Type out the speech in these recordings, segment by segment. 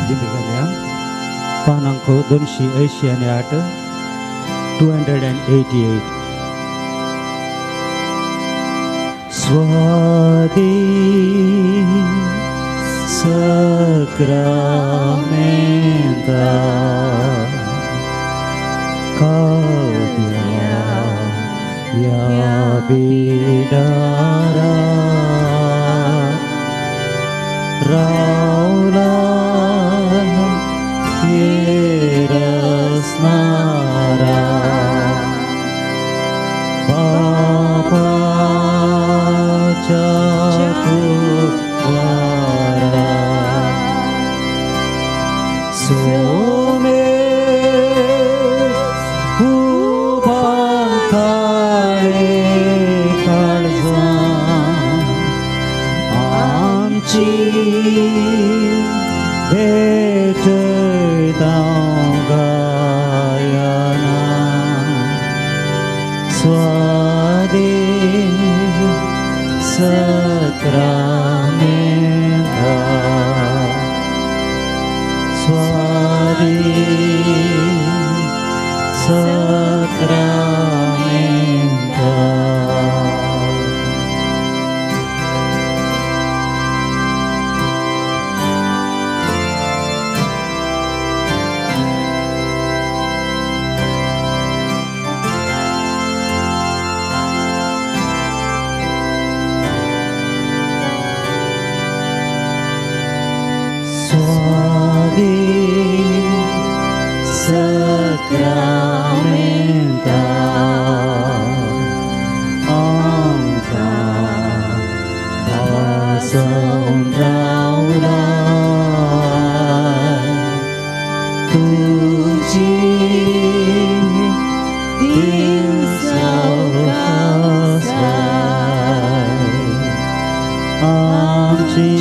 Dibigyan Panangko 288. Swadi Sakramenta Kalya Ya Bidara Raula Yerasnara Bapa Chakuwara Some Ubantare Kalzan Amchi Beterdangayana Swadi Sakramenta Swadi Sakramenta Swadi Sakramenta Angka Asam Raulai Tuji Din Saukasai Amci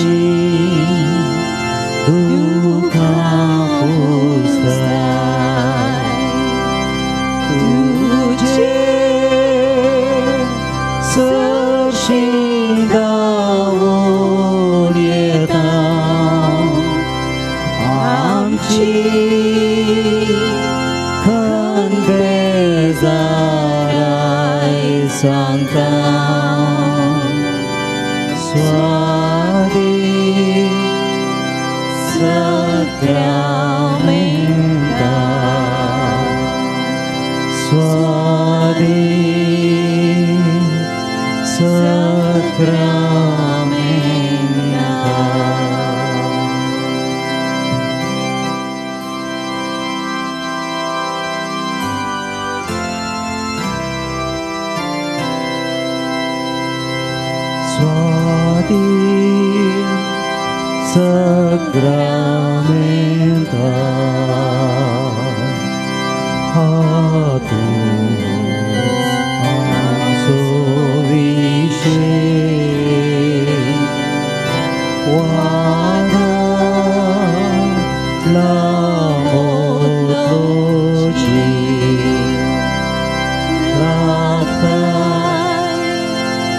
Duka pustai Tuje Sershinda Wulietang Amci Kan bezarai sangkang Swadi Sakramenta Swadi Sakramenta Swadi Sakramenta Hatu Ansovishe Wada Lamotloji Ratai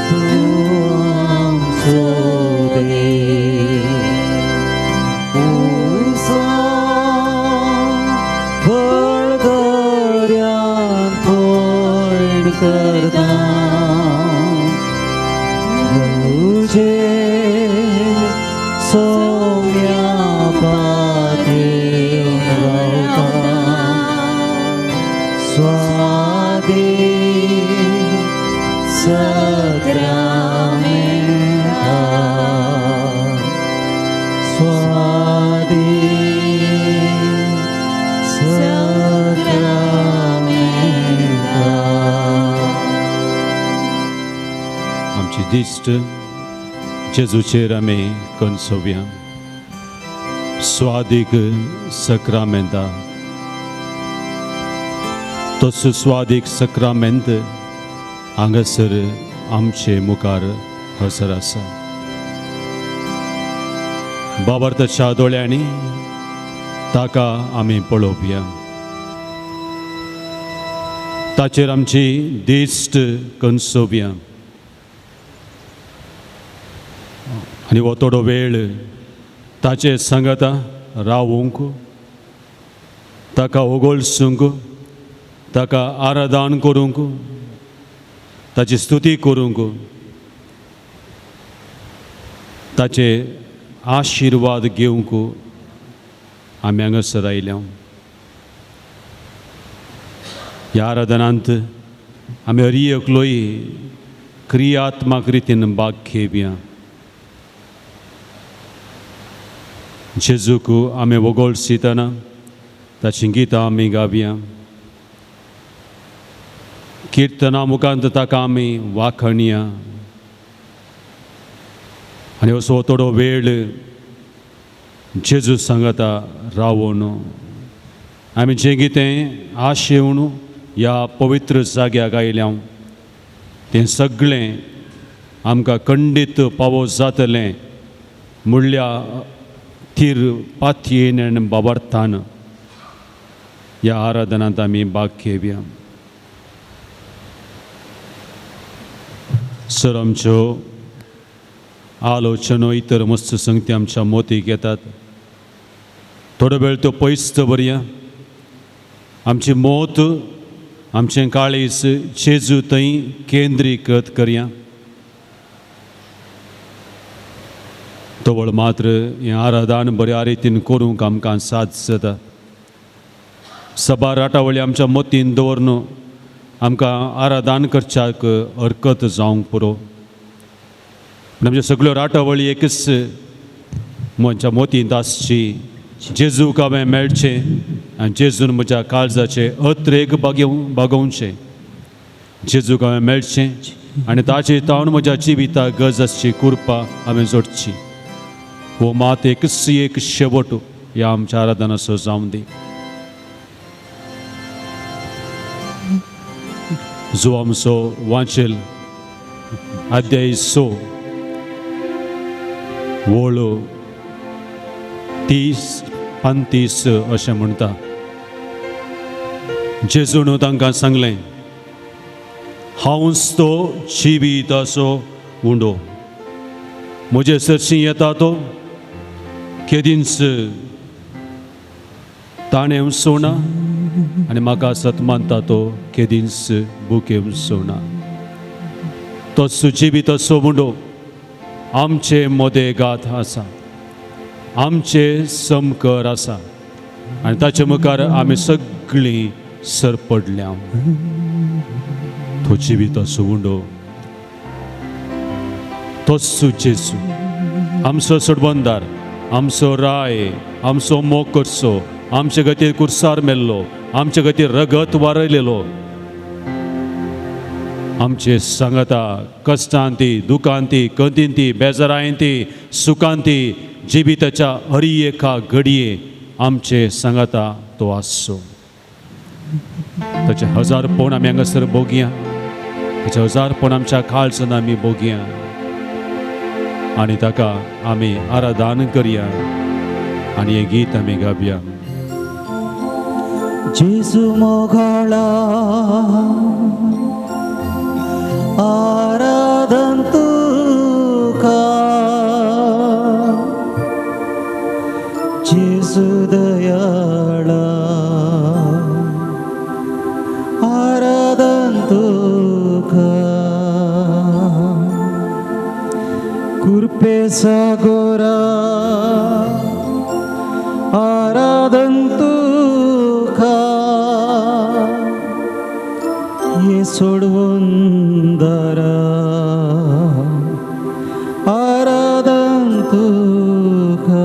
Tuang Sode करता मुझे सौम्या पाते रौता स्वादे सक्रामेंता स्वादे सक्रामेंता आमची दिश्ट जेजूचेर आमी कणसोवया स्वादीक सक्रामेंता तो सुस्वादीक सक्रामेंत हांगासर आमचे मुखार हजर आसा बाबरताच्या दोळ्यांनी ताका आमी पळोवया ताचेर आमची दिश्ट कणसोवया आनी हो थोडो वेळ ताचे सांगता रावूंक ताका ओगोलसूंक ताका आराधन करूंक ताची स्तुती करूंक ताचे आशिर्वाद घेवंक आमी हांगासर आयल्या. ह्या आराधनांत आमी हरी एकलोय क्रियात्मक रितीन भाग घेवया. जेजूक आमी वगोळसितना ताचीं गितां आमी गावया. किर्तना मुखांत ताका आमी वाखणया आनी असो थोडो वेळ जेजू सांगता रावून आमी जें कितें आशेवन ह्या पवित्र जाग्याक आयल्या तें सगळें आमकां खंडीत पावो जातलें म्हणल्या थीर पातयेन आनी बाबार्थान ह्या आराधनांत आमी भाग घेवया. सर आमच्यो आलोचनो इतर मस्त संगती आमच्या मोतीक येतात. थोडो वेळ त्यो पयस दवरया. आमची मोत आमचें काळीज जेजू थंय केंद्रीकृत करया. तवळ मात्र हें आराधन बऱ्या रितीन करूंक आमकां साथ जाता. सभा राटावळी आमच्या मोतीन दवरून आमकां आराधन करच्याक हरकत जावंक पुरो. पूण आमच्यो सगळ्यो राटावळी एकच म्हज्या मोतींत आसची. जेजूक हांवें मेळचें आनी जेजून म्हज्या काळजाचे अत्रेक बागोवचें. जेजूक हांवें मेळचें आनी ताचे तावन म्हज्या जिविताक गज आसची कृपा हांवें जोडची. हो मात एकच एक शेवट ह्या आमच्या आराधनाचो जावं दी. जो आमचो वांचेल अध्याय 6 वळ 30-35 अशें म्हणटा. जेजून तांकां सांगलें, हांवूच तो जिविताचो उंडो. म्हजे सरशी येता तो केदींच ताणें सोना आनी म्हाका सत मानता तो केदींच बुकेव सोना. तोच जिविताचो उंडो आमचे मोदेगात आसा, आमचे समकर आसा आनी ताचे मुखार आमी सगळीं सरपडल्या. तो जिविताचो उंडो तोच जेजू आमचो सोडबंदार, आमचो राय, आमचो मोग करचो, आमचे खातीर कुर्सार मेल्लो, आमचे खातीर रगत वारयलेलो. आमचे सांगता कश्टांती, दुखांती, कंतींती, बेजारायंती, सुखांती, जिविताच्या हर एका घडये आमचे सांगता तो आसचो. ताचे हजारपण आमी हांगासर भोगया. ताचे हजारपण आमच्या काळजान आमी भोगया आनी ताका आमी आराधन करया आनी हें गीत आमी गावया. जेजू मोगाळा आराधन तुका, जेजू दयाळा आराधन तुका, कृपे सागोरा आराधन तुका, ये सोडवून दारा आराधन तुका.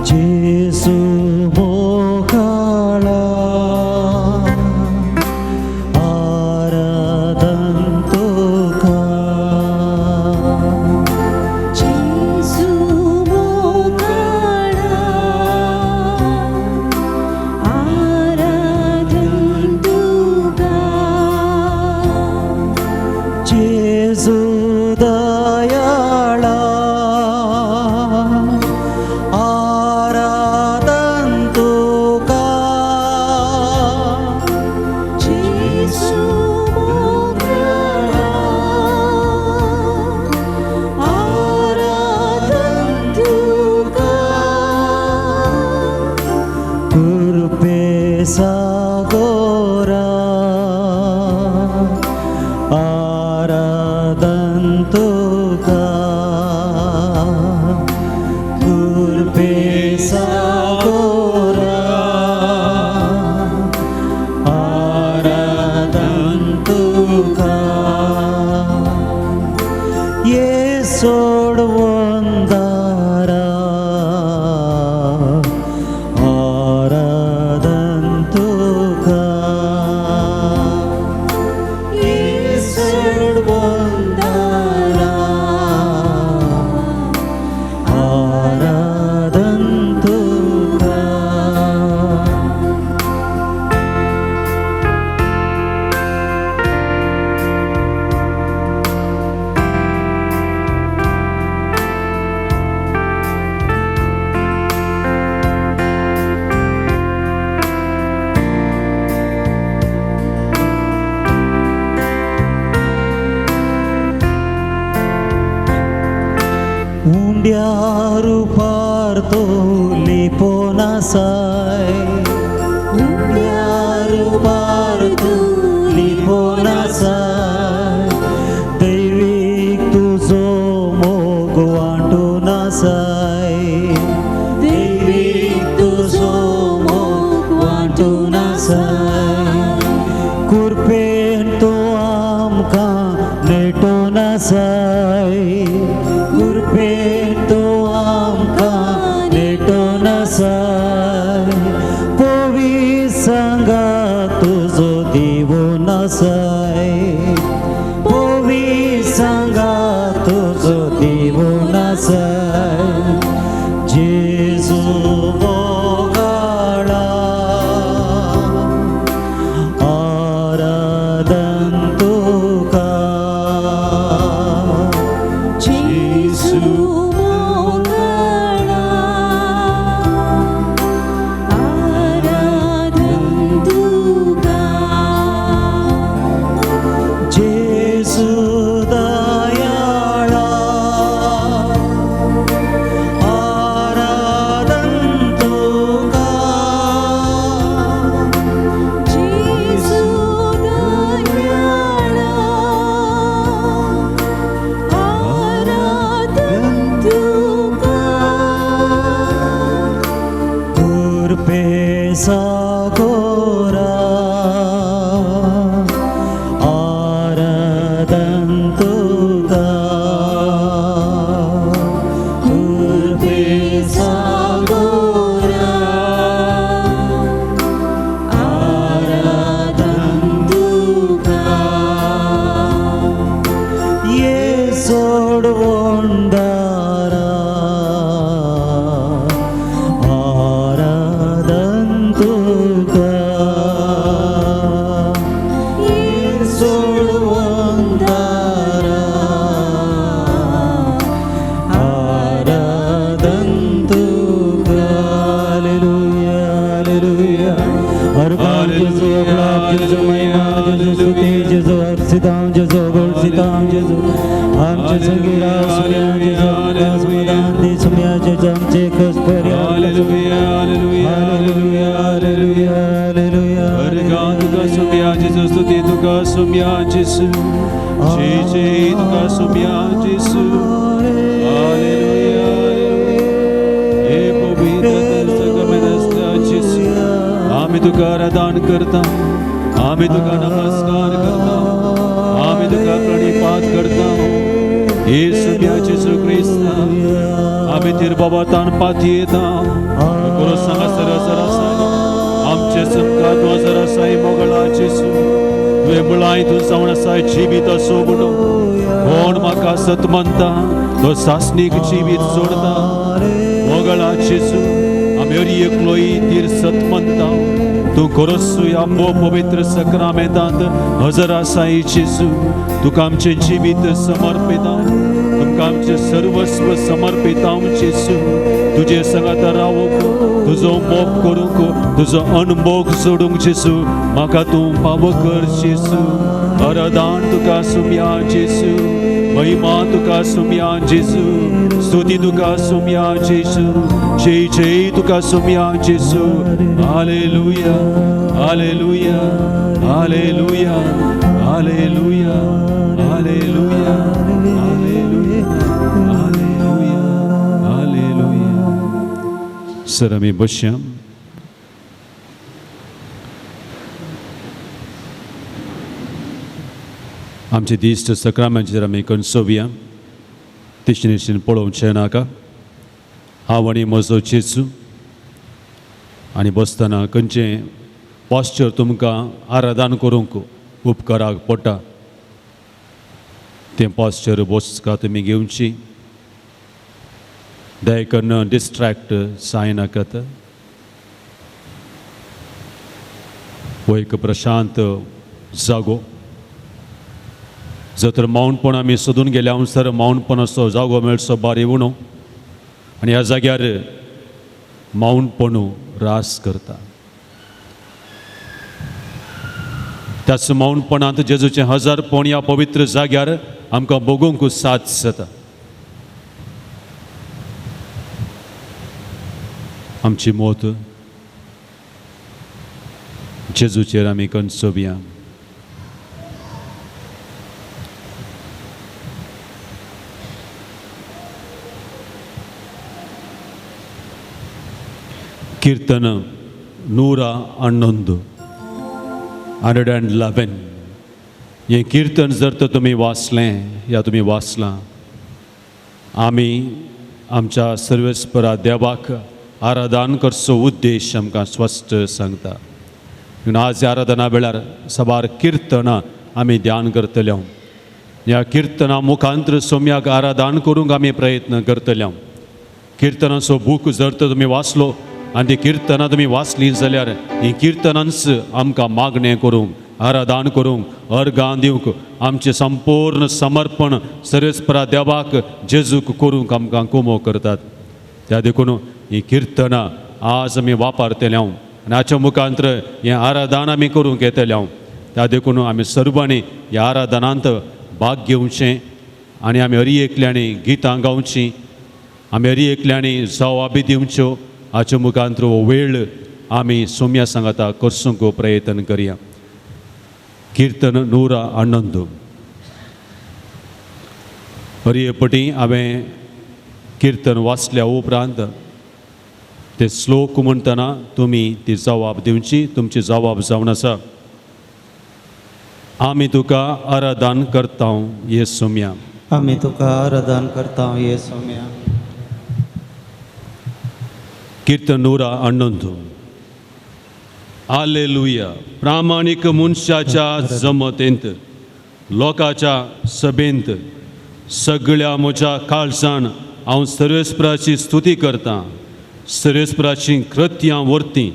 जेजू मोगाळा आराधन तुका, जेजू मोगाळा रुपार तो लिपोन आसाय रुपार तो लिपोन आसाय दैवीक तुझो मोग वांटून आसाय दैवीक तुझो मोग वांटून आसाय कुरपेन तो आमकां नेटून आसाय कुरपेन तो आमकां नेटून आसाय पोवी सांगा तुझो दिवून आसाय पोवी सांगा तुझो दिवून आसाय जेजू मोगाळा आराधन तुका जेजू मोगाळा आराधन तुका जेजू दयाळा आराधन तुका जेजू दयाळा आराधन तुका कुरपे सागोरा आराधन तुका कुरपे सागोरा आराधन तुका ये सोडवंडारा आराधन तुका ये सोडवंडारा आराधन तुका हालेलुया हालेलुया हर बार जेजू अपराध जेजू महिमा जेजू स्तुती जेजू अर्सिताम जेजू गोडसिताम जेजू आमचे सगळ्या सुम्या जेजू आमकां समाधान दे सुम्या जेजू आमचे कस पर्या हालेलुया हालेलुया हालेलुया हालेलुया hallelujah Argan tuka sumya Jesu stuti tuka sumya Jesu Jai jai tuka sumya Jesu Hallelujah हे पवित्र सगळ्यांना Jesu आम्ही तुका आराधन करता आम्ही तुका नमस्कार करता आम्ही तुका प्रणिपात करता येशू Jesu Krista आम्ही तिरबाबातान पाती येता गुरु संग सरसरसा आमचे संकात वजरसाई मोगळा Jesu तुवें मुळाय तूं जावन आसा जिवीत असो म्हणून कोण म्हाका सत म्हणटा तो सासणीक जिवीत सोडता मोगळा Jesu आमी हरी एकलोई तीर सत म्हणटा तूं खरोच ह्या पवित्र सक्रामेंतांत हजर आसाय Jesu तुका आमचें जिवीत समर्पिता तुमकां आमचें सर्वस्व समर्पिता Jesu तुजे संगात रावूंक तुजो मोग करूंक तुजो अणभोग सोडूंक Jesu म्हाका तूं फावो कर Jesu आराधन तुका सुम्या Jesu महिमा तुका सुम्या Jesu स्तुती तुका सुम्या Jesu जय जय तुका सुम्या Jesu हालेलुया हालेलुया हालेलुया हालेलुया हालेलुया हालेलुया हालेलुया हालेलुया सर आमी बसया आमचे दिश्ट सक्रामेंचेर आमी कणसोवया तिशनेशीन पळोवचें नाका हांव आनी म्हजो Jesu आनी बसतना खंयचें पॉस्चर तुमकां आराधन करूंक उपकाराक पडटा तें पॉस्चर बसका तुमी घेवची दया करून डिस्ट्रॅक्ट जायनाकात हो एक प्रशांत जागो जर तर मौनपण आमी सोदून गेल्या अनुसार मौनपणाचो जागो मेळचो बारी उणो आनी ह्या जाग्यार मौनपणू रास करता त्याच मौनपणांत जेजूचें हजारपण ह्या पवित्र जाग्यार आमकां भोगूंक साथ जाता आमची मोत जेजूचेर आमी कणसोवया. कीर्तन 111 111. हें कीर्तन जर तर तुमी वाचलें या तुमी वाचलां, आमी आमच्या सर्वेस्परा देवाक आराधन करचो उद्देश आमकां स्पश्ट सांगता. म्हणून आज आराधना वेळार सबार कीर्तनां आमी ध्यान करतले. ह्या कीर्तना मुखांतर सोम्याक आराधन करूंक आमी प्रयत्न करतले. कीर्तनाचो बूक जर तर तुमी वाचलो आनी ती कीर्तनां तुमी वाचलीं जाल्यार ही कीर्तनांच आमकां मागणें करूंक, आराधन करूंक, अर्गां दिवंक, आमचें संपूर्ण समर्पण सर्वेस्परा देवाक जेजूक करूंक आमकां कुमो करतात. त्या देखून ही कीर्तनां आज आमी वापरतले आनी हाच्या मुखांतर हें आराधन आमी करूंक येतले. त्या देखून आमी सर्वांनी ह्या आराधनांत भाग घेवचें आनी आमी हरी एकल्यांनी गितां गावचीं, आमी हरी एकल्यांनी जबाबी दिवच्यो. हाचे मुखांतर हो वेळ आमी सोम्या सांगाता करसूंक प्रयत्न करया. कीर्तन 111. हरी पटी हांवें कीर्तन वाचल्या उपरांत ते श्लोक म्हणटना तुमी ती जबाब दिवची. तुमची जबाब जावन आसा, आमी तुका आराधन करता ये सोम्या. आमी तुका आराधन करता ये सोम्या. कीर्तन 111. हालेलुया. प्रामाणीक मनशाच्या जमतेंत, लोकाच्या सभेंत, सगळ्या म्हज्या काळजान हांव सर्वेस्पराची स्तुती करतां. सर्वेस्पराची कृत्यां वर्ती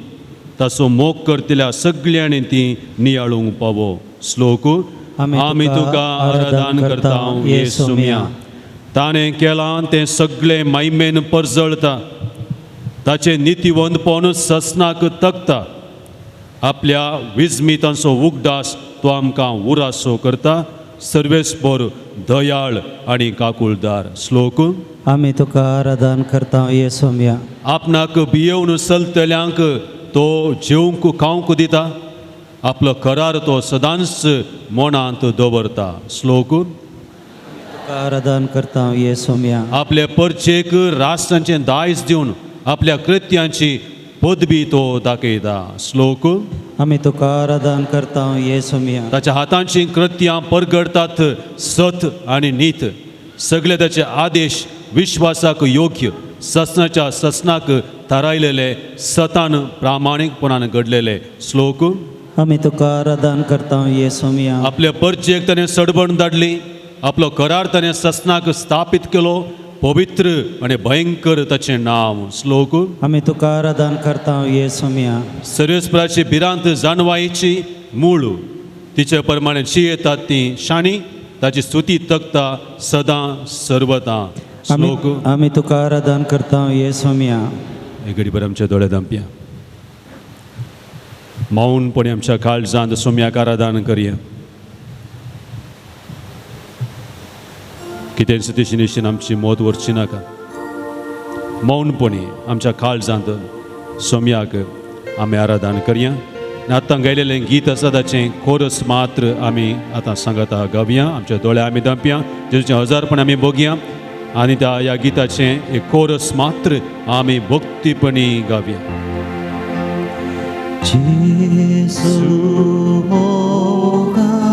ताचो मोग करतल्या सगळ्यांनी ती नियाळूंक पावो. श्लोक. आमी तुका आराधन करता ये सोम्या. ताणें केलां तें सगळें महिमेन परजळता. ताचे नितीवंतपण ससनाक तकता. आपल्या विजमितांचो उगडास तो आमकां उरासो करता. सर्वेस्पर, दयाळ आनी काकुळदार. श्लोक. आमी तुका आराधन करता ये सोम्या. आपणाक भियेवन चलतल्यांक तो जेवंक खावंक दिता. आपलो करार तो सदांच मनांत दवरता. श्लोक. आराधन करता ये सोम्या. आपल्या परचेक राष्ट्रांचें दायज दिवन आपल्या कृत्यांची पदवी तो दाखयता. श्लोक. आमी तुका आराधन करता ये सोम्या. ताच्या हातांची कृत्यां परगडतात सत आनी नीत. सगळे ताचे आदेश विश्वासाक योग्य, ससनाच्या ससनाक थारायलेले, सतान प्रामाणीकपणान घडलेले. श्लोक. आमी तुका आराधन करता ये सोम्या. आपल्या परचेक ताणें सडबण धाडली. आपलो करार ताणें ससनाक स्थापीत केलो. पवित्र आनी भयंकर ताचें नांव. श्लोक. आमी तुका आराधन करता ये सोम्या. सर्वेस्पराची भिरांत जाणवायेची मूळ, तिचे प्रमाणे जी येतात ती शाणी, ताची स्तुती तकता सदां सर्वता. श्लोक. आमी तुका आराधन करता ये सोम्या. एक घडीभर आमच्या दोळे धांपया. मौनपणी आमच्या काळजांत सोम्याक आराधन करया. कितें सतीश निश्चीन आमची मोत व्हरची नाका. मौनपणी आमच्या काळजांत सोम्याक आमी आराधन करया. आतां गायलेलें गीत आसा ताचें कोरस मात्र आमी आतां सांगता गावया. आमच्या दोळे आमी धांपया. जेजूचें हजारपण आमी भोगया आनी त्या ह्या गिताचें एक कोरस मात्र आमी भक्तीपणी गावया. जेसू मोगाळा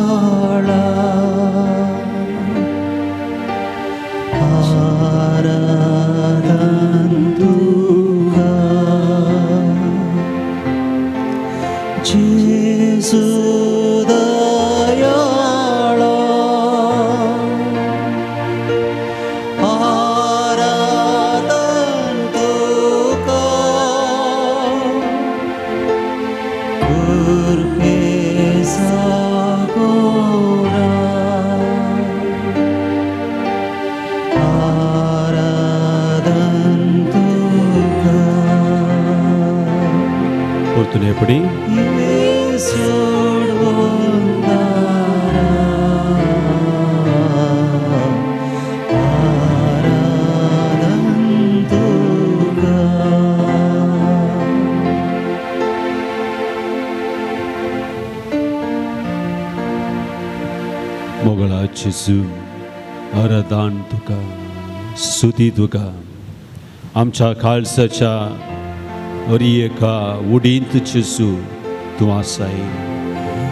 आराधन तुका. जेसू दयाळा आराधन तुका. कृपेचा गोरा आराधन तुका. परतून पडी सोडवंदारा आराधन तुका. जेजू आराधन तुका स्तुती तुका आमच्या काळजाच्या एका उडींत जेजू तूं आसाय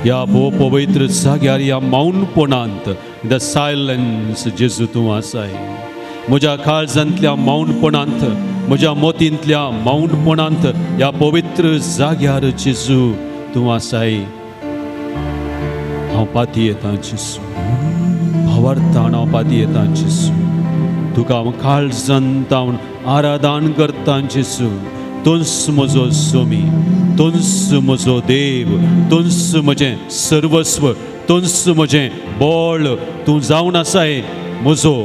या पवित्र जाग्यार या मौनपणांत द सायलन्स जेजू तूं आसाय म्हज्या काळजांतल्या मौनपणांत म्हज्या मोतींतल्या मौनपणांत या पवित्र जाग्यार जेजू तूं आसाय हांव पाती येता जेजू भावार्थान हांव पाती येता जेजू तुका हांव काळजांत हांव आराधन करता जेजू तूंच म्हजो स्वामी तूंच म्हजो देव तूंच म्हजें सर्वस्व तूंच म्हजें बळ तूं जावन आसाय म्हजो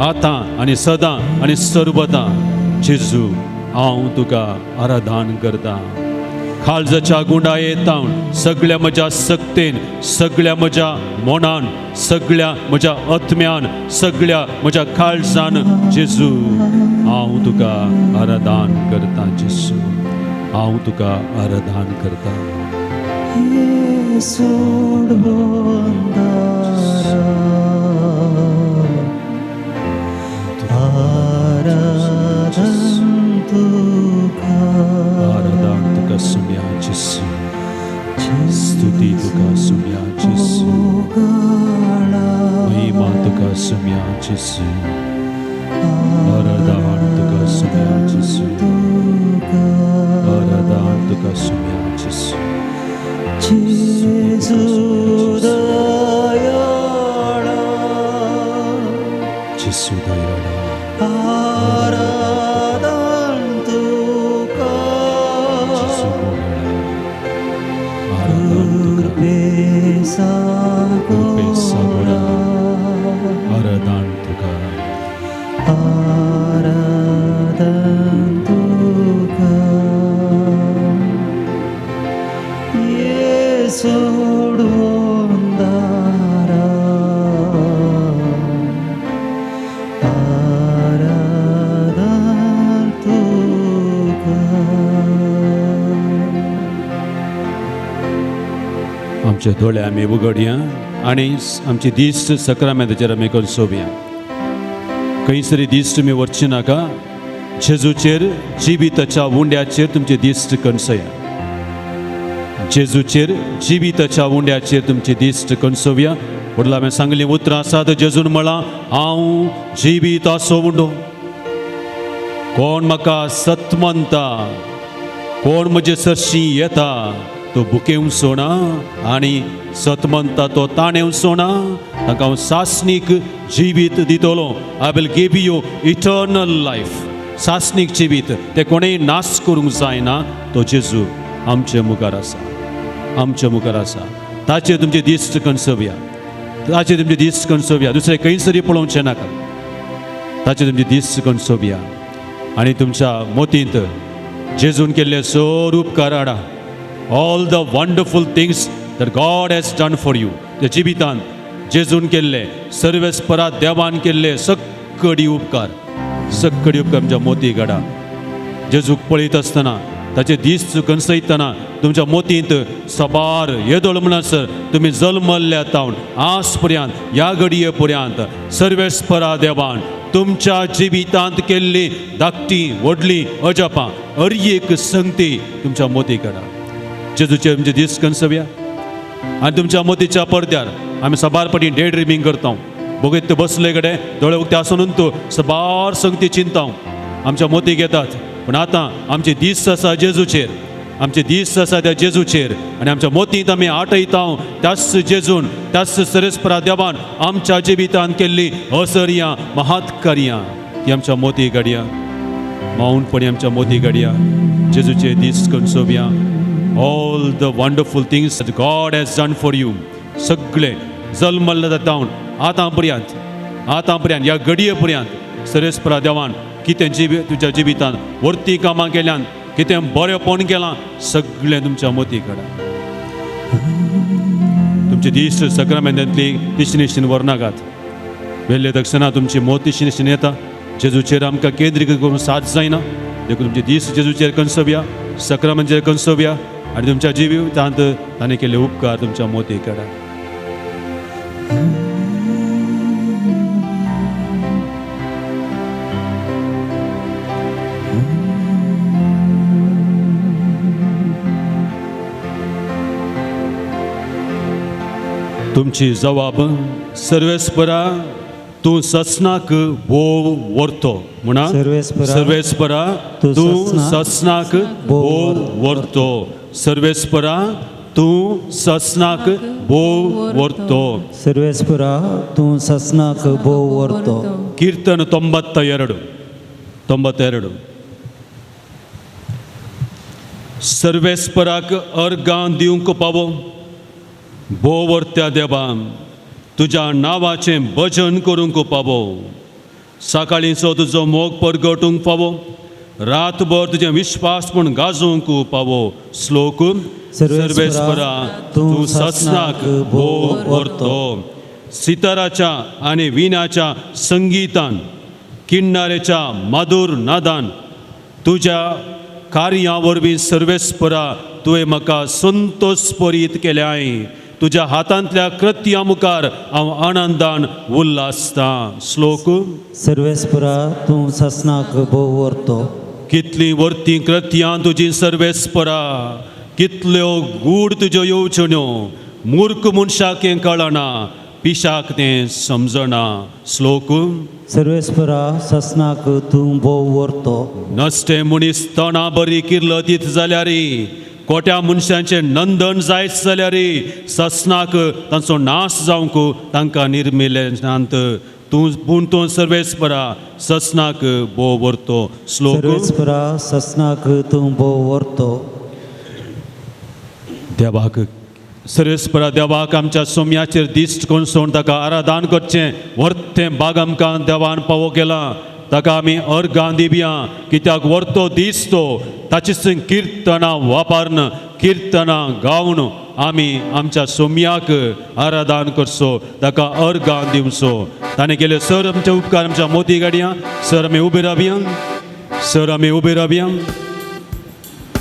आतां आनी सदां आनी सर्वदां जेजू हांव तुका आराधन करता काळजाच्या गुंडायेंत सगळ्या म्हज्या सक्तेन सगळ्या म्हज्या मोनान सगळ्या म्हज्या आत्म्यान सगळ्या म्हज्या काळजान जेजू हांव तुका आराधन करता जेजू हांव तुका आराधन करता सोड आराधन तुका सुम्या जेजू स्तुती तुका सुम्या जेजू महिमा तुका सुम्या जेजू आराधन तुका सुम्या जेजू आराधन तुका सुम्या जेजू जेजू दयाळा जेजू दयाळा आराधन तुका जेजू मोहळा आराधन तुका कृपे सागोरा आराधन तुका आराधन तुका सोडून दारा आराधन तुका आमचे दोळे आमी उगडया आनी आमची दिश्ट सक्रामेंताचेर आमी करून सोबया खंयसरी दिश्ट तुमी वरची नाका जेजूचेर जिविताच्या उंड्याचेर तुमचे दिश्ट कणसया जेजूचेर जिविताच्या उंड्याचेर तुमचे दिश्ट कणसोवया फुडला हांवें सांगली उतरां आसात जेजून म्हळां हांव जिवीत आसो उंडो कोण म्हाका सत मानता कोण म्हजे सरशी येता तो बुकेव सोना आनी सत मानता तो ताणेव सोना ताका हांव सासणीक जिवीत दितलो I will give you eternal life सासणीक जिवीत ते कोणेय नाश करूंक जायना तो जेजू आमचे मुखार आसा आमचे मुखार आसा ताचेर तुमचे दिश्ट कणसोवया ताचेर तुमचे दिश्ट कणसोवया दुसरे खंयसरी पळोवचें नाका ताचेर तुमचे दिश्ट कणसोवया आनी तुमच्या मोतींत जेजून केल्ले सर उपकार हाडा all the wonderful things that God has done for you त्या जिवितांत जेजून केल्ले सर्वेस्परा देवान केल्ले सगळी उपकार तुमच्या मोतीक हाडा जेजूक पळयत आसतना ताचे दिश्ट कणसयतना तुमच्या मोतींत सबार येदोळ म्हणसर तुमी जल्मल्ल्या तावन आज पर्यंत ह्या घडये पर्यंत सर्वेस्परा देवान तुमच्या जिवितांत केल्ली धाकटी व्हडली अजापां हर एक संगती तुमच्या मोतीक हाडा जेजूचे तुमचे दिश्ट कणसोवया आनी तुमच्या मोतीच्या पडद्यार आमी सबार पटी डे ड्रिमींग करता बोगीत बसले कडेन दोळे उक्ते आसून तूं सबार संगती चिंता आमच्या मोतीक येतात पूण आतां आमचे दिस आसा जेजूचेर आमचे दिस आसा त्या जेजूचेर आनी आमच्या मोतींत आमी आटयता त्याच जेजून त्याच सर्वेस्परा देवान आमच्या जिवितांत केल्ली असर्यां महात कार्यां ती आमच्या मोतीक हाडया मौनपणी आमच्या मोतीक हाडया जेजूचे दिस कणसोवया all the wonderful things that God has done for you सगळे जल्मल्ले जावन आतां पर्यंत ह्या घडये पर्यंत सर्वेस्परा देवान कितें तुज्या जिवितांत वर्ती कामां केल्यान कितें बरेंपण केलां सगळें तुमच्या मोतीक हाडा तुमचे दिश्ट सक्रामेंतांतली दिशनिश्चीन वर्णागात वेल्ले दक्षिणा तुमची मोत दिशनिश्चीन येता जेजूचेर आमकां केंद्रीकृत करून साथ जायना देखून तुमचे दिश्ट जेजूचेर कणसोवया सक्रामेंताचेर कणसोवया आनी तुमच्या जिवितांत ताणें केल्ले उपकार तुमच्या मोतीक हाडा तुमची जबाब सर्वेस्परा तूं ससनाक भोव व्हरतो म्हणा सर्वेस्परा, सर्वेस्परा तूं तूं ससनाक भोव व्हरतो सर्वेस्परा तूं ससनाक भोव व्हरतो सर्वेस्परा तूं ससनाक भोव व्हरतो ಕೀರ್ತನ 92 सर्वेस्पराक अर्गां दिवंक पावो भोव वर्त्या देवा तुज्या नांवाचें भजन करूंक पावो सकाळींचो तुजो मोग परगटूंक पावो रातभर तुजें विश्वास म्हूण गाजोवंक पावो श्लोक सर्वेस्परा तूं ससनाक भोव व्हरतो सिताराच्या आनी विणाच्या संगीतान किन्नारेच्या मधुर नादान तुज्या कार्यां वरवीं सर्वेस्परा तुवें म्हाका संतोषपरीत केल्याय तुज्या हातांतल्या कृत्यां मुखार हांव आनंदान उल्हासता श्लोक सर्वेस्परा तूं ससनाक भोव व्हरतो कितलीं वर्तीं कृत्यां तुजीं सर्वेस्परा कितल्यो गूढ तुज्यो येवच्यो मूर्ख मनशाक हें कळना पिशाक तें समजना श्लोक सर्वेस्परा ससनाक तूं भोव व्हरतो नसते मनीस तणा बरी किर्लतीत जाल्यार कोट्या मनशांचें नंदन जायत जाल्यार ससनाक तांचो नाश जावंक तांकां निर्मिलेनांत पूण तूं सर्वेस्परा ससनाक भोव व्हरतो श्लोक सर्वेस्परा ससनाक तूं भोव व्हरतो देवाक सर्वेस्परा देवाक आमच्या सोम्याचेर दिश्ट करून सोड ताका आराधन करचें व्हरतें भाग आमकां देवान पावो केला ताका आमी अर्गां दिवया कित्याक व्हरतो दीस तो ताची किर्तनां वापरन किर्तनां गावन आमी आमच्या सोम्याक आराधन करचो ताका अर्गां दिवचो ताणें केले सर आमचे उपकार आमच्या मोती गाडया सर आमी उबे रावया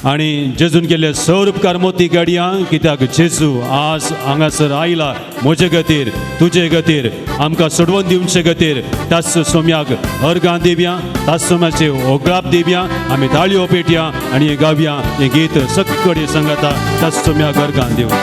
आनी जेजून केले सर उपकार मोती गाडया कित्याक जेजू आज हांगासर आयला म्हजे खातीर तुजे खातीर आमकां सोडवून दिवचे खातीर त्याच सोम्याक अर्गां दिवया त्याच सोम्याचे ओग्राप दिवया आमी ताळयो पेटया आनी हें गावया हें गीत सक्कडी सांगता त्याच सोम्याक अर्गां दिवया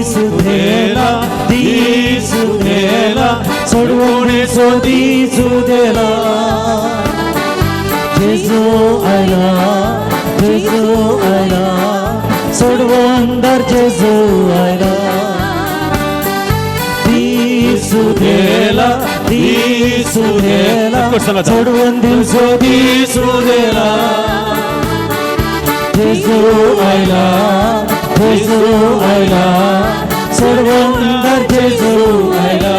सुदेला दिसू देला सोडवणेचो दिसू देला जेजू आयला सोडवंदर जेजू आयला दिसू देला सोडवण दिवचो दिसू देला जेजू आयला सर्वंदर जेजू आयला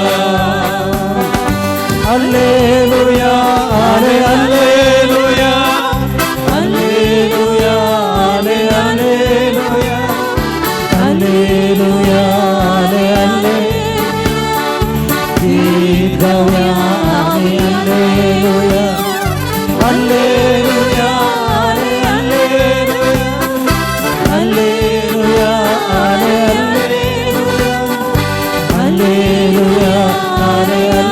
हालेलुया हालेलुया हालेलुया हालेलुया हालेलुया हालेलुया गीत गाऊया आम्ही हालेलुया हालेलुया हालेलुया हालेलुया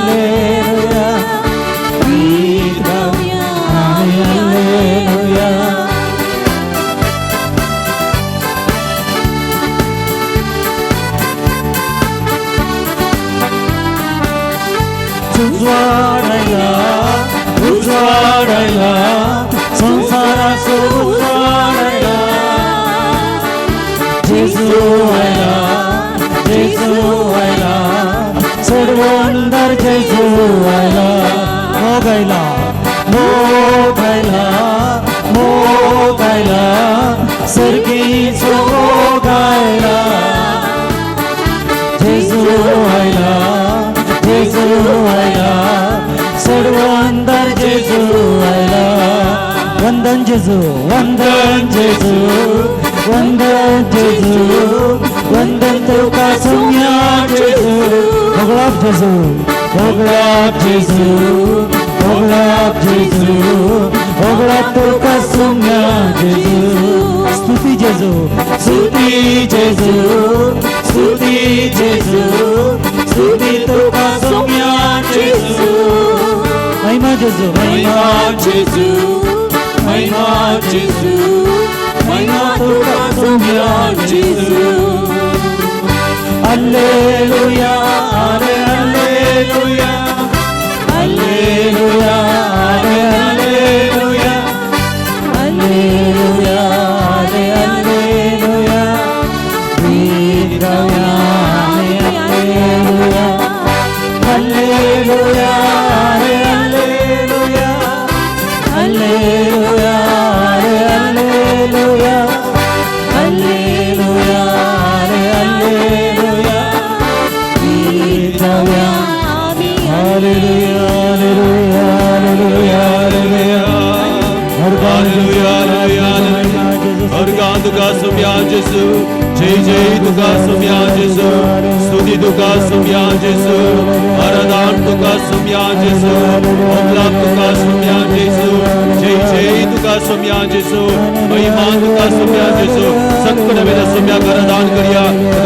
हालेलुया गीत गाऊया आम्ही हालेलुया उजवाडायला संसाराचो उजवाडायला जेजू आयला सोडवंदर जेजू आयला मोगायला सर्गीचो मोगायला जेजू आयला सोडवंदर जेजू आयला वंदन जेजू वंदन तुका सोम्या जेजू भोगलाप जेजू भोगलाप तुका सोम्या जेजू स्तुती जेजू महिमा जेजू महिमा जेजू महिमा तुका सोम्या जेजू हालेलुया हालेलुया हालेलुया हालेलुया हालेलुया हालेलुया गीत गाऊया हालेलुया हालेलुया हालेलुया हालेलुया हालेलुया हालेलुया हालेलुया गीत गाऊया हालेलुया हालेलुया हालेलुया हालेलुया हर गान तुका सोम्या जेजू जय जय तुका सोम्या जेजू स्तुती तुका सोम्या जेजू आराधना तुका सोम्या जेजू अमलाप तुका सोम्या जेजू जय जय तुका सोम्या जेजू महिमा तुका सोम्या जेजू सकल वेद सोम्या आराधना करिया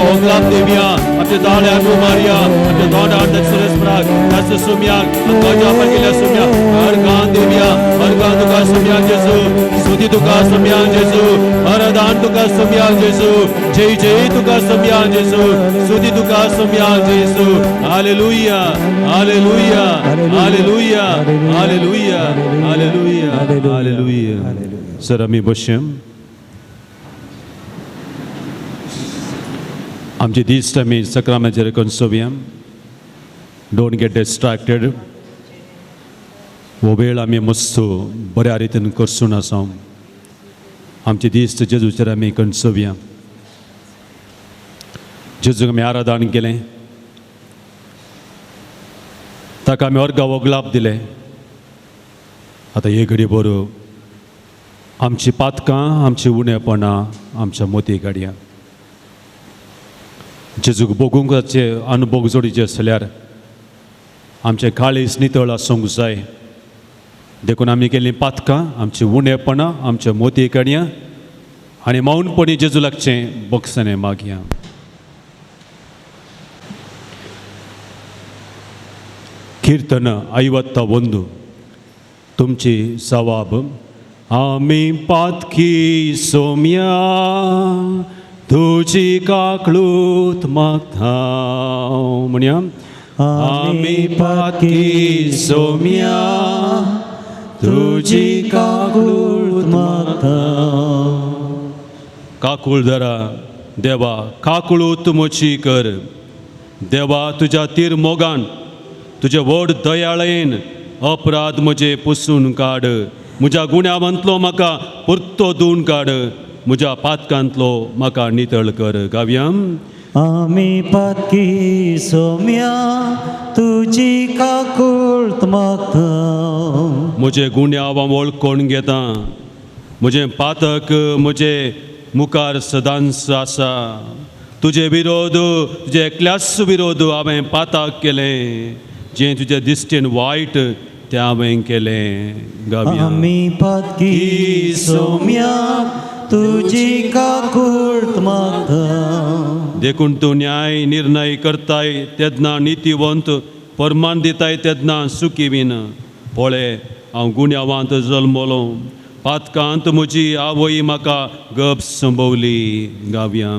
अमलाप देविया आपल्या दाळ्या मारिया आपल्या दोडा दक्षिणेस प्राग अस सोम्या गजा पगेल्या सोम्या हर गान देविया हर गान तुका सोम्या जेजू स्तुती तुका सोम्या जेजू आराधना तुका सोम्या जेजू जय जय तुका सोम्या जेजू स्तुती तुका सोम्या जेजू हालेलुया हालेलुया हालेलुया हालेलुया हालेलुया हालेलुया सर आमी बसया आमचे दिस्त आमी सक्रामेचेर कंसोवया डोंट गेट डिस्ट्रॅक्टेड हो वेळ आमी मस्त बऱ्या रितीन करसून आसा आमचे दिस्त जेजूचेर आमी कंसोवया जेजूक आमी आराधना केलें ताका आमी अर्घ वगलाप दिलें आतां हे घडी बरो आमची पातकां आमची उणेपणां आमच्या मोती काडया जेजूक बगूंक ताचे अनुभव जोडीचे आसल्यार आमचें काळीज नितळ आसूंक जाय देखून आमी केल्लीं पातकां आमची उणेपणां आमच्या मोती काडया आनी मौनपणी जेजू लागचें बक्षाने मागया कीर्तन 51 तुमची सवाब आमी पातकी सोम्या तुजी काकळूत मागता म्हणया आमी पातकी सोम्या तुजी काकळूत मागता काकूळ धरा देवा काकळूत मोची कर देवा तुज्या तीर मोगान तुजे व्हड दयाळेन अपराध म्हजे पुसून काड म्हज्या गुण्यावंतलो म्हाका परतो धुवन काड म्हज्या पातकांतलो म्हाका नितळ कर गावया आमी पातकी सोम्या तुजी काकूळत मागता म्हजे गुण्यावां वळखून घेता म्हजें पातक म्हजे मुखार सदांच आसा तुजे विरोध तुजे एकल्याच विरोध हांवें पातक केलें जें तुजे दिश्टेन वायट तें हांवें केलें गावया आमी पातकी सोम्या तुजी काकूळत मागता देखून तूं न्याय निर्णय करताय तेदना नितीवंत परमान दिताय तेदना सुखी बीन पळय हांव गुण्यावांत जल्मलो पातकांत म्हजी आवय म्हाका गप संभवली गावया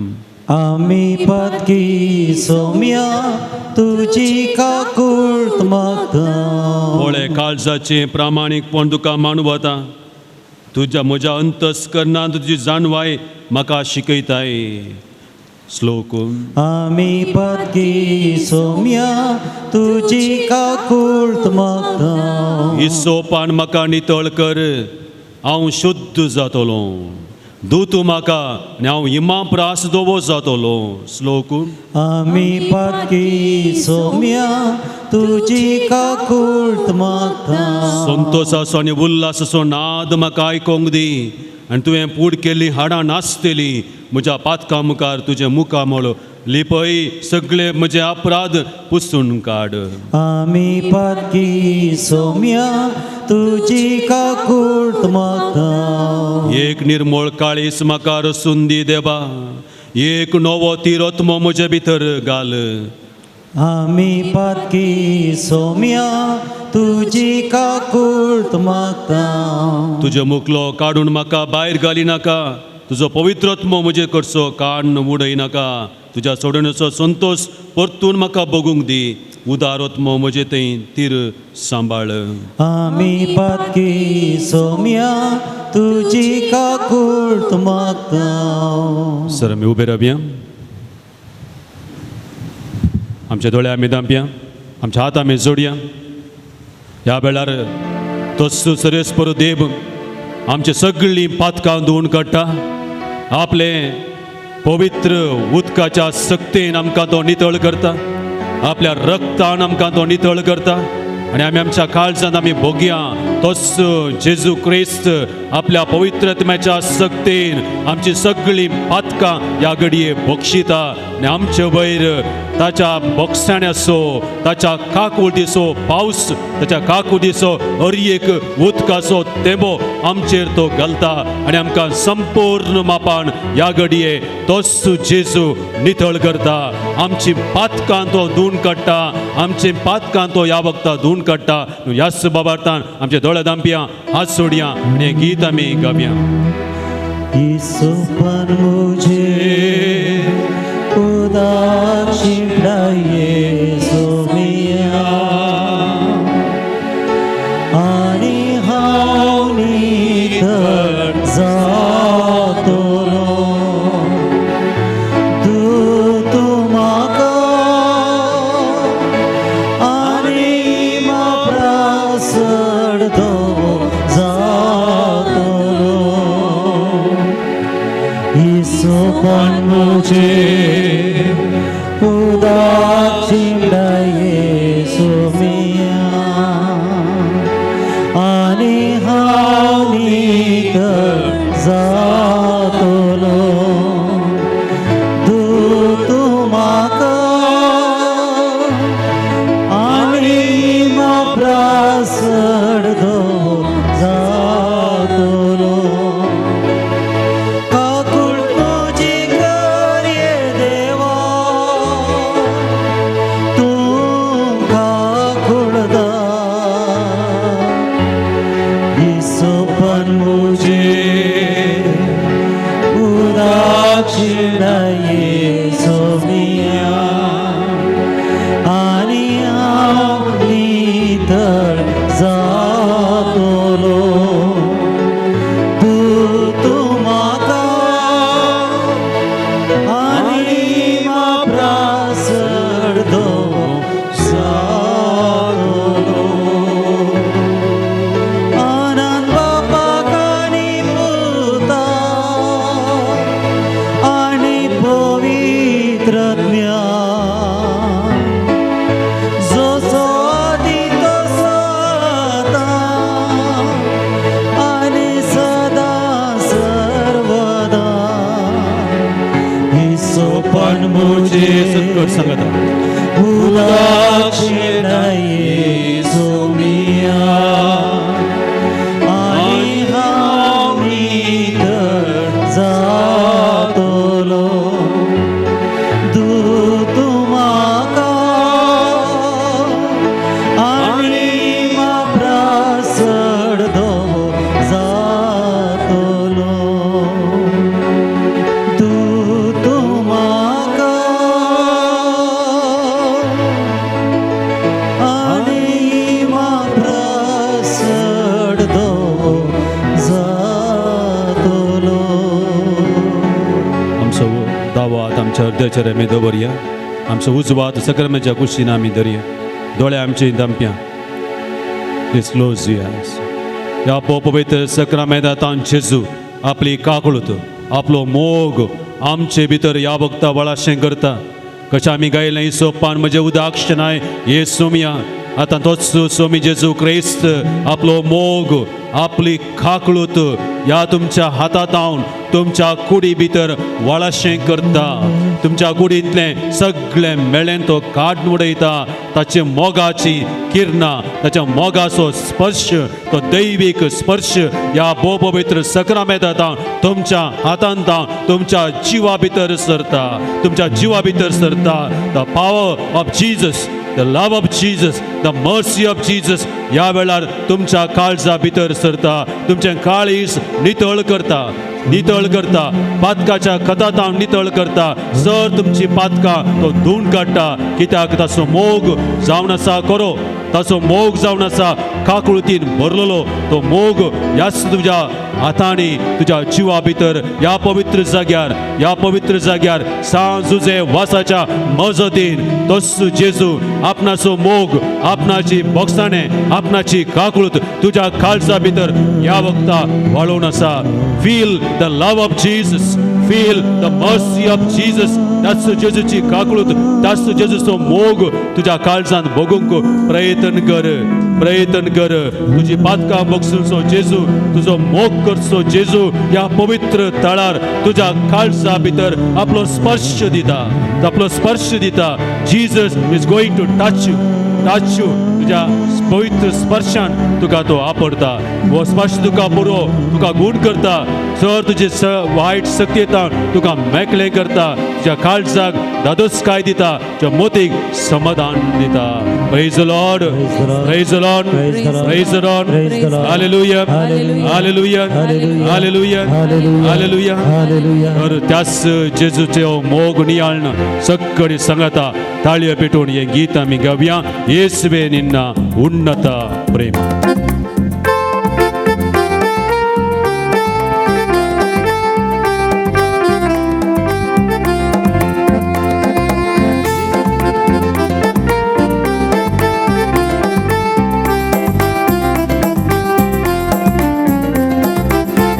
आमी पातकी सोम्या तुजी काकूळत मागता पळय काळजाचें प्रामाणीकपण तुका मानवता तुज्या म्हज्या अंतस्करणांत तुजी जाणवाय म्हाका शिकयताय श्लोक आमी पातकी सोम्या तुजी काकूळत मागता हिस्सोपान म्हाका नितळ कर हांव शुद्ध जातलो दूत म्हाका आनी हांव इमाप्रास दोवो जातलो श्लोक आमी पातकी सोम्या तुजी काकूळत मागता संतोशाचो आनी उल्हासाचो नाद म्हाका आयकोंक दी आनी तुवें पूड केल्लीं हाडां नासतलीं म्हज्या पातकां मुखार तुजें मुखामळ लिपय सगळे म्हजे अपराध पुसून काड आमी पातकी सोम्या तुजी काकूळत मागता एक निर्मळ काळीस म्हाका रसून दी देवा एक नवो तिरोत्म म्हजे भितर घाल आमी पातकी सोम्या तुजी काकूळत मागता तुजो मुखलो काडून म्हाका भायर घाली नाका तुजो पवित्रत्म म्हजे कडचो काडून उडय नाका तुज्या सोडणेचो संतोष परतून म्हाका बगूंक दी उदारोत्म म्हजे थंय तीर सांबाळ आमी पातकी सोम्या तुजी काकूळत मागता सर आमी उबे रावया आमचे दोळे आमी धांपया आमचे हात आमी जोडया ह्या वेळार तोच सरेस्पर देव आमची सगळीं पातकां धुवन काडटा आपले पवित्र उदकाच्या सक्तेन आमकां तो नितळ करता आपल्या रक्तान आमकां तो नितळ करता आनी आमी आमच्या काळजांत आमी भोगया तोच जेजू क्रिस्त आपल्या पवित्रत्म्याच्या सक्तेन आमची सगळीं पातकां ह्या घडये बक्षिता आनी आमचे वयर ताच्या बोगसाण्याचो ताच्या काकुळटीचो पावस ताच्या काकुळटीचो हरयेक उदकाचो तेंबो आमचेर तो घालता आनी आमकां संपूर्ण मापान ह्या घडये तोच जेजू नितळ करता आमची पातकां तो धुवन काडटा आमची पातकां तो ह्या वक्ता धुवन काडटा ह्याच बाबार्थान आमचे दोळे धांपया हात सोडया आनी हें गीत आमी गावया ईसोपन मुझे उदार शिंपडाये सोमिया आनी हांव नितळ जातलो तूं म्हाका आनी म्हाका सडतो जातलो ईसोपन मुझे उदार शिंपडाये सोमिया आनी हांव नितळ जातलो तूं म्हाका आनी म्हाका सडतो जातलो काकूळ तुजी कार्ये देवा तूं काकूळदा ईसोपन मुझे उदार शिंपडाये सोमिया आनी हांव नितळ जातलो तूं म्हाका आनी म्हाका सडतो जातलो आनंद बापाक आनी पुता आनी पवित्रत्म्या जसो आदी तसो आता आनी सदा सर्वदा ईसोपन मुझे सत्कर सांगात उदार शिंपडाये सोमिया आनी हांव नितळ जातलो तूं म्हाका आनी म्हाका सडतो जातलो तूं म्हाका आनी म्हाका सडतो जातलो आमचो दावो आतां आमच्या हृदयाचेर आमी दवरया आमचो उजवो हात सक्रामेच्या कुशीन आमी धरया दोळे आमचे धांपया प्लीज क्लोज युअर आयज ह्या पवित्र सक्रामेंतान जेजू आपली काकूळट आपलो मोग आमचे भितर ह्या वक्ता वळाशें करता कशें आमी गायलें ईसोपान म्हजें उदाक्षणाय हे सोमिया आतां तोच सोमी जेजू क्रिस्त आपलो मोग आपली खाकळूत ह्या तुमच्या हातात हांव तुमच्या कुडी भितर वळाशें करता. तुमच्या कुडींतले सगळे मेळ्ळें तो काडून उडयता. ताचे मोगाची किरणां, ताच्या मोगाचो स्पर्श, तो दैवीक स्पर्श ह्या पवित्र सक्रामेंतांत तुमच्या हातांत तुमच्या जिवा भितर सरता. तुमच्या जिवा भितर सरता. The power of Jesus, the love of Jesus, the mercy of Jesus ह्या वेळार तुमच्या काळजा भितर सरता. तुमचें काळीज नितळ करता, नितळ करता. पातकाच्या खतांत नितळ करता. जर तुमची पातकां तो धुवन काडटा, कित्याक ताचो मोग जावन आसा खरो, ताचो मोग जावन आसा काकुळतीन भरलेलो. तो मोग ह्याच तुज्या हातांनी तुज्या जिवा भितर ह्या पवित्र जाग्यार सांजुजे वासाच्या मजतीन तस्सो जेजू आपणाचो मोग, आपणाची बोगसाणें, आपणाची काकुळत तुज्या काळजा भितर ह्या वक्ता वाळून आसा. Feel the love of Jesus, feel the mercy of Jesus. ताचो जेजूची काकुळत, ताचो जेजूचो मोग तुज्या काळजान भोगूंक प्रयत्न कर. तुजी पातकां बोगसूचो जेजू, तुजो मोग करचो जेजू ह्या पवित्र तळार तुज्या काळजा भितर आपलो स्पर्श दिता. Jesus is going to touch you. तुज्या पवित्र स्पर्शान तुका तो आपडता. हो स्पर्श तुका बरो, तुका गूण करता. जर तुजे वायट शक्ती येता तुका मेकळें करता. तुज्या काळजाक दादोसकाय दिता, तुज्या मोतीक समाधान दिता. Praise the Lord, praise the Lord, praise the Lord. Hallelujah, हालेलुया, हालेलुया, हालेलुया. तर त्याच जेजूचो मोग नियाळण सगळी संगता ताळयो पेटोवन हे गीत आमी गावया. येसुवे निन्न उन्नत प्रेम.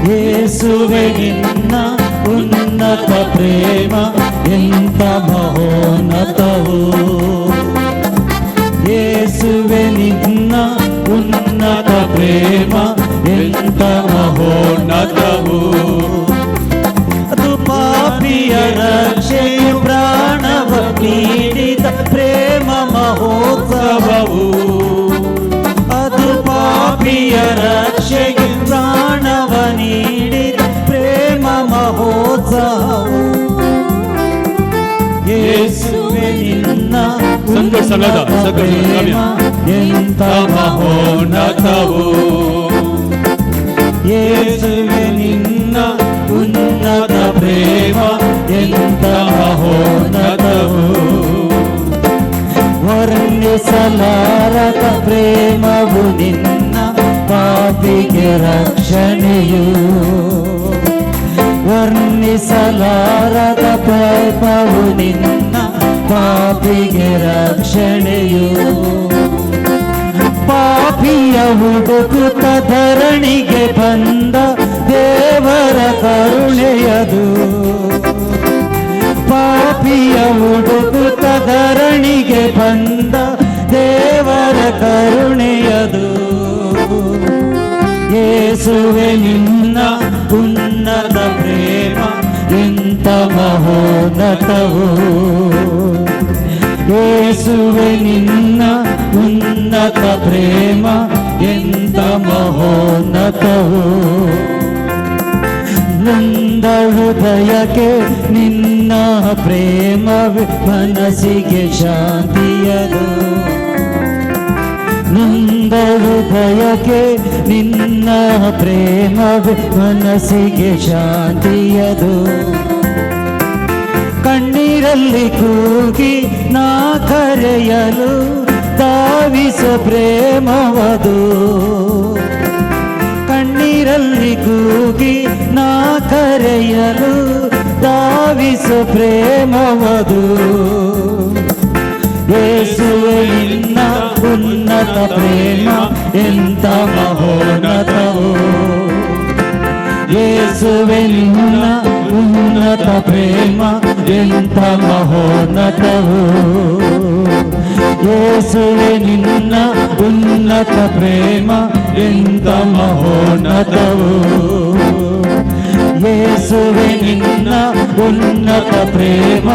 ಯೇಸುವೆ ನಿನ್ನ ಉನ್ನತ ಪ್ರೇಮ ಎಂತ ಮಹೋನ್ನತವು. ಯೇಸುವೆ ನಿನ್ನ ಉನ್ನತ ಪ್ರೇಮ ಎಂತ ಮಹೋನ್ನತವು. ಅದು ಪಾಪಿಯ ರಕ್ಷೆಯು ಪ್ರಾಣವ ನೀಡಿದ ಪ್ರೇಮ ಮಹೋತ್ಸವವು. ಅದು ಪಾಪಿಯ ರಕ್ಷೆಗೆ ಪ್ರಾಣವ ನೀಡಿದ ಪ್ರೇಮ ಮಹೋತ್ಸವವು. ಯೇಸುವೆ ನಿನ್ನ ಸಂಗಡ ಪ್ರೇಮ ಎಂತ ಮಹೋನ್ನತವು. ಯೇಸುವೆ ನಿನ್ನ ಉನ್ನತ ಪ್ರೇಮ ಎಂತ ಮಹೋನ್ನತವು. ವರ್ಣಿಸಲಾರದ ಪ್ರೇಮವು ನಿನ್ನ ಪಾಪಿಗೆ ರಕ್ಷಣೆಯು. ವರ್ಣಿಸಲಾರದ ಪ್ರೇಮವು ನಿನ್ನ ಪಾಪಿಗೆ ರಕ್ಷಣೆಯು. ಪಾಪಿಯ ಹುಡುಕುತ್ತ ಧರಣಿಗೆ ಬಂದ ದೇವರ ಕರುಣೆಯದು. ಪಾಪಿಯ ಹುಡುಕುತ್ತ ಧರಣಿಗೆ ಬಂದ ದೇವರ ಕರುಣೆಯದು. ಯೇಸುವೆ ನಿನ್ನ ಉನ್ನತ ಪ್ರೇಮ ಎಂತ ಮಹೋನ್ನತವು. ಯೇಸುವೆ ನಿನ್ನ ಉನ್ನತ ಪ್ರೇಮ ಎಂತ ಮಹೋನ್ನತವು. ನೊಂದ ಹೃದಯಕ್ಕೆ ನಿನ್ನ ಪ್ರೇಮವೇ ಮನಸ್ಸಿಗೆ ಶಾಂತಿಯದು. ನೊಂದ ಹೃದಯಕ್ಕೆ ನಿನ್ನ ಪ್ರೇಮವೇ ಮನಸ್ಸಿಗೆ ಶಾಂತಿಯದು. ಕಣ್ಣೀರಲ್ಲಿ ಕೂಗಿ ನಾ ಕರೆಯಲು ಧಾವಿಸ ಪ್ರೇಮವದು. ಕಣ್ಣೀರಲ್ಲಿ ಕೂಗಿ ನಾ ಕರೆಯಲು ಧಾವಿಸ ಪ್ರೇಮವದು. ಯೇಸುವೆ ನಿನ್ನ ಉನ್ನತ ಪ್ರೇಮ ಎಂತ ಮಹೋನ್ನತವು. ಯೇಸುವೆ ನಿನ್ನ ಉನ್ನತ ಪ್ರೇಮ ಎಂತ ಮಹೋನ್ನತವು. ಯೇಸುವೆ ನಿನ್ನ ಉನ್ನತ ಪ್ರೇಮ ಎಂತ ಮಹೋನ್ನತವು ಯೇಸುವೆ ನಿನ್ನ ಉನ್ನತ ಪ್ರೇಮ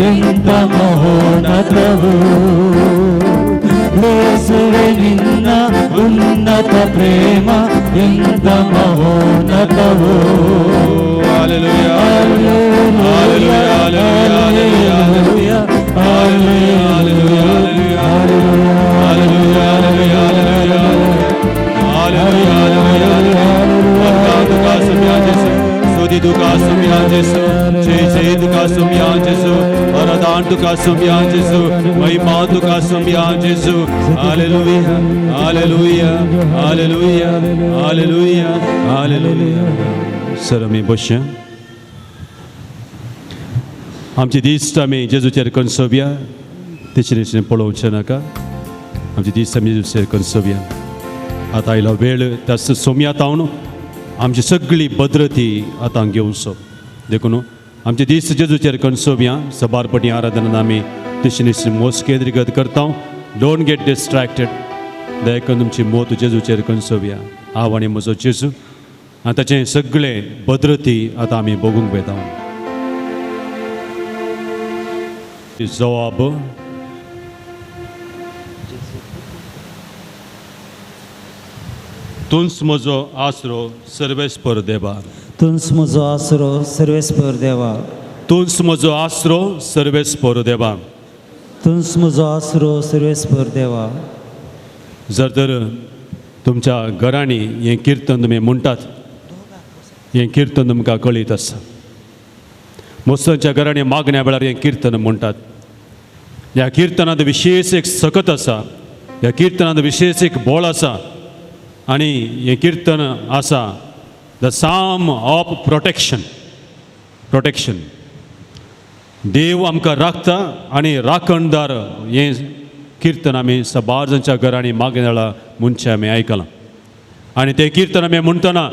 ಎಂತ ಮಹೋನ್ನತವು ಯೇಸುವೆ ನಿನ್ನ ಉನ್ನತ ಪ್ರೇಮ ಎಂತ ಮಹೋನ್ನತವು Hallelujah. Hallelujah. Hallelujah. Hallelujah. Sir आमी बसया आमचे दिस्त आमी जेजूचेर कणसोवया तेचे दिशेन पळोवचें नाका आमचे दिस्त आमी जेजूचेर कणसोवया आतां आयलो वेळ त्या सोमयात हांव आमची सगळी भद्रती आतां घेवचो देखून आमचे दीस जेजूचेर कणसोवया सबारपटी आराधनान आमी तेचे दिशेन मोस केंद्रीगत करता डोंट गेट डिस्ट्रॅक्टेड दया करून तुमची मोत जेजूचेर कणसोवया हांव आनी म्हजो जेजू आनी ताचे सगळे भद्रती आतां आमी बगूंक वेता जवाब तुंच म्हजो आसरो सर्वेस्पर देवा तुंच म्हजो आसरो सर्वेस्पर देवा तुंच म्हजो आसरो सर्वेस्पर देवा तुंच म्हजो आसरो सर्वेस्पर देवा जर तर तुमच्या घरांनी हें किर्तन तुमी म्हणटात हें किर्तन तुमकां कळीत आसा मोस्तांच्या घरांनी मागण्या वेळार हें किर्तन म्हणटात ह्या किर्तनांत विशेश एक सकत आसा ह्या किर्तनांत विशेश एक बोळ आसा आनी हें किर्तन आसा द साम ऑफ प्रोटेक्शन देव आमकां राखता आनी राखणदार हें किर्तन आमी सबारजांच्या घरांनी मागण्या वेळार म्हणचें आमी आयकलां आनी तें किर्तन आमी म्हणटना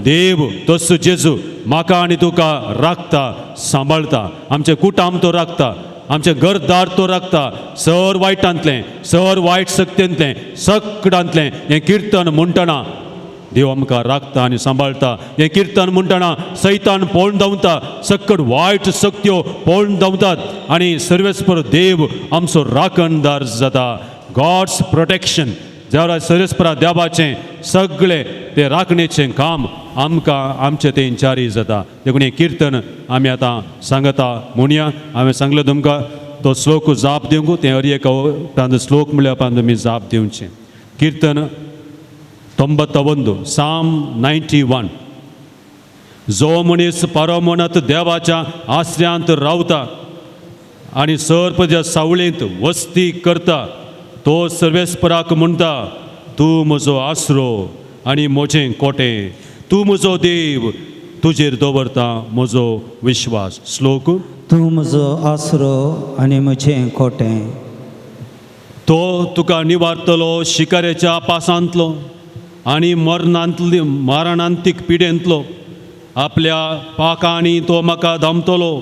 देव तस जेजू म्हाका आनी तुका राखता सांबाळता आमचें कुटाम तो राखता आमचें घरदार तो राखता सर वायटांतलें सर वायट सक्तींतलें सगळ्यांतलें हें किर्तन म्हणटना देव आमकां राखता आनी सांबाळता हें किर्तन म्हणटना सैतान पळोवन धांवता सकट वायट शक्त्यो पळोवन धांवतात आनी सर्वेस्पर देव आमचो राखणदार जाता गॉड्स प्रोटेक्शन ज्या सर्वेस्परा देवाचें सगळें तें राखणेचें काम आमकां आमचें तें जारी जाता देखून हें किर्तन आमी आतां सांगता म्हणया हांवें सांगलें तुमकां तो श्लोक जाप दिवंक तें हर एक श्लोक म्हळ्यार उपरांत तुमी जाप दिवचें किर्तन 91 साम 91 जो मनीस परमोनत देवाच्या आश्रयांत रावता आनी सर्पच्या सावळेंत वस्ती करता तो सर्वेस्पराक म्हणटा तूं म्हजो आसरो आनी म्हजें कोटें तूं म्हजो देव तुजेर दवरता म्हजो विश्वास श्लोक तूं म्हजो आसरो आनी म्हजें कोटें तो तुका निवारतलो शिकारेच्या पासांतलो आनी मारणांतीक पिडेंतलो आपल्या पाकांनी तो म्हाका धांवतलो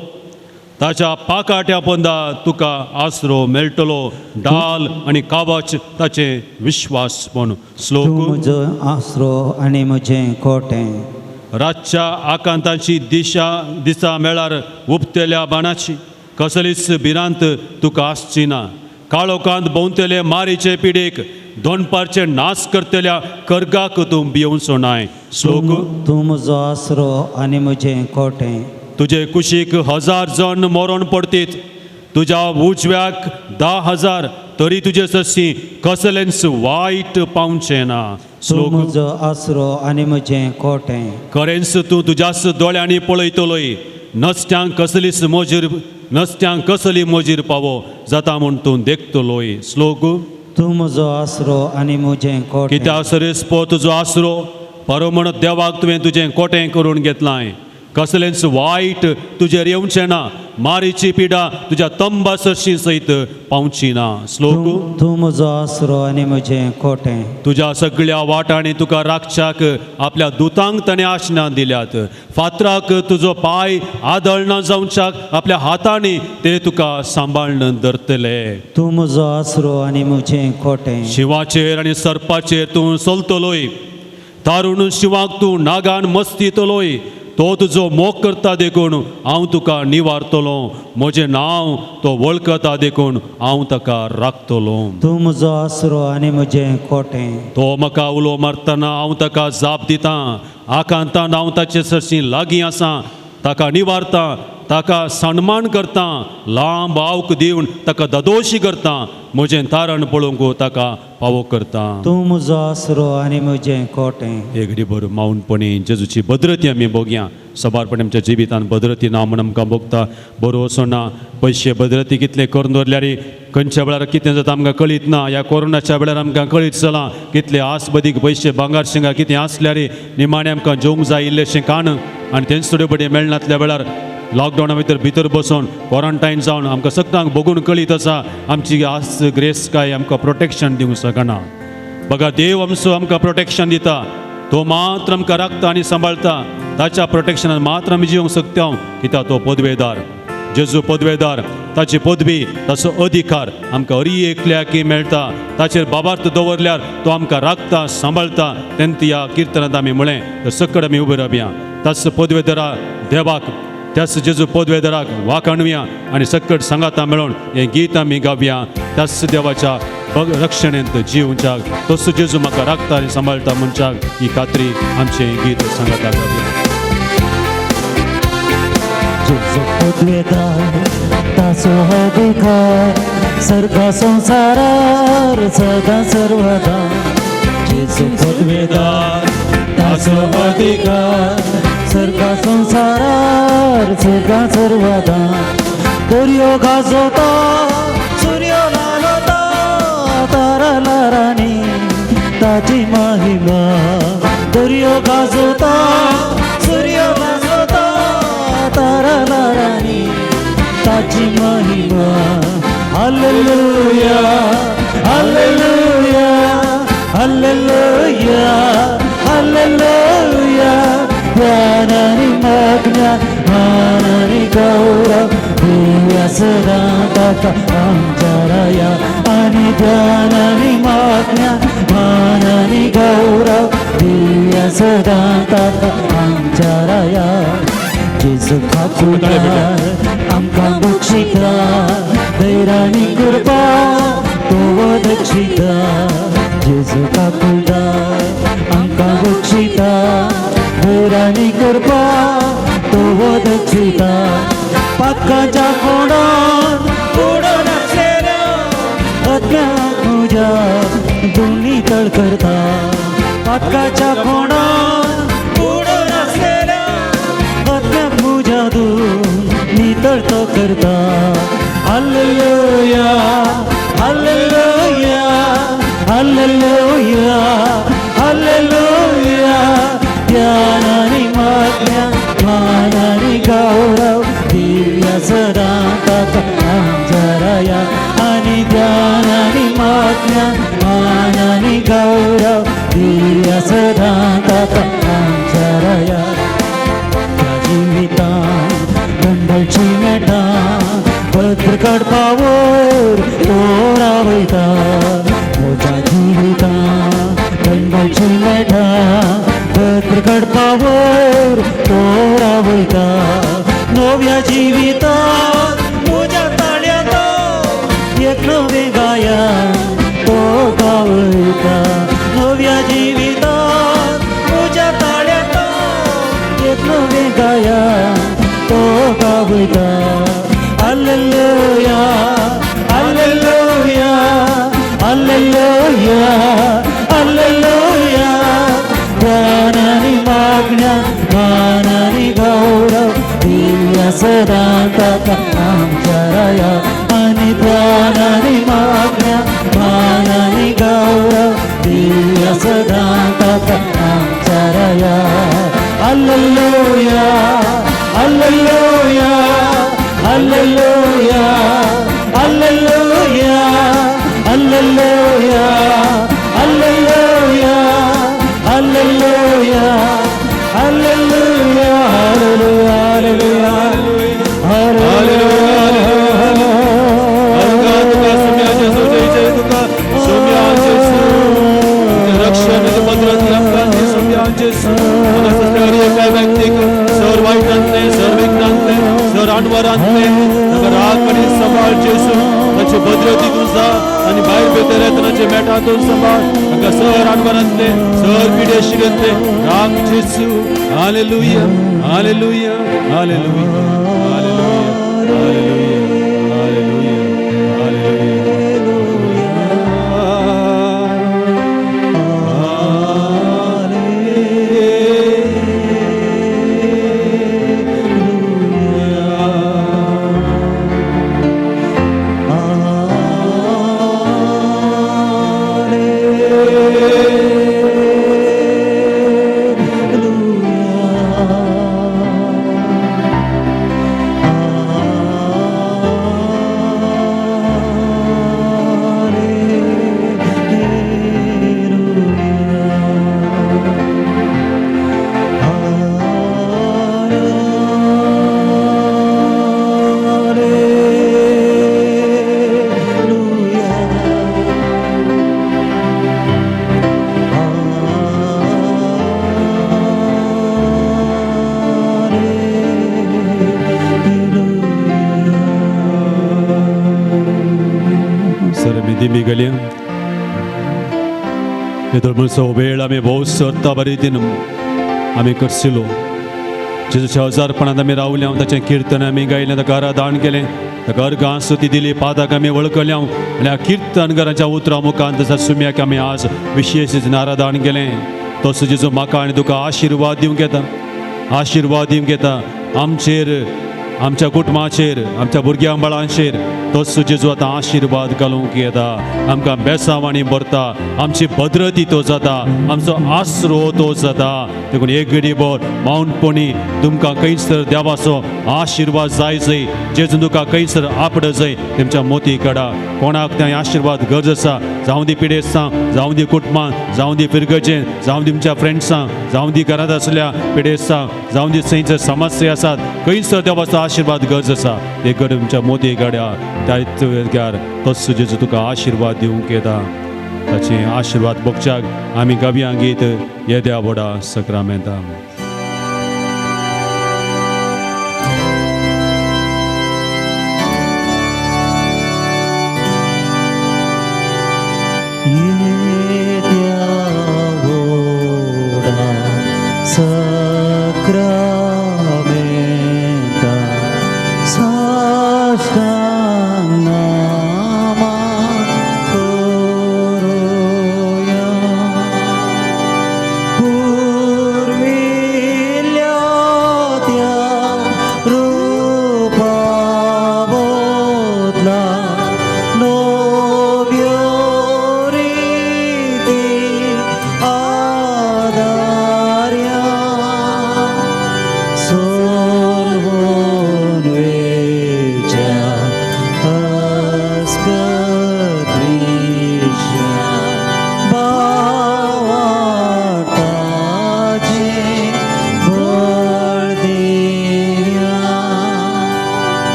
ताच्या पाकाट्या पंदा तुका आसरो मेळटलो डाल आनी कावच ताचे विश्वासपण तूं श्लोक म्हजो आसरो आनी म्हजें कोटें रातच्या आकांताची दिसा मेळार उपतेल्या बाणाची कसलीच भिरांत तुका आसची ना काळोखांत भोंवतेले मारीचे पिडेक दोनपारचे नाश करतल्या कर्गाक तूं भियोवचो नाय श्लोक तूं म्हजो आसरो आनी म्हजें कोटें तुजे कुशीक 1000 जण मरण पडटीत तुज्या उजव्याक 10,000 तरी तुजे सशी कसलेंच वायट पावचें ना तूं श्लोक म्हजो आसरो आनी म्हजें कोटें खरेंच तूं तुज्याच दोळ्यांनी पळयतलोय नसत्यांक कसली मोजीर पावो जाता म्हूण तूं देखतलोय श्लोक तूं म्हजो आसरो आनी म्हजें कोटें कित्याक सरेस्पो तुजो आसरो परमण देवाक तुवें तुजें कोटें करून घेतलाय कसलेंच वायट तुजेर येवचें ना, मारीची पिडा तुज्या तंबा सरशी सयत पावची ना. श्लोक तूं म्हजो आसरो आनी म्हजें खोटें. तुज्या सगळ्या वाटांनी तुका राखच्याक आपल्या दुतांक ताणें आशना दिल्यात. फातराक तुजो पांय आदळ न जावच्याक आपल्या हातांनी ते तुका सांबाळन धरतले. तूं म्हजो आसरो आनी म्हजें खोटें. शिवाचेर आनी सर्पाचेर तूं चलतलोय, तारून शिवाक तूं नागान मस्तीतलोय. तो तुजो मोग करता देखून हांव तुका निवारतलो, म्हजें नांव तो वळखता देखून हांव ताका राखतलो. तूं म्हजो आसरो आनी म्हजें खोटें. तो म्हाका उलो मारतना हांव ताका जाप दितां. आकांतान हांव ताचे सरशी लागीं आसां, ताका निवारता, ताका सन्मान करता, लांब आवक दिवन ताका ददोशी करता, म्हजें तारण पळोवंक ताका फावो करता. तूं म्हजो आसरो आनी म्हजें खोटें. एक घडीभर माऊनपणी जेजूची भद्रती आमी बघया. सबारपणी आमच्या जिवितान भद्रती ना म्हण आमकां भोगता बरो वचो ना. पयशे भद्रती कितले करून दवरल्यार खंयच्या वेळार कितें जाता आमकां कळीत ना. ह्या कोरोनाच्या वेळार आमकां कळीत चला कितले आसबदीक पयशे भांगार शिंगा कितें आसल्यार निमाणें आमकां जेवंक जाय इल्लेशें कान आनी तेंच थोडे बडे मेळनातल्या वेळार लॉकडावना भितर बसून क्वॉरंटायन जावन आमकां सगळ्यांक बघून कळीत आसा आमची आस ग्रेस काय आमकां प्रोटेक्शन दिवंक शकना. बघा देव आमकां प्रोटेक्शन दिता, तो मात्र आमकां राखता आनी सांबाळता. ताच्या प्रोटेक्शनान मात्र आमी जिवंक शकता, कित्याक तो पदवेदार. जेजू पदवेदार, ताची पदवी ताचो अधिकार आमकां हरी एकल्याकी मेळटा. ताचेर बाबार्थ दवरल्यार तो आमकां राखता सांबाळता. तेन्ना ह्या किर्तनांत आमी म्हळें तर सकड आमी उबे रावया. ताच पदवेदारा देवाक, त्याच जेजू पदवेदाराक वाखाणुया आनी सकट सांगाता मेळोन हें गीत आमी गावया. त्याच देवाच्या रक्षणेंत जिवच्याक, तसो जेजू म्हाका राखता आनी सांबाळटा मनशाक ही खात्री आमचें गीत सांगाता गावया. जेजू पदवेदार, ताचो अधिकार सर्गा संसारार सदा सर्वदा. जेजू पदवेदार, ताचो अधिकार सर्गा संसारार सदा सर्वदा. दर्यो गाजोता, सूर्य लालता, तारा लारांनी ताची महिमा. दर्यो गाजोता, सूर्य लाजोता, तारा लारांनी ताची महिमा. हालेलुया, हालेलुया, हालेलुया, हालेलुया. ज्ञान आणि मज्ञान, मान आणि गौरव दिव्या सदा ताका आमच्या राया. आणि ज्ञान आणि मज्ञान, मान आणि गौरव दिव्या सदा ताका आमच्या राया. जेजू खाकुदार आमकां बक्षिता, धैर्यानी कृपा तो दक्षिता. जेजू खाकुदार आमकां बक्षिता, धैर्यानी कृपा तो दक्षिता. पातकाच्या कोणान कोणान आसलेल्या अज्ञात तुझ्या दोन्ही तळ करता. पातकाच्या कोणान कोणान आसलेल्या अज्ञात तुझ्या दोन्ही तळ तो करता. हालेलुया, हालेलुया, हालेलुया, हालेलुया. ज्ञान आणि मज्ञान, मान आणि गौरव दिव्या सदा ताका आमच्या राया. आणि ज्ञान आणि मज्ञान, मान आणि गौरव दिव्या सदा ताका आमच्या राया. त्या जिवितांत गंडलची मेटा, भद्रकाड पावोर तो रावयता. म्हज्या जिवितांत गंडलची मेटा, भद्रकाड पावोर तो रावयता. नव्या जिवितांत म्हज्या ताळ्यात एक नवें गायन तो गावयता. नव्या जिवितांत म्हज्या ताळ्यात एक नवें गायन तो गावयता. हालेलुया, हालेलुया, हालेलुया, हालेलुया. ज्ञान आणि मागण्या, मान आणि गौरव दिव्या सदा ताका आमच्या राया. आणि ज्ञान आणि मागण्या, मान आणि गौरव दिव्या सदा ताका आमच्या राया. हालेलुया, Hallelujah, hallelujah, hallelujah, hallelujah, hallelujah, hallelujah, hallelujah, आणि बाहेर बेतराचे मेटातून सांभाळ ताका सर आडवरांतले सर पिडे शिरंतले राम जेसू हालेलुया हालेलुया हालेलुया हालेलुया हालेलुया हालेलुया गलियां येदोळ म्हणसो वेळ आमी भोव सरता बरे दिन आमी करसिलो जेजूच्या हजारपणांत आमी रावल्या ताचें कीर्तन आमी गायलें ताका आराधन केलें ताका अर्गां स्तुती दिली पादाक आमी वळखल्या आनी ह्या कीर्तनकाराच्या उतरां मुखांत तसा सुम्याक आमी आज विशेश आराधन केलें तसो जेजू म्हाका आनी तुका आशिर्वाद दिवंक येता आमचेर आमच्या कुटुंबाचेर आमच्या भुरग्यां बाळांचेर तोच जेजू आतां आशिर्वाद घालूंक येता आमकां बेसांवाणी भरता आमची भद्रती तो जाता आमचो आसरो तो जाता देखून एक घडीभर मौनपणी तुमकां खंयसर देवाचो आशिर्वाद जाय जंय जेजून तुका खंयसर आपड जंय तेमच्या मोती काडा कोणाक तें आशिर्वाद गरज आसा जावं दी पिडेस्तां जावं दी कुटुंबांत जावं दी पिरगजेन जावं दी तुमच्या फ्रेंड्सांक जावं दी घरांत आसल्या पिडेस्तांक जावं दी खंयसर समस्या आसात खंयसर देवाचो आशिर्वाद गरज आसा ते गड तुमच्या मोती काड्या त्या तस जेजू तुका आशिर्वाद दिवंक येता ताचे आशिर्वाद भोगच्याक आमी गव्यांक गीत येद्या बोडा सक्रामेंता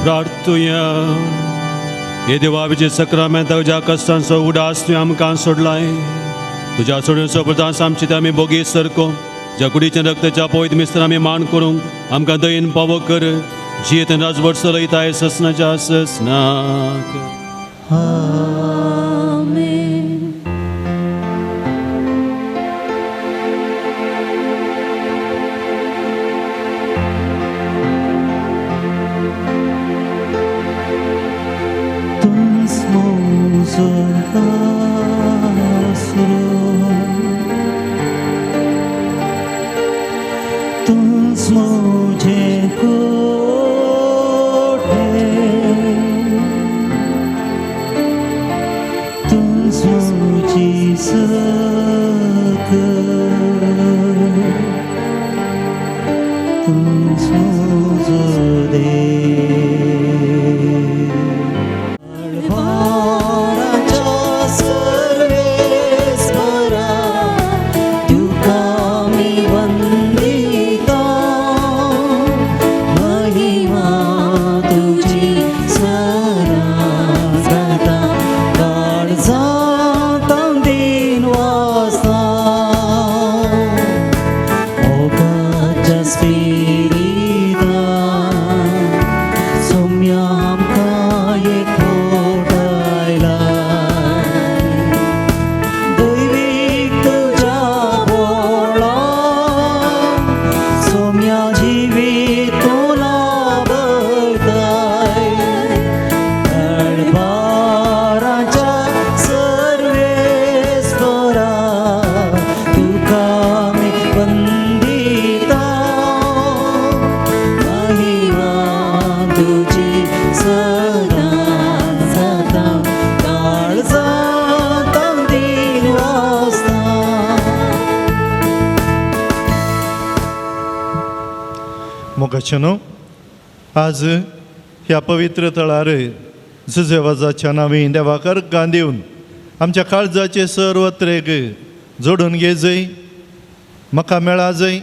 प्रार्थुया हे देवाचे सक्रामेंत तुझ्या कष्टांचो उडास तुवें आमकां सोडलाय तुझ्या सोडून प्रदास आमची आमी बोगी सरको ज्या कुडीच्या रक्ताच्या पवित मिस्त्र आमी मान करूंक आमकां दयेन पावो कर जियेत राजभर चलयताय ससनाच्या ससनाक Amen. तुम स्मोजर आसरो तुम स्मोजे कोठे तुम स्मोजी सक तुम स्मोजो दे मोगाचनो आज ह्या पवित्र तळार झुजेवाजाच्या नांवी देवाक अर्घां दिवन आमच्या काळजाचे सर्वत्रेक जोडून घेजय म्हाका मेळा जय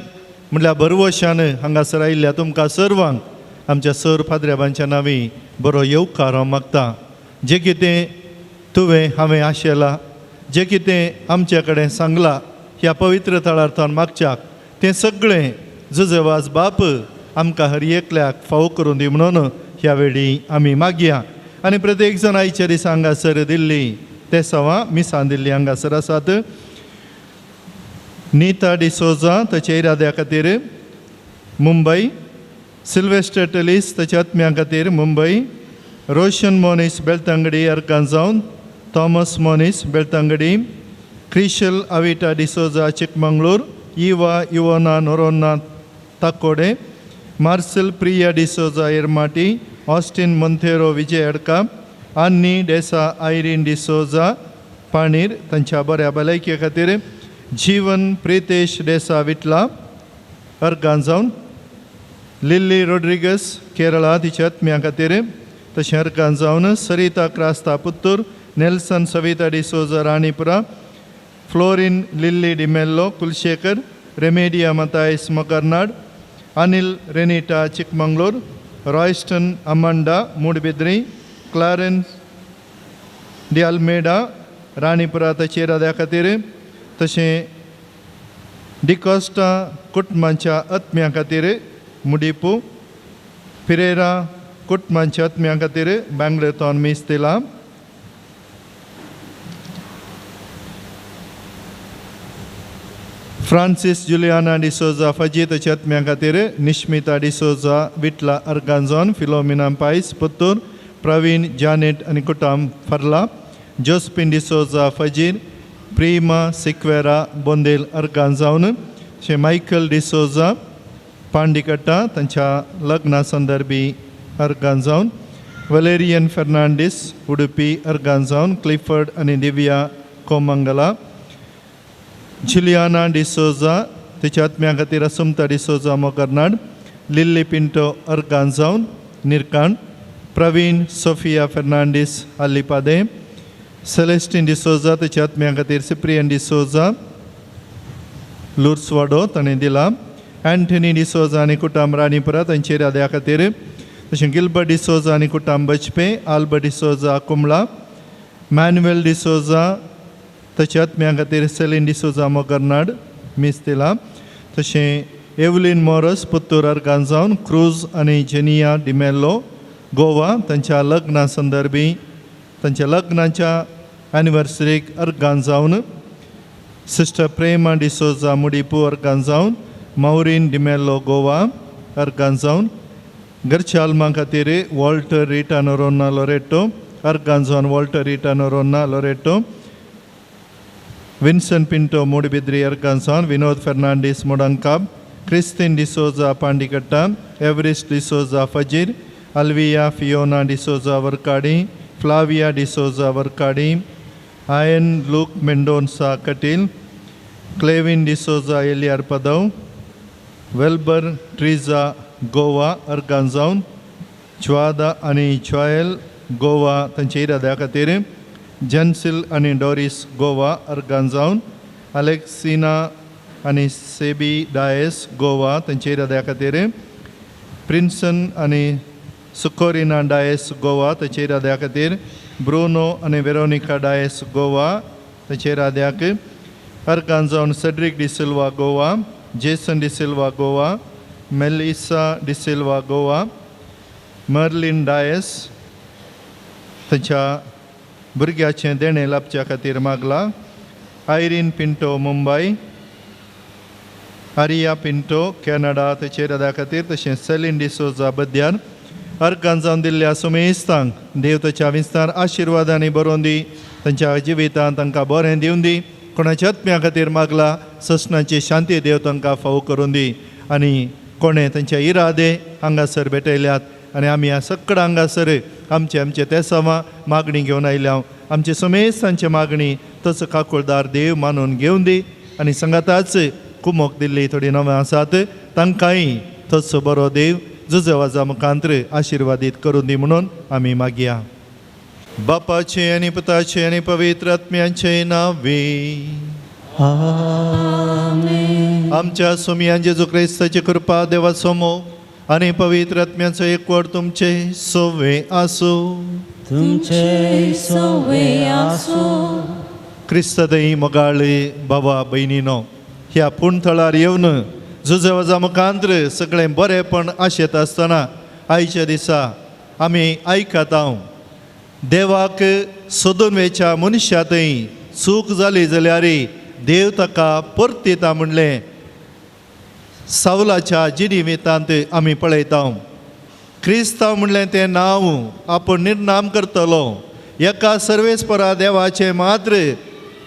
म्हणल्यार बरवशान हांगासर आयिल्ल्या तुमकां सर्वांक आमच्या सर फादऱ्याबांच्या नांवी बरो येवकार हांव मागता जें कितें तुवें हांवें आशेलां जें कितें आमचे कडेन सांगलां ह्या पवित्र तळार्थान मागच्याक तें सगळें झुजेवाज बाप आमकां हर एकल्याक फावो करून दी म्हणून ह्या वेळी आमी मागया आनी प्रत्येक जण आयच्या दिसा हांगासर दिल्ली ते सवां मिसां दिल्ली हांगासर आसात नीता डिसोजा ताच्या इराद्या खातीर मुंबय सिल्वेस्टर टेलीस ताच्या आत्म्या खातीर मुंबय रोशन मोनीस बेळतांगडी अर्कां जावन थॉमस मोनीस बेळतांगडी crucial आविटा D'Souza Chikmagalur Eva Iwona Noronha ताकोडे Marcel Priya D'Souza एरमाटी Austin मोंथेरो विजय अडका आन्नी डेसा आयरीन डिसोजा पाणीर तांच्या बऱ्या भलायके खातीर जीवन प्रितेश डेसा विटला अर्गां जावन लिल्ली रोड्रिगस केरळा तिच्या आत्म्या खातीर तशें अर्गां जावन Sarita Crasta Puttur Nelson Savita D'Souza Ranipura Florine Lilly D'Mello Kulshekar Remedia Mathias Mokarnad Anil Renita Chikmagalur Royston Amanda Moodbidri Clarence D'Almeida Ranipura ताचे इराद्या खातीर तशें डिकॉस्टा कुटुंबांच्या आत्म्या खातीर मुडिपू पिरेरा कुटुंबांच्या आत्म्या खातीर बँगलोरतोन मीस दिला फ्रांसीस जुलियाना डिसोजा फजी ताच्या आत्म्या खातीर निश्मिता डिसोजा विटला अर्गांजॉन फिलोमिना पायस पुत्तूर प्रवीण जानेट आनी कुटाम फर्ला जोस्पिन डिसोजा फजीर प्रिमा सिक्वेरा बोंदेल अर्गां जावन शे मायकल डिसोजा पांडिकट्टा तांच्या लग्ना संदर्भी अर्गां जावन वलेरियन फेर्नांडीस उडुपी अर्गां जावन क्लिफर्ड आनी दिव्या कोमंगला जुलियाना डिसोजा तिच्या आत्म्या खातीर असुमता डिसोजा मोकर्नाड लिल्ली पिंटो अर्गां जावन निरकांड प्रवीण सोफिया फेर्नांडीस आल्लिपादे सेलेस्टीन डिसोजा तिच्या आत्म्या खातीर सिप्रियन डिसोजा लुर्सवाडो ताणें दिला एंटनी डिसोजा आनी कुटाम राणीपुरा तांचे इराद्या खातीर तशें गिल्बर्ट डिसोजा आनी कुटाम बचपे, आल्बर्ट डिसोजा कुंबळा, मॅन्युएल डिसोजा ताचे आत्म्या खातीर सेलीन डिसोजा मोगर्नाड मिस्तेला, तशें एवलीन मोरस पुत्तूर अर्गांजावन, क्रूज आनी जेनिया डिमेल्लो गोवा तांच्या लग्ना संदर्भी तांच्या लग्नाच्या एनिवर्सरीक अर्गांजावन, सिस्टर प्रेमा डिसोजा मुडिपू अर्गांजावन, माउरीन डिमेल्लो गोवा अर्गांजावन, घरच्या आल्मा खातीर वॉल्टर रिटा नोरोना लोरेटो अर्गांजावन, Walter Rita Noronha Loretto, Vinson Pinto Moodbidri अर्गांजावन, विनोद फेर्नांडीस मुडंकाब, क्रिस्तीन डिसोजा पांडिकट्टा, एवरिस्ट डिसोजा फजीर, अल्विया Fiona D'Souza Vorkady, Flavia D'Souza Vorkady, Ian Luke Mendonca Kateel, Clevin D'Souza Eliyar Padav, वेल्बर ट्रिजा गोवा अर्गांजावन, च्वादा आनी च्वायल गोवा तांच्या इराद्या खातीर, जन्सिल आनी डॉरिस गोवा अर्गांजावन, अलेक्सिना आनी सेबी डायस गोवा तांच्या इराद्या खातीर, प्रिन्सन आनी सुकोरिना डायस गोवा तांच्या इराद्या खातीर, ब्रुनो आनी वेरोनिका डायस गोवा तांच्या इराद्याक अर्गांजावन, Cedric D'Silva Goa, Jason D'Silva Goa, Melissa D'Silva Goa, Merlin Dias तांच्या भुरग्याचें देणें लाभच्या खातीर मागला, आयरीन पिंटो मुंबय, आरिया पिंटो कॅनडा ताचे इराद्या खातीर, तशें सेलीन डिसोजा बद्यार अर्गांजावन दिल्ल्या सुमेस्तांक देव ताच्या विस्तार आशिर्वादांनी बरोवन दी, तांच्या जिवितांत तांकां बरें दिवन दी, कोणाच्या आत्म्या खातीर मागला ससनाची शांती देव तांकां फावो करून दी, आनी कोणें तांच्या इरादे हांगासर भेटयल्यात आनी आमी ह्या सगळ्या हांगासर आमचे तेसांवां मागणी घेवन आयल्या, आमचे समेस्तांचे मागणी तस काकुळदार देव मानून घेवन दी, आनी संगाताच कुमोक दिल्ली थोडी नवें आसात तांकांय तसो बरो देव जुजवाजा मुखांत्र आशिर्वादीत करून दी म्हणून आमी मागया. बापाचे आनी पुताचे आनी पवित्र आत्म्याचे नांवे. आमेन. आमच्या सुमयान जेजू क्रिस्ताची कृपा देवाचो मोग आनी पवित्र आत्म्याचो एकवट तुमचे सोवे आसो. तुमचे सोवे आसो. क्रिस्तदयी मोगाळे भावा भयणीनो, ह्या पुणथळार येवन जुजवाजा मुखांत्र सगळें बरेंपण आशेत आसतना आयच्या दिसा आमी आयकता देवाक सोदून वेच्या मनशांतय चूक जाली जाल्यार देव ताका परतीता म्हणलें सावलाच्या जिणेवेतांत आमी पळयता. क्रिस्तांव म्हणलें तें नांव आपूण निर्नाम करतलो, एका सर्वेस्परा देवाचें मात्र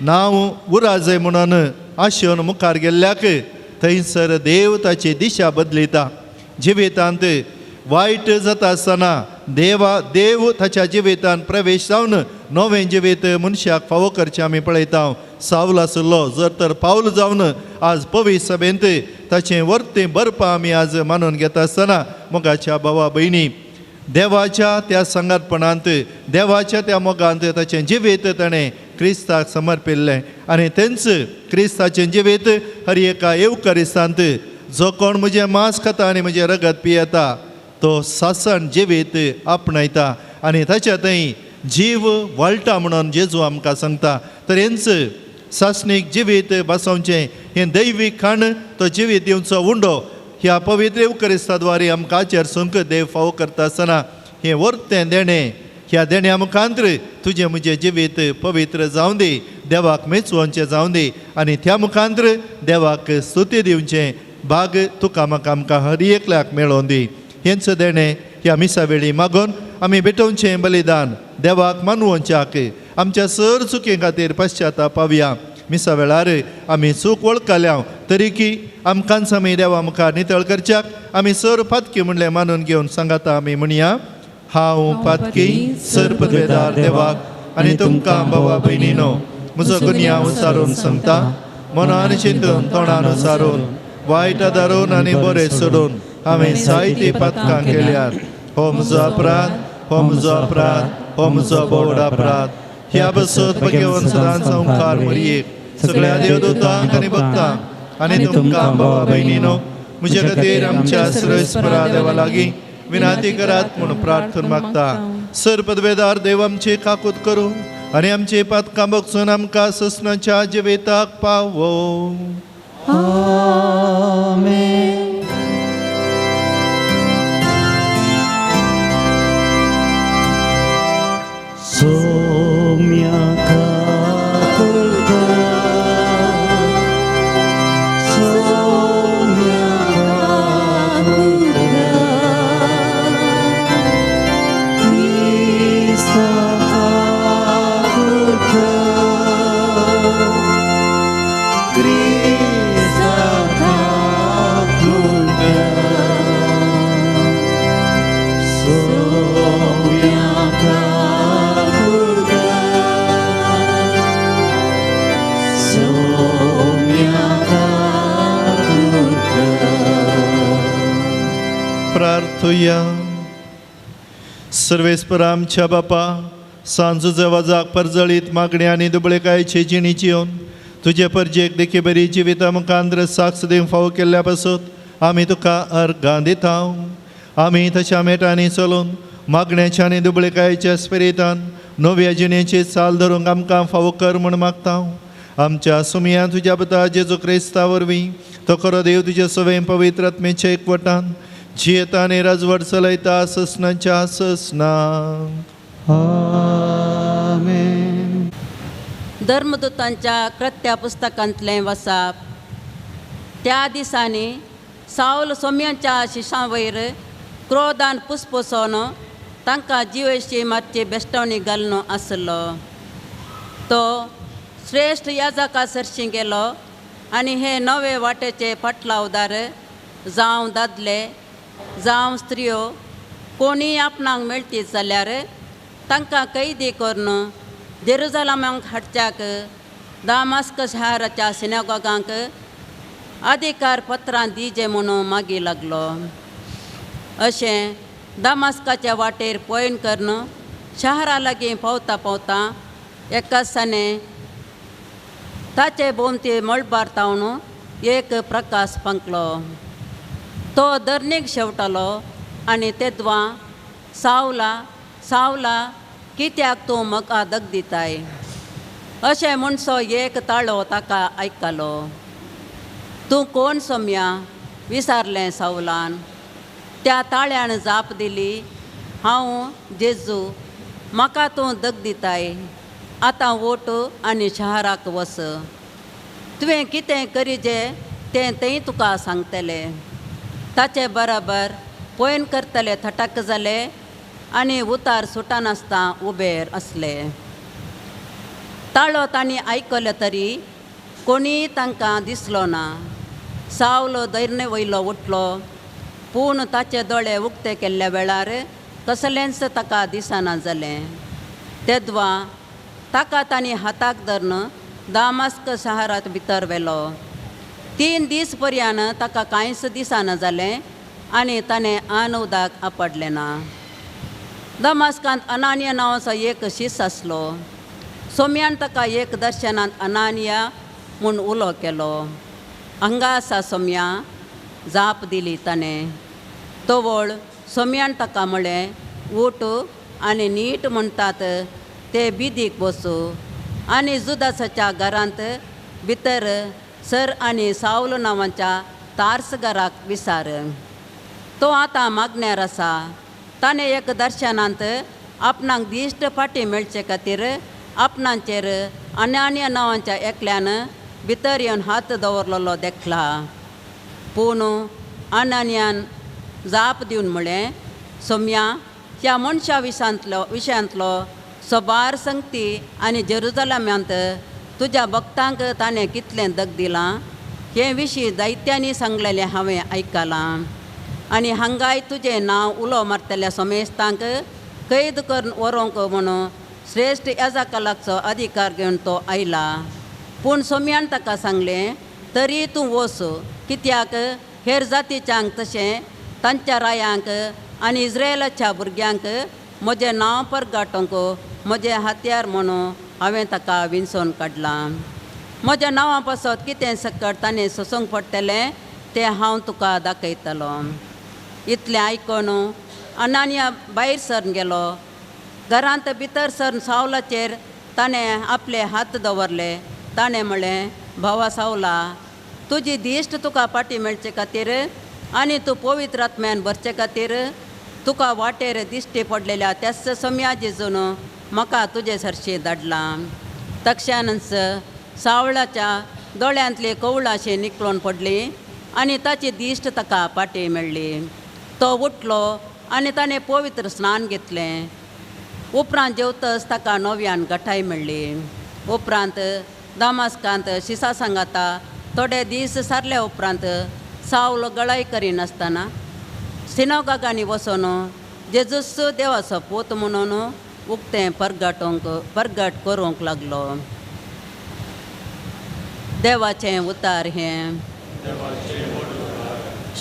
नांव उरा जाय म्हणून आशेवन मुखार गेल्ल्याक थंयसर देव ताची दिशा बदलिता. जिवितांत वायट जाता आसतना देव ताच्या जिवितांत प्रवेश जावन नवें जिवीत मनशाक फावो करचें आमी पळयता. सावल आसलो जर तर पावल जावन आज पवित्र सभेंत ताचें वर्तें बरपा आमी आज मानून घेता आसतना मोगाच्या भावा भयणी, देवाच्या त्या संगातपणांत देवाच्या त्या मोगांत ताचें जिवीत ताणें क्रिस्ताक समर्पिल्लें आनी तेंच क्रिस्ताचें जिवीत हर एका येवकारिस्तांत जो कोण म्हजें मांस खाता आनी म्हजें रगत पियेता तो सासन जिवीत आपणायता आनी ताच्या थंय जीव वाळटा म्हणून जेजू आमकां सांगता. तर हेंच सासणीक जिवीत बसोवचें हें दैवीक खाण तो जिवीत दिवचो उंडो ह्या पवित्र येवकारिस्ताद्वारे आमकां आचरसूंक देव फावो करता आसतना हें वर्तें देणें ह्या देण्या मुखांत्र तुजें म्हजें जिवीत पवित्र जावं दी, देवाक मेचवोवचें जावं दी आनी त्या मुखांत्र देवाक स्तुती दिवचें भाग तुका म्हाका आमकां हर एकल्याक मेळोवन दी. हेंच देणें ह्या मिसा वेळी मागून आमी भेटोवचें बलिदान देवाक मानवोवच्याक आमच्या सर चुके खातीर पश्चाताप पावया. मिसा वेळार आमी चूक वळखल्या तरीकी आमकांच आमी देवा मुखार नितळ करच्याक आमी सर पातकी म्हणलें मानून घेवन सांगाता आमी म्हणया. हांव पातकी सर पदवेदार देवाक आनी तुमकां भावा भयणीनो म्हजो गुन्यांव उसारून सांगता, मनान चिंतून तोंडान उसारून वायट आदारून आनी बरें सोडून हांवें जायती पातकां केल्यात. हो म्हजो अपराध, हो म्हजो अपराध, हो म्हजो बोड अपराध. ह्या बसत भगवन सदांचो मुखार मरयेक सगळ्या देवदूतांक आनी भक्तांक आनी तुमकां भावा भयणीनो म्हजे खातीर आमच्या सर्वेस्परा देवा लागीं विनाती करात म्हणून प्रार्थना मागता सर पदवेदार देव आमचे काकूत करू आणि आमचे पातकां बगसून आमकां ससनाच्या जिवेताक पावो आमेन. सौम्या काकुलका, सौम्या काकुलका, क्रिस्ता काकुलका, क्रिस्ता काकुलका, सौम्या काकुलका, सौम्या काकुलका. प्रार्थुया सर्वेस्परा आमच्या बापा सांज जवाजाक परजळीत मागणी आनी दुबळेकायेची जिणीची येवन तुजे परजेक देखी बरी जिवीत आमकां आंध्र साक्ष दिवंक फावो केल्ल्या पासत आमी तुका अर्गां दिता आमी तशा मेटांनी चलून मागण्याच्या आनी दुबळेकायेच्या स्पिरितान नव्या जिणेची चाल धरूंक आमकां फावो कर म्हूण मागता आमच्या सुमया तुज्या पुता जेजू क्रिस्ता वरवीं तो खरो देव तुजे सवय पवित्र आत्मेच्या एकवटान जियेता आनी राजवट चलयता ससनाच्या ससना आमेन. धर्मदूतांच्या कृत्या पुस्तकांतलें वसाप. त्या दिसांनी साऊल सोम्यांच्या शिशां वयर क्रोधान पुसपुसोन तांकां जिवेची मातशी बेश्टवणी घालून आसलो. तो श्रेश्ठ याजका सरशी गेलो आनी हे नवे वाटेचे फाटलावदार जावं दादले जावं स्त्रियो कोणी आपणाक मेळटी जाल्यार तांकां कैदी करून जेरुजालेमाक हाडच्याक दामास्क शाराच्या सिनेगॉगांक अधिकार पत्रां दिजे म्हणून मागी लागलो. अशें दामास्काच्या वाटेर पयन करून शारा लागीं पावता पावता एका दिसांनी ताचे भोंवती मळबार तावन एक प्रकाश पंकलो. तो धरणीक शेवटालो आनी तेदवां सावला सावला कित्याक तूं म्हाका दग दिताय अशें म्हणसो एक ताळो ताका आयकलो. तूं कोण सोम्या विचारलें सावलान. त्या ताळ्यान जाप दिली हांव जेजू म्हाका तूं दग दिताय आतां वोट आनी शाराक वस. तुवें कितें करीजे तें तें तुका सांगतलें. ताचे बराबर पयन करतले थटाक जाले आनी उतार सुटानासता उबेर असले. ताळो तांणी आयकलो तरी कोणी तांकां दिसलो ना. सावलो दैर्ने वयलो उठलो पूण ताचे दोळे उक्ते केल्ल्या वेळार कसलेंच ताका दिसना जालें. तेदवा ताका तांणी हाताक धरून दामास्क शारांत भितर व्हेलो. 3 दीस पर्यान ताका कांयच दिसना जालें आनी ताणें आन उदक आपडलें ना. दमास्कांत अनानिया नांवाचो एक शिस आसलो. सोम्यान ताका एक दर्शनांत अनानिया म्हूण उलो केलो. हांगा आसा सोम्या जाप दिली ताणें. तोवळ सोम्यान ताका म्हळें उठ आनी नीट म्हणटात ते बिदीक बसू आनी जुदासाच्या घरांत भितर सर आनी सावल नांवाच्या तारसगाराक विचार. तो आतां मागण्यार आसा. ताणें एक दर्शनांत आपणाक दिश्ट फाटी मेळचे खातीर आपणाचेर अनानिया नांवाच्या एकल्यान भितर येवन हात दवरलेलो देखला. पूण अनानियान जाप दिवन म्हळें सोम्या ह्या मनशा विशयांतलो सोबार संगती आनी जेरुजालेमांत तुज्या भक्तांक ताणें कितलें दग दिलां हे विशीं जायत्यांनी सांगलेलें हांवें आयकलां. आनी हांगाय तुजें नांव उलो मारतल्या सोमेस्तांक कैद करून व्हरूंक म्हणून श्रेश्ठ याजकालाचो अधिकार घेवन तो आयला. पूण सोम्यान ताका सांगलें तरी तूं वच कित्याक हेर जातीच्यांक तशें तांच्या रायांक आनी इस्रायेलाच्या भुरग्यांक म्हजें नांव परगाटोंक म्हजें हात्यार म्हणून हांवें ताका विंचून काडलां. म्हज्या नांवा पासत कितें सकट ताणें सोसूंक पडटलें तें हांव तुका दाखयतलों. इतलें आयकून अनानिया भायर सरून गेलो. घरांत भितर सरून सावलाचेर ताणें आपले हात दवरले. ताणें म्हणलें, भावा सावला, तुजी दिश्ट तुका पाटी मेळचे खातीर आनी तूं पवित्र आत्म्यान भरचे खातीर तुका वाटेर दिश्टी पडलेल्या त्याच समया जेजून म्हाका तुजे सरशी धाडलां. तक्षानच सावळाच्या दोळ्यांतली कवळाशी निकळून पडली आनी ताची दिश्ट ताका पाटी मेळ्ळी. तो उठलो आनी ताणें पवित्र स्नान घेतलें. उपरांत जेवतच ताका नव्यान गठाय मेळ्ळी. उपरांत दामास्कांत शिसा सांगाता थोडे दीस सारले उपरांत सावलो गळाय करिनासतना सिनागोगांनी वचून जेजूस देवाचो पूत म्हणून उक्तें परगट करूंक लागलो. देवाचें उतार हें.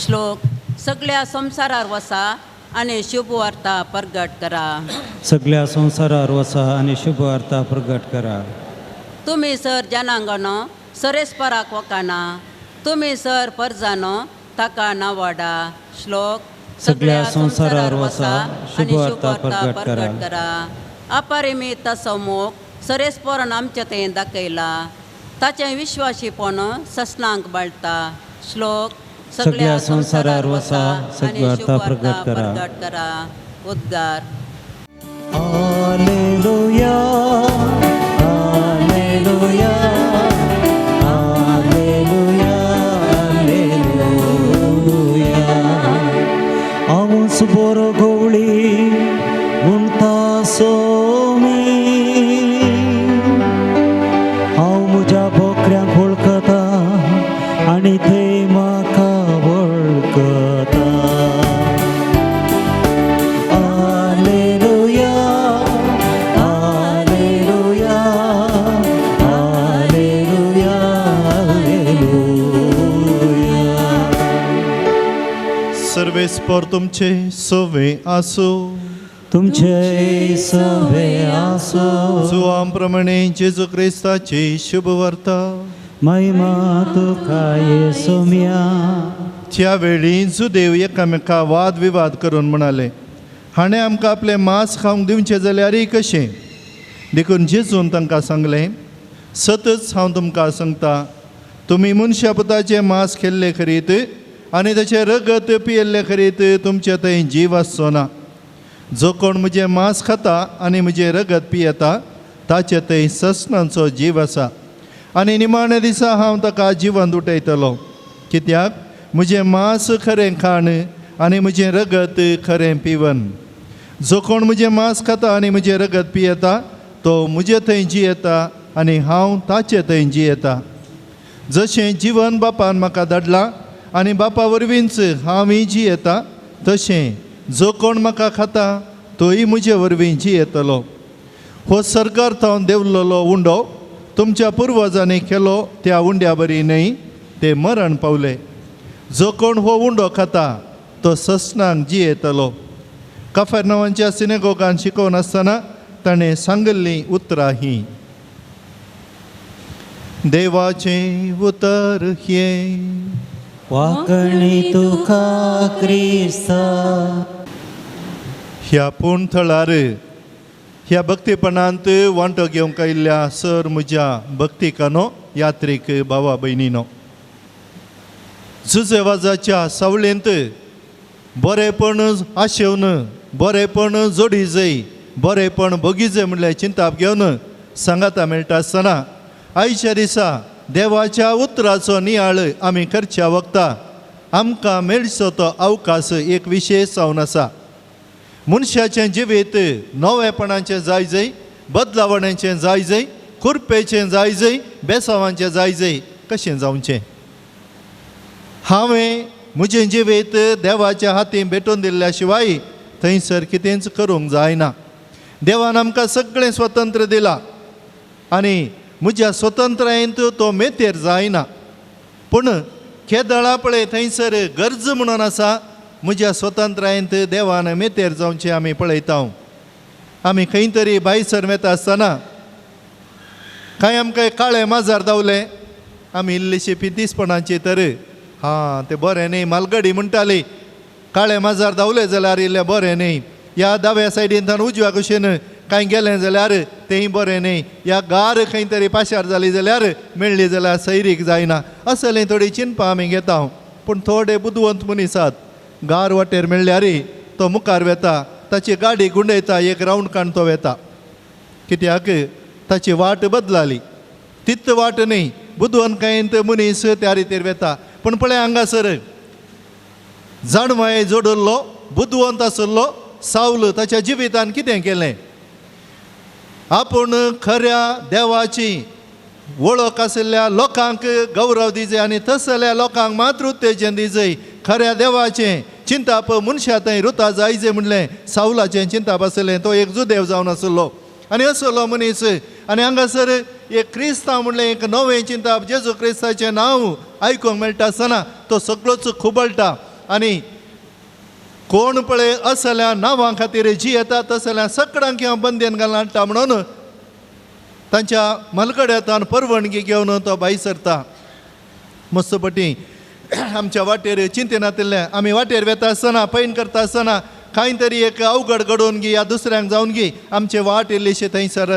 श्लोक. सगळ्या संवसारार वसा आनी शुभ वार्ता परगट करा. सगळ्या संवसारार वसा आनी शुभ वार्ता प्रगट करा. तुमी सर जनांगनो सरेस्पराक वकाना. तुमी सर परजानो ताका नावाडा. श्लोक. सगळ्या संवसारार वसा, शुभ वार्ता प्रगट करा. अपरिमित समुख सरेस्परान आमच्या थंय दाखयला. ताचें विश्वासीपण ससनांक बाळटा. श्लोक. सगळ्या संवसारार वसा, शुभ वार्ता प्रगट करा. उद्गार. हालेलुया, हालेलुया, हालेलुया, हालेलुया. आमुस बरो गवळी म्हणटा सोमी, हांव म्हज्या बोकऱ्यांक वळखता आनी थंय म्हाका वळखता. हालेलुया, हालेलुया, हालेलुया, हालेलुया. सर्वेस्पर तुमचे सोवे आसो. तुमचे सवे आसो. सुवांप्रमाणे जेजू क्रिस्ताची शुभ वार्ता. महिमा तुका येसुम्या. त्या वेळी जुदेव एकामेका वाद विवाद करून म्हणाले, हाणें आमकां आपलें मांस खावंक दिवचें जाल्यार कशें? देखून जेजून तांकां सांगलें, सतच हांव तुमकां सांगता, तुमी मनशा पुताचें मांस खेल्लें खरीत आनी ताचें रगत पियेल्लें खरीत तुमचे थंय जीव आसचो ना. जो कोण म्हजें मांस खाता आनी म्हजें रगत पियेता ताचे थंय ससनांचो जीव आसा आनी निमाणे दिसा हांव ताका जिवंत उठयतलो. कित्याक म्हजें मांस खरें खाण आनी म्हजें रगत खरें पिवन. जो कोण म्हजें मांस खाता आनी म्हजें रगत पियेता तो म्हजे थंय जियेता आनी हांव ताचे थंय जियेता. जशें जिवन बापान म्हाका धाडलां आनी बापा वरवींच हांवूय जियेता, तशें जो कोण म्हाका खाता तोय म्हजे वरवीं जियेतलो. हो सर्गार्थ हांव देवल्लो उंडो तुमच्या पुर्वजांनी केलो त्या उंड्या बरी न्हय, ते मरण पावले. जो कोण हो उंडो खाता तो ससनांक जियेतलो. कफरनावांच्या सिनेगोगान शिकोवन आसतना ताणें सांगल्लीं उतरां हीं. देवाचें उतर हें. वाकणी तुका क्रिस्ता. ह्या पूण थळार ह्या भक्तीपणांत वांटो घेवंक आयिल्ल्या सर म्हज्या भक्तिकानो यात्रीक भावा भयणीनो, जुजेवाजाच्या सावळेंत बरेपण आशेवन, बरेपण जोडी जय, बरेपण बगीचे म्हणल्यार चिंताप घेवन सांगाता मेळटा आसतना आयच्या दिसा देवाच्या उतराचो नियाळ आमी करच्या वखदां आमकां मेळचो तो अवकाश एक विशेश जावन आसा. मनशाचें जिवीत नवेपणाचें जाय जय, बदलावण्याचें जाय जय, खुरपेचें जाय जय, बेसांवाचें जाय जय, कशें जावचें. हांवें म्हजें जिवीत देवाच्या हातीन भेटून दिल्ल्या शिवाय थंयसर कितेंच करूंक जायना. देवान आमकां सगळें स्वतंत्र दिलां आनी म्हज्या स्वतंत्रायेंत तो मेतेर जायना. पूण केदळा पळय थंयसर गरज म्हणून आसा म्हज्या स्वतंत्रायेंत देवान मेतेर जावचें आमी पळयता. आमी खंय तरी भायसर वेता आसतना कांय आमकां काळे माजार दावले, आमी इल्लीशी पितीसपणाची तर हां तें बरें न्ही मालगडी म्हणटाली, काळे माजार धांवले जाल्यार इल्लें बरें न्ही, ह्या दाव्या सायडींतल्यान उजव्या कुशीन कांय गेलें जाल्यार तेंय बरें न्ही, ह्या गार खंय तरी पाशार जाली जाल्यार मेळ्ळी जाल्यार सैरीक जायना, असलें थोडी चिंतपां आमी घेता. पूण थोडे बुदवंत मनीसात गार वाटेर मेळ्ळ्यार तो मुखार वेता, ताची गाडी गुंडयता, एक रावंड काडून तो वेता. कित्याक ताची वाट बदलाली, तित्त वाट न्ही, बुदवंतकायेंत मनीस त्या रितीर वेता. पूण पळय हांगासर जाणवाये जोडल्लो बुदवंत आसलो साऊल ताच्या जिवितान कितें केलें? आपूण खऱ्या देवाची वळख आशिल्ल्या लोकांक गौरव दिजय आनी तसल्या लोकांक मात्र उत्तेजन दिजय. खऱ्या देवाचें चिंताप मनशा थंय रुता जायजें म्हणलें साऊलाचें चिंताप आसलें. तो एक जुदेव जावन आसलो आनी असलो मनीस. आनी हांगासर एक क्रिस्तांव म्हणलें एक नवें चिंताप, जेजू क्रिस्ताचें नांव आयकूंक मेळटा आसतना तो सगळोच खुबळटा. आनी कोण पळय असल्या नांवां खातीर जी येता तसल्या सगळ्यांक हांव बंदेन घालून हाडटा म्हणून तांच्या मलगड्यांतल्यान परवणगी घेवन तो भायर सरता. मस्तपटी आमच्या वाटेर चिंतेनातलें आमी वाटेर वेता आसतना पैन करता आसतना खंय तरी एक अवघड घडोवन गी या दुसऱ्यांक जावन गी आमचे वाट इल्लीशे थंयसर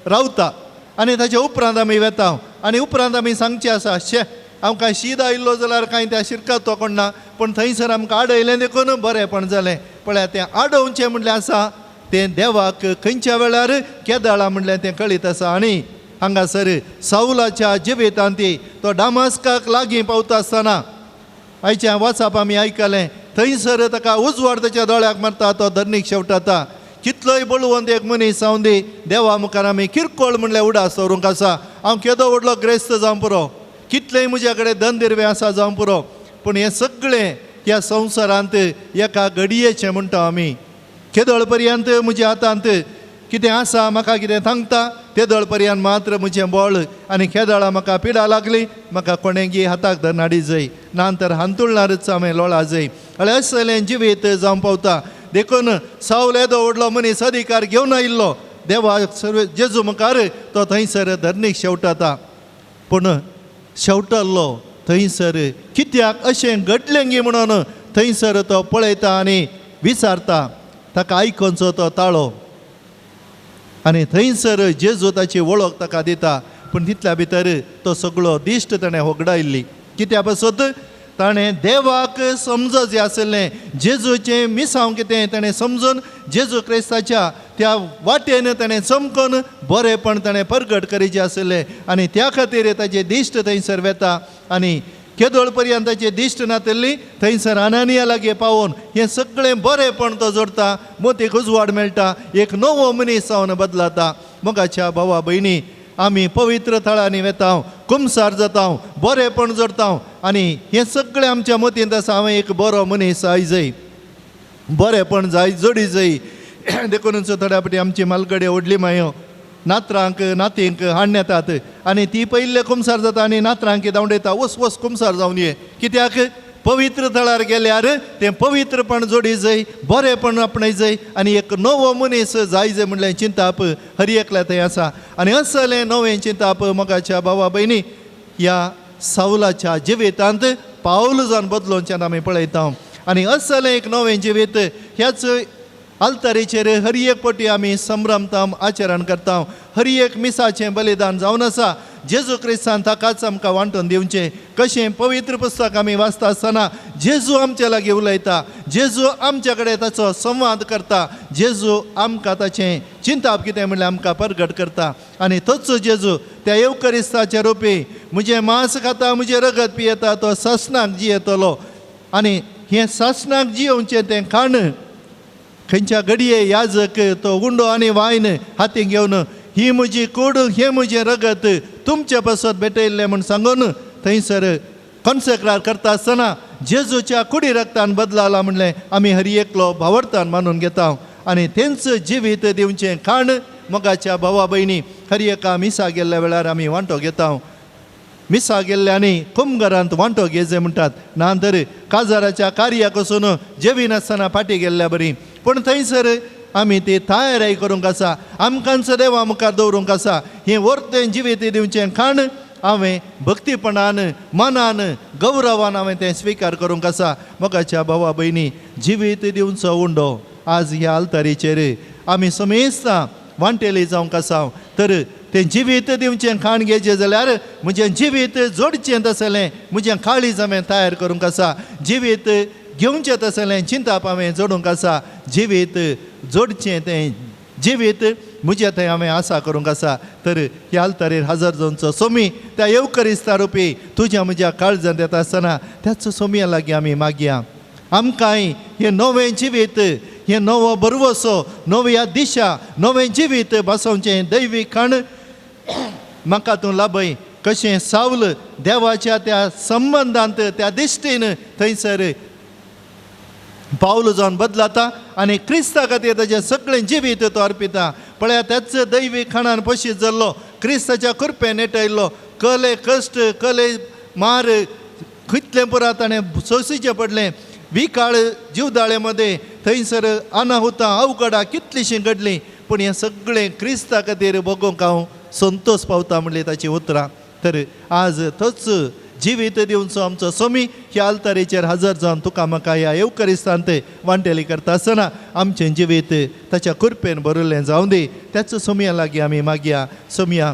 रावता. आनी ताच्या उपरांत आमी वेता आनी उपरांत आमी सांगचें आसा शे आमकां शीद आयिल्लो जाल्यार कांय त्या शिरकात तो कोण ना, पूण थंयसर आमकां आडयलें देखून बरेंपण जालें. पळय तें आडोवचें म्हणलें आसा तें देवाक खंयच्या वेळार केदाळा म्हणलें तें कळीत आसा. आनी हांगासर साऊलाच्या जिवितांत तो डामास्काक लागीं पावता आसतना आयच्या वाचप आमी आयकलें, थंयसर ताका उजवाड ताच्या दोळ्याक मारता, तो धरणीक शेवटाता. कितलोय बळवंत एक मनीस जावन दी देवा मुखार आमी किरकोळ म्हणल्यार उडास दवरूंक आसा. हांव केदो व्हडलो ग्रेस्त जावं पुरो, कितलेंय म्हज्या कडेन धनदिरवें आसा जावं पुरो, पूण हें सगळें ह्या संवसारांत एका घडयेचें म्हणटा आमी. केदळ पर्यंत म्हज्या हातांत कितें आसा म्हाका कितें सांगता तेदळ पर्यंत मात्र म्हजें बळ. आनी केदळां म्हाका पिडा लागली, म्हाका कोणें गी हाताक धरून हाडी जाय, नांतर हांतुळणारच हांवें लोळा जाय. अळें असलें जिवीत जावं पावता. देखून साऊल येदो व्हडलो मनीस अधिकार घेवन आयिल्लो देवा सर्व जेजू मुखार तो थंयसर धरणीक शेवटाता. पूण शेवटल्लो थंयसर कित्याक अशें घडलें गी म्हणून थंयसर तो पळयता आनी विचारता. ताका आयकोनचो तो ताळो आनी थंयसर जेजू ताची वळख ताका दिता. पूण तितल्या भितर तो सगळो दिश्ट ताणें होगडायल्ली. कित्या पासत ताणें देवाक समज जें आसलें जेजूचें मिसांव कितें ताणें समजून जेजू क्रिस्ताच्या त्या वाटेन ताणें चमकोन बरेंपण ताणें परगट करीचें आसलें. आनी त्या खातीर ताचें दिश्ट थंयसर वेता. आनी केदोळ पर्यंत ताचें दिश्ट नातल्ली थंयसर अनानिया लागीं पावोवन हें सगळें बरेंपण तो जोडटा. मोतीक उजवाड मेळटा, एक नवो मनीस जावन बदलाता. मोगाच्या भावा भयणी, आमी पवित्र थळांनी वेता, कुमसार जाता, बरेंपण जोडता आनी हें सगळें आमच्या मतींत आसा. हांवें एक बरो मनीस आयजय, बरेंपण जाय जोडी जाय. देखूनच थोड्या फावटी आमची मालगडे व्हडली मायो नात्रांक नातींक हाडून येतात आनी ती पयले कुमसार जाता आनी नात्रांक धांवडयता वस वस कुमसार जावन ये. कित्याक पवित्र थळार गेल्यार तें पवित्रपण जोडी जाय, बरेंपण आपणाय जाय आनी एक नवो मनीस जाय जाय म्हणलें चिंताप हर एकल्या थंय आसा. आनी असलें नवें चिंताप मोगाच्या भावा भयणी ह्या साऊलाच्या जिवितांत पावल जावन बदलोवच्यान आमी पळयता. आनी असलें एक नवें जिवीत ह्याच आल्तारीचेर हर एक पटी आमी संभ्रमतां आचरण करता. हर एक मिसाचें बलिदान जावन आसा. जेजू क्रिस्तान ताकाच आमकां वांटून दिवचें. कशें पवित्र पुस्तक आमी वाचता आसतना जेजू आमच्या लागीं उलयता, जेजू आमच्या कडेन ताचो संवाद करता, जेजू आमकां ताचें चिंताप कितें म्हणल्यार आमकां परगट करता. आनी तोच जेजू त्या येवकरिस्ताच्या रुपी म्हजें मांस खाता म्हजें रगत पियेता तो सासणाक जियेतलो. आनी हें सासणाक जियोवचें तें खाण खंयच्या घडये याजक तो उंडो आनी वायन हातीन घेवन ही म्हजी कूड हें म्हजें रगत तुमचे पासत भेटयल्लें म्हूण सांगून थंयसर कॉन्सेक्रार करता आसतना जेजूच्या कुडी रक्तान बदलाला म्हणलें आमी हर एकलो भावार्थान मानून घेता. आनी तेंच जिवीत दिवचें खाण मोगाच्या भावा भयणी हर एका मिसा गेल्ल्या वेळार आमी वांटो घेता. मिसा गेल्ल्यांनी कुमघरांत वांटो घेजे म्हणटात, नांतर काजाराच्या कार्याक वचून जेवी नासतना फाटी गेल्ल्या बरी. पूण थंयसर आमी ती तयारी करूंक आसा, आमकांच देवा मुखार दवरूंक आसा. हें वर्तें जिवीत दिवचें खाण हांवें भक्तीपणान मनान गौरवान हांवें तें स्विकार करूंक आसा. मोगाच्या भावा भयणी, जिवीत दिवचो उंडो आज ह्या आल्तारीचेर आमी समेस्तां वांटेली जावंक आसा. तर तें जिवीत दिवचें खाण घेवचें जाल्यार म्हजें जिवीत जोडचें तसलें म्हजें काळीज हांवें तयार करूंक आसा. जिवीत घेवचें तसलें चिंताप हांवें जोडूंक आसा. जिवीत जोडचें तें जिवीत म्हजें थंय हांवें आसा करूंक आसा. तर ह्या आल्तारीर हजर जावचो सोमी त्या येवकरिस्ता रुपी तुज्या म्हज्या काळजांत येता आसतना त्याच सोमया लागीं आमी मागया. आमकांय हें नवें जिवीत, हें नवो बरवसो, नव्या दिशा, नवें जिवीत बसोवचें दैवी खाण म्हाका तूं लाभय. कशें सावल देवाच्या त्या संबंदांत त्या दिश्टीन थंयसर पावल जावन बदलाता आनी क्रिस्ता खातीर ताचें सगळें जिवीत तो अर्पिता. पळया त्याच दैवी खाणान पशीत जाल्लो, क्रिस्ताच्या कृपेन नेटयल्लो, कले कश्ट कले मार कितलें पुरा ताणें सोंसीचें पडलें. विकाळ जीवदाळे मध्ये थंयसर अनाहुतां अवघडां कितलींशीं घडलीं, पूण हें सगळें क्रिस्ता खातीर भोगूंक हांव संतोश पावता म्हणली ताची उतरां. तर आज तोच जिवीत दिवचो आमचो सोमी ह्या आल्तारीचेर हजर जावन तुका म्हाका ह्या येवकरिस्तांत वांटेली करता आसतना आमचें जिवीत ताच्या कृपेन भरिल्लें जावं दी. त्याच सोमया लागीं आमी मागया. सोमया,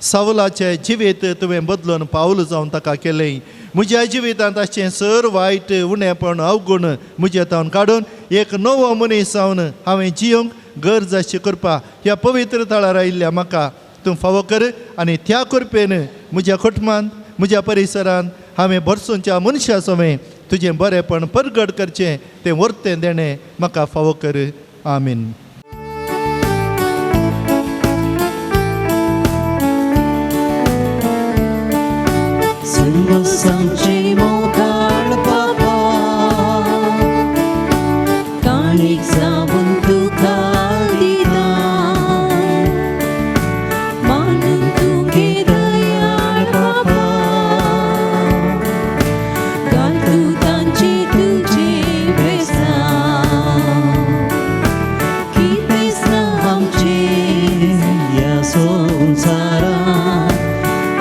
सावलाचें जिवीत तुवें बदलून पावल जावन ताका केलें. म्हज्या जिवितांत अशें सर वायट उणेपण अवगुण म्हजेतावन काडून एक नवो मनीस जावन हांवें जियोंक गरज अशी करपा ह्या पवित्र थळार आयिल्ल्या म्हाका तूं फावो कर. आनी त्या कृपेन म्हज्या कुटुंबांत म्हज्या परिसरांत हांवें भरसूंच्या मनशा सोवें तुजें बरेंपण परगट करचें तें वर्तें देणें म्हाका फावो कर. आमीन. सर्वसांचे मोकाळ बाबा, काळीक जावन तुका दिना, मानून तुगे दयाळ बाबा, घाल तूं तांची तुजे बेसां, कितेंच ना आमचे ह्या संवसारांत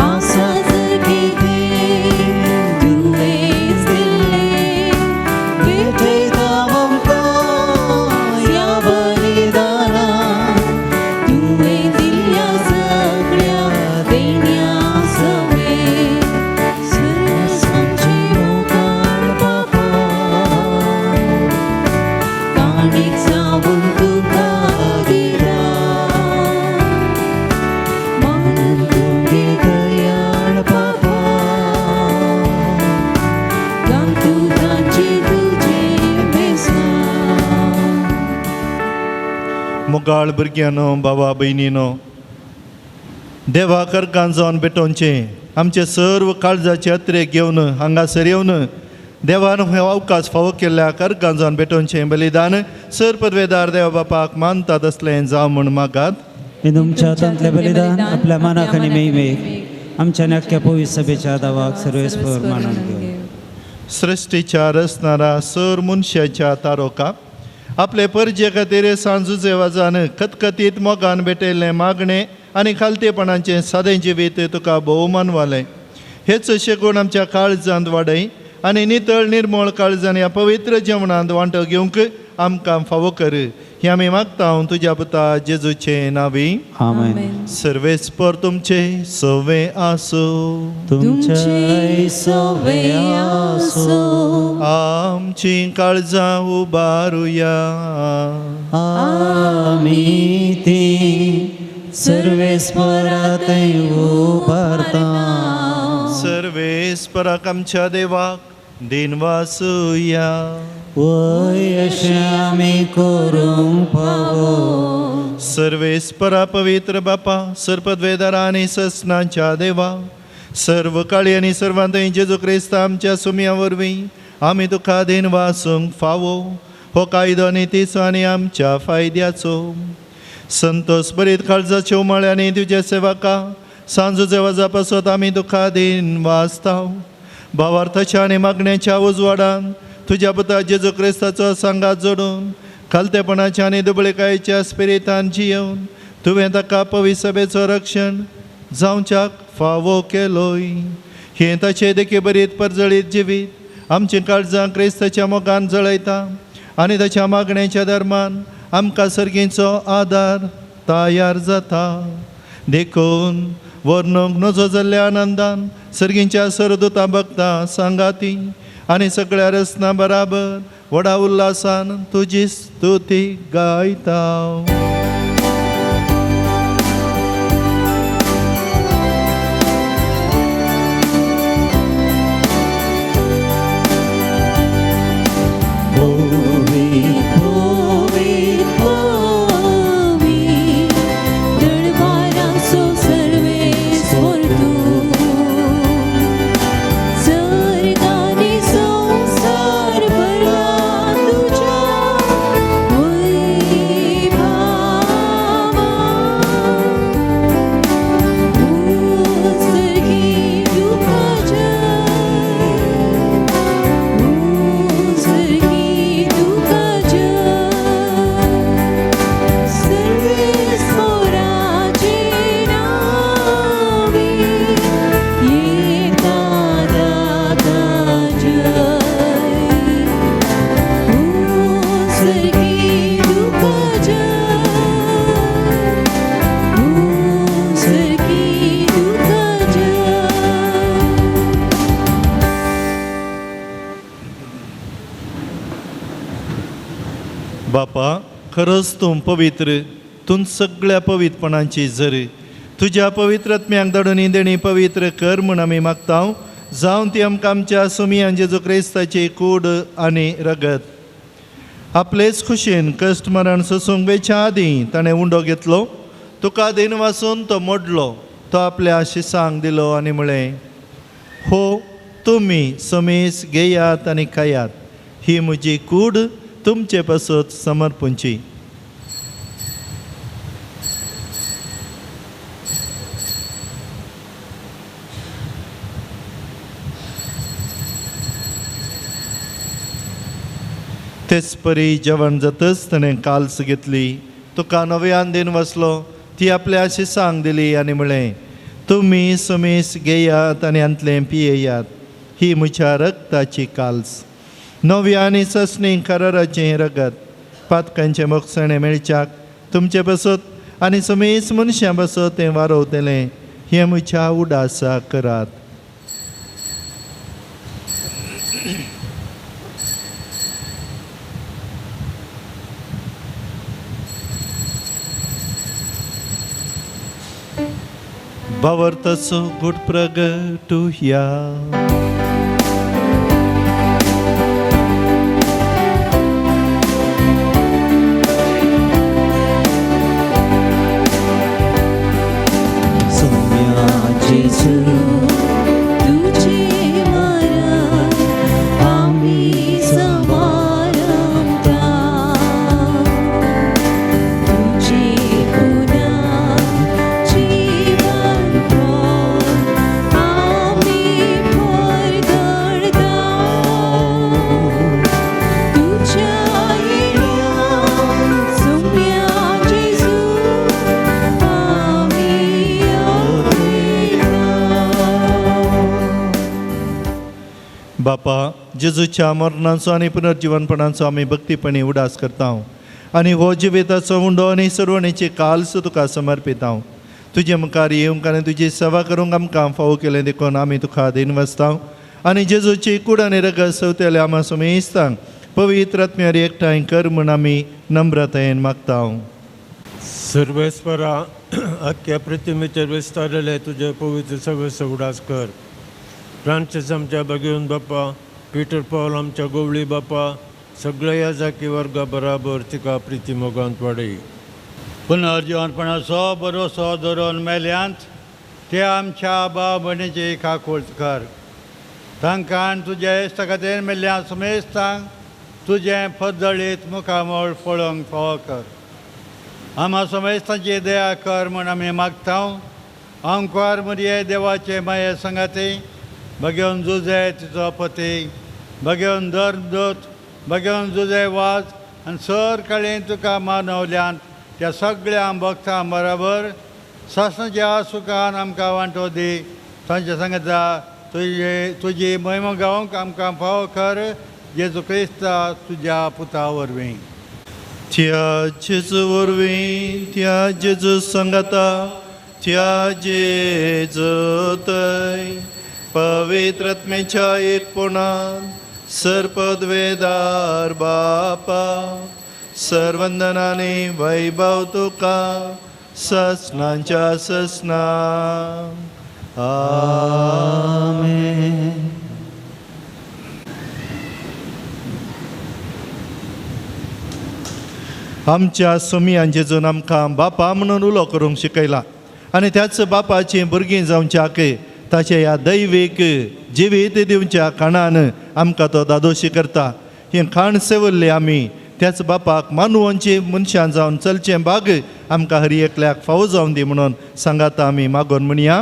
आसा मोगाळ भुरग्यानो, भावा भयणीनो, देवा करकान जावन भेटोवचें आमचे सर्व काळजाचे अत्रे घेवन हांगासर येवन देवान हे अवकाश फावो केल्ल्या करकान जावन भेटोवचें बलिदान सर पदवेदार देवा बापाक मानता तसलें जावं म्हूण मागात. हे तुमच्या हातांतलें बलिदान आपल्या मनाक आनी मेळमेक आमच्या नाक्या पवित्र सभेच्या दावाक सर्वेस्पर मानून घेवं. सृश्टीच्या रचणारा सर मनशाच्या तारोका आपले परजे खातीर सांजुचे वाजान खतखतीत मोगान भेटयल्लें मागणें आनी खालतेपणाचें सादें जिवीत तुका भोवमान वालें. हेच शेकून आमच्या काळजांत वाडय आनी नितळ निर्मळ काळजान ह्या पवित्र जेवणांत वांटो घेवंक आमकां फावो कर. हें आमी मागता तुज्या पुता जेजूचे नांवी. आमेन. सर्वेस्पर तुमचे सवे आसो. तुमचे सवे आसो. आमची काळजां उबारुया. आमी ती सर्वेस्परांतय उबारता. सर्वेस्पराक आमच्या देवाक दिनवासुया. वय अशें आमी करूंक फावो. सर्वेस्परा पवित्र बापा सरपदवेदारा आनी ससनांच्या देवा सर्व काळी आनी सर्वांतय जेजू क्रिस्त आमच्या सुमया वरवीं आमी तुका दिन वासूंक फावो. हो कायदो नितीचो आनी आमच्या फायद्याचो संतोष बरीत काळजाच्यो उमाळ्यांनी तुजे सेवका सांजुचे वजा पासत आमी तुका दिन वाचता. भावार्थाच्या आनी मागण्याच्या उजवाडान तुज्या पुता जेजू क्रिस्ताचो सांगात जोडून खालतेपणाच्या आनी दुबळेकायेच्या स्पिरितान जियोवन तुवें ताका पवित्र सभेचो रक्षण जावच्याक फावो केलोय. हे ताचे देखी बरीत परजळीत जिवीत आमची काळजां क्रिस्ताच्या मोगान जळयता आनी ताच्या मागणेच्या धर्मान आमकां सर्गीचो आदार तयार जाता. देखून वर्णूक नजो जाल्ल्या आनंदान सर्गींच्या सरदुतां भक्तां सांगाती आनी सगळ्या रसना बराबर व्हडा उल्हासान तुजी स्तुती गायता. बापा, खरंच तूं पवित्र, तूं सगळ्या पवित्रपणांची झर. तुज्या पवित्रत्म्याक धाडून देणी पवित्र कर म्हूण आमी मागता. जावं ती आमकां आमच्या सुमियान जेजू क्रिस्ताची कूड आनी रगत. आपलेच खुशेन कश्ट मरण सोसूंक वेच्या आदीं ताणें उंडो घेतलो. तुका दिन वासून तो मोडलो. तो आपल्या शिसांक दिलो आनी म्हळें, हो तुमी समेस घेयात आनी खायात. ही म्हजी कूड तुमचे पासत समर्पूंची. तेच परी जेवण जातच ताणें काल्स घेतली. तुका नव्यान दिन वसलो. ती आपल्या शिसांक दिली आनी म्हळें, तुमी समेस घेयात आनी अंतलें पियेयात. ही म्हज्या रक्ताची काल्स. नव्या आनी ससणी कराराचें रगत. पातकांचे मोगसाणें मेळच्याक तुमचे बसत आनी समेस मनशां बसत तें वारोवतलें. हें म्हज्या उडासा करात. भावार्थाचो गूढ प्रगटुया. बापा, जेजूच्या मरणाचो आनी पुनर्जीवनपणाचो आमी भक्तीपणी उडास करता. आनी हो जिविताचो उंडो आनी सर्वणेची काल्स तुका समर्पिता. तुजे मुखार येवंक आनी तुजी सेवा करूंक आमकां फावो केलें देखून आमी तुका दिन वसता. आनी जेजूची कूड आनी रगत सवतेले आमा समेस्तांक पवित्र आत्म्यार एकठांय कर म्हूण आमी नम्रतायेन मागता. सर्वेस्परा, अख्ख्या पृथ्वीचेर विस्तारलेले तुजे पवित्र सवेस उडास कर. फ्रांसीस आमच्या भगिवन बापा, पिटर पॉल आमच्या गोवळी बापा, सगळ्या याजाकी वर्गा बराबर तिका प्रिती मोगांत वाडय. पुनर्जीवनपणाचो भरोसो धरून मेल्यांत ते आमच्या भाव भयणीची काकूळ कर. तांकां तुजे इश्टा खातीर मेल्ल्या समेस्तांक तुजें फदळीत मुखामोळ पळोवंक फावो कर. आम्हा समेस्तांची दया कर म्हूण आमी मागता. अंकार मरिये देवाचे माये संगाती, भगवन जुजे तिचो पती, भगवन धर्मदूत, भगवन जुजे वाज आनी सर काळी तुका मानवल्यान त्या सगळ्या भक्तां बरोबर सासणाच्या सुखान आमकां वांटो दी तांच्या सांगता तुजी महिमा गावंक आमकां फावो कर जेजू क्रिस्ता तुज्या पुता वरवीं. त्या जेजू वरवीं त्या जेजू संगता त्या जेजू थंय पवित्र आत्मेच्या एकपणान सरपदवेदार बापा सर्वंदनांनी वैभव तुका ससनांच्या ससना. आमेन. आमच्या समियान जेजून आमकां बापा म्हणून उलो करूंक शिकयला आनी त्याच बापाचीं भुरगीं जावच्याक ताचे ह्या दैवीक जिवीत दिवच्या खाणान आमकां तो दादोशी करता. हें खाण सेवल्लें आमी त्याच बापाक मानवोंची मनशां जावन चलचें भाग आमकां हरी एकल्याक फावो जावन दी म्हणून सांगात आमी मागोन म्हणया.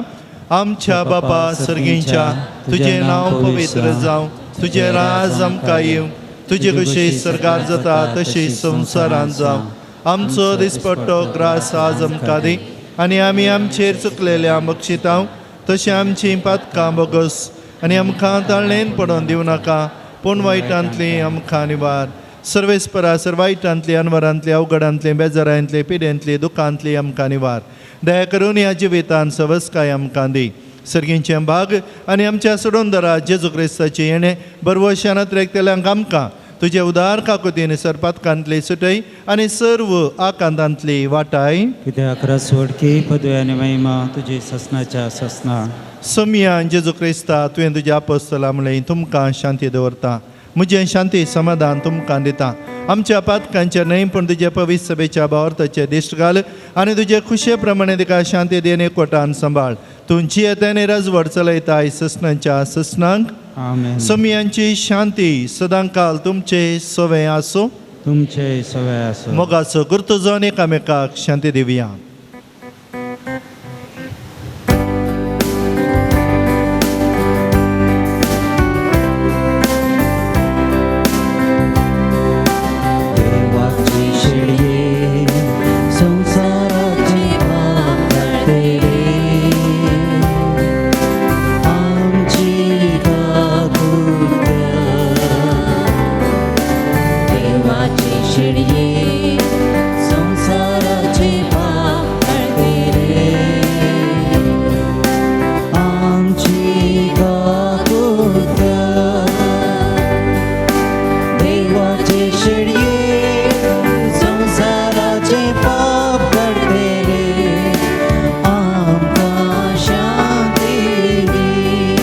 आमच्या बापा सर्गींच्या तुजें नांव पवित्र जावं, तुजें राज आमकां येवं, तुजे कशी सरकार जाता तशी संवसारांत जावं. आमचो दिसपट्टो ग्रास आज आमकां दी आनी आमी आमचेर चुकलेल्या बक्षितांव तशी आमची पातकां बोगस आनी आमकां ताळणेन पडोवन दिवं नाका पूण वायटांतली आमकां निवार. सर्वेस्परा सर्वायटांतली अनवरांतली अवघडांतली बेजारांतली पिड्यांतली दुखांतली आमकां निवार. दया करून ह्या जिवितान सवस्काय आमकां दी. सर्गींचें भाग आनी आमच्या सोडूनदारा जेजू क्रिस्ताची येणे बरवशान तेल्यांक आमकां तुजे उदार काकुतीन सरपातकांतली सुटय आनी सर्व आकांतांतली वाटाय. कित्याक रसवडकी पदवी आनी महिमा तुजी ससनाच्या ससना. समियान जेजू क्रिस्ता तुवें तुज्या आपोस्तलां म्हणलें तुमकां शांती दवरता, म्हजें शांती समाधान तुमकां दिता. आमच्या पातकांचेर न्हय पूण तुजे पवित्र सभेच्या भावार्थाचेर दिश्ट घाल आनी तुजे खुशे प्रमाणे तिका शांती देन एकवटान सांबाळ. तुमची येत्यानी राजवट चलयताय ससनांच्या ससनांक. आमेन. समियांची शांती सदांकाल तुमचे सवे आसूं. तुमचे सवय आसूं. मोगाचो गुर्त जावन एकामेकाक शांती दिवया. देवाची शेळये संसाराची वाकडे आमची काकूत. देवाची शिडये संसाराचे पाकळते आमची काकूत. देवाची शेळये संसाराचे पाप काडटले आमकां शांती दी.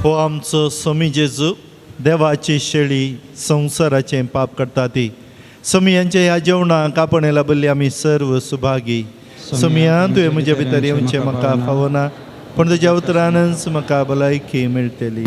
हो आमचो समी जेजू देवाची शेळी संवसाराचें पाप करता ती. समियांच्या ह्या जेवणाक आपण लाभल्ली आमी सर्व सुभागी. समियान तुवें म्हजे भितर येवचें म्हाका फावो ना पूण तुज्या उतरानच म्हाका भलायकी मेळटली.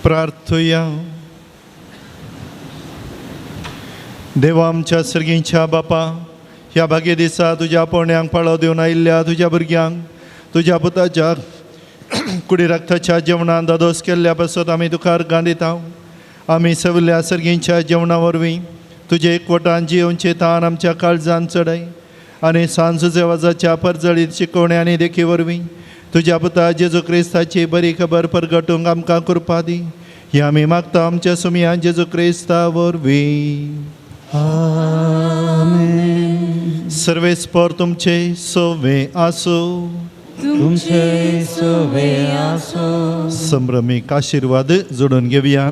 प्रार्थुया. देवा आमच्या सर्गींच्या बापा, ह्या भाग्य दिसा तुज्या पोरण्यांक पाळो दिवन आयिल्ल्या तुज्या भुरग्यांक तुज्या पुताच्या कुडी रक्ताच्या जेवणान दादोस केल्ल्या पासत आमी तुका गांदिता. आमी सगल्या सर्गींच्या जेवणा वरवीं तुजे एकवटान जियोवचे तान आमच्या काळजान चडय आनी सांज जेवाजाच्या परजळीत शिकोवणे आनी देखी वरवीं तुज्या पुता जेजू क्रिस्ताची बरी खबर परगटूंक आमकां कृपा दी. ही आमी मागता आमच्या सुमयान जेजू क्रिस्ता वरवीं. आमेन. सर्वेस्पर तुमचे सोवे आसो. तुमचे सोवे आसो. संभ्रमीक आशिर्वाद जोडून घेवया.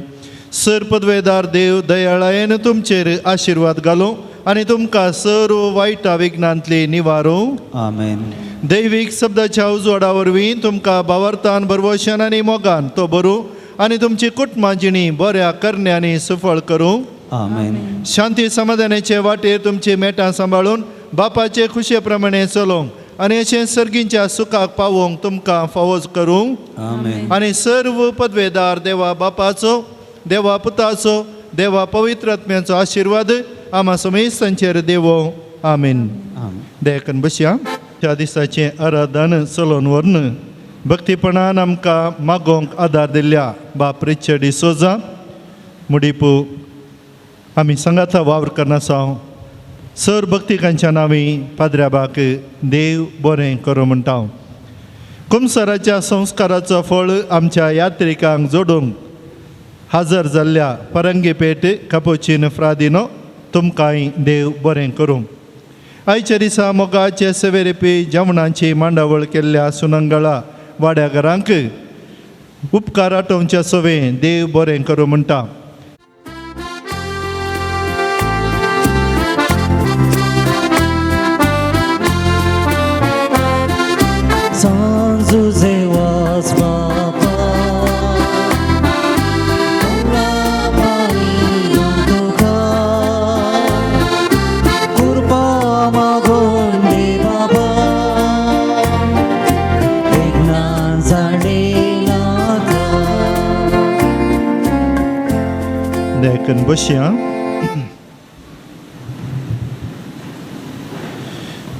सर पदवेदार देव दयाळायेन तुमचेर आशिर्वाद घालो आनी तुमकां सर्व वायटा विघ्नांतली निवारो. आमेन. दैवीक शब्दाच्या उजवाडा वरवीं तुमकां भावार्थान बरवशान आनी मोगान तो बरो आनी तुमची कुटुंबां जिणी बऱ्या करण्यांनी सफळ करूं. आमेन. शांती समाधानाचे वाटेर तुमची मेटां सांबाळून बापाचे खुशे प्रमाणे चलोवंक आनी अशें सर्गींच्या सुखाक पावोवंक तुमकां फावोज करूं. आमेन. आनी सर्व पदवेदार देवा बापाचो, देवा पुताचो, देवा पवित्र आत्म्याचो आशिर्वाद आम्हा समेस्तांचेर देवो. आमेन. आमेन. देखून बसया. त्या दिसाचें आराधन चलोवन व्हरून भक्तीपणान आमकां मागोवंक आदार दिल्ल्या बाप रिचर्ड डिसोजा मुडीपू आमी संगाता वावर करनासा सर भक्तिकांच्या नांवी पाद्र्याबाक देव बरें करूं म्हणटा. कुमसाराच्या संस्काराचो फळ आमच्या यात्रिकांक जोडूंक हजर जाल्ल्या परंगीपेट कापुचीन फ्रादिनो तुमकांय देव बरें करूं. आयच्या दिसा मोगाचे सेवेरेपी जेवणाची मांडावळ केल्ल्या सुनंगळा वाड्याघरांक उपकार आठोवच्या सवे देव बरें करूं म्हणटा. सांजू जेवास बापा तुका कृपा मागोन दे बाबा विघ्नां जाडेला देखून बसया.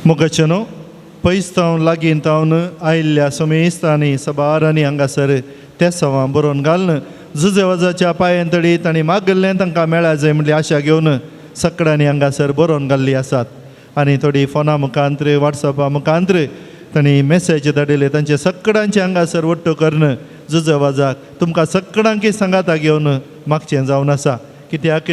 मुखाचेनो पयस तावन लागीं तावन आयिल्ल्या समेस्तांनी सबारांनी हांगासर त्या सवां बरोवन घालन जुजेवाजाच्या पांयतळीत आनी मागल्लें तांकां मेळा जाय म्हणली आशा घेवन सकाळांनी हांगासर बरोवन घाल्ली आसात. आनी थोडी फोना मुखांतर वॉट्सॅपा मुखांतर तांणी मॅसेज धाडिल्ले तांचे सकाळांचे हांगासर वट्टो करन जुजेवाजाक तुमकां सकाळांकी सांगाता घेवन मागचें जावन आसा. कित्याक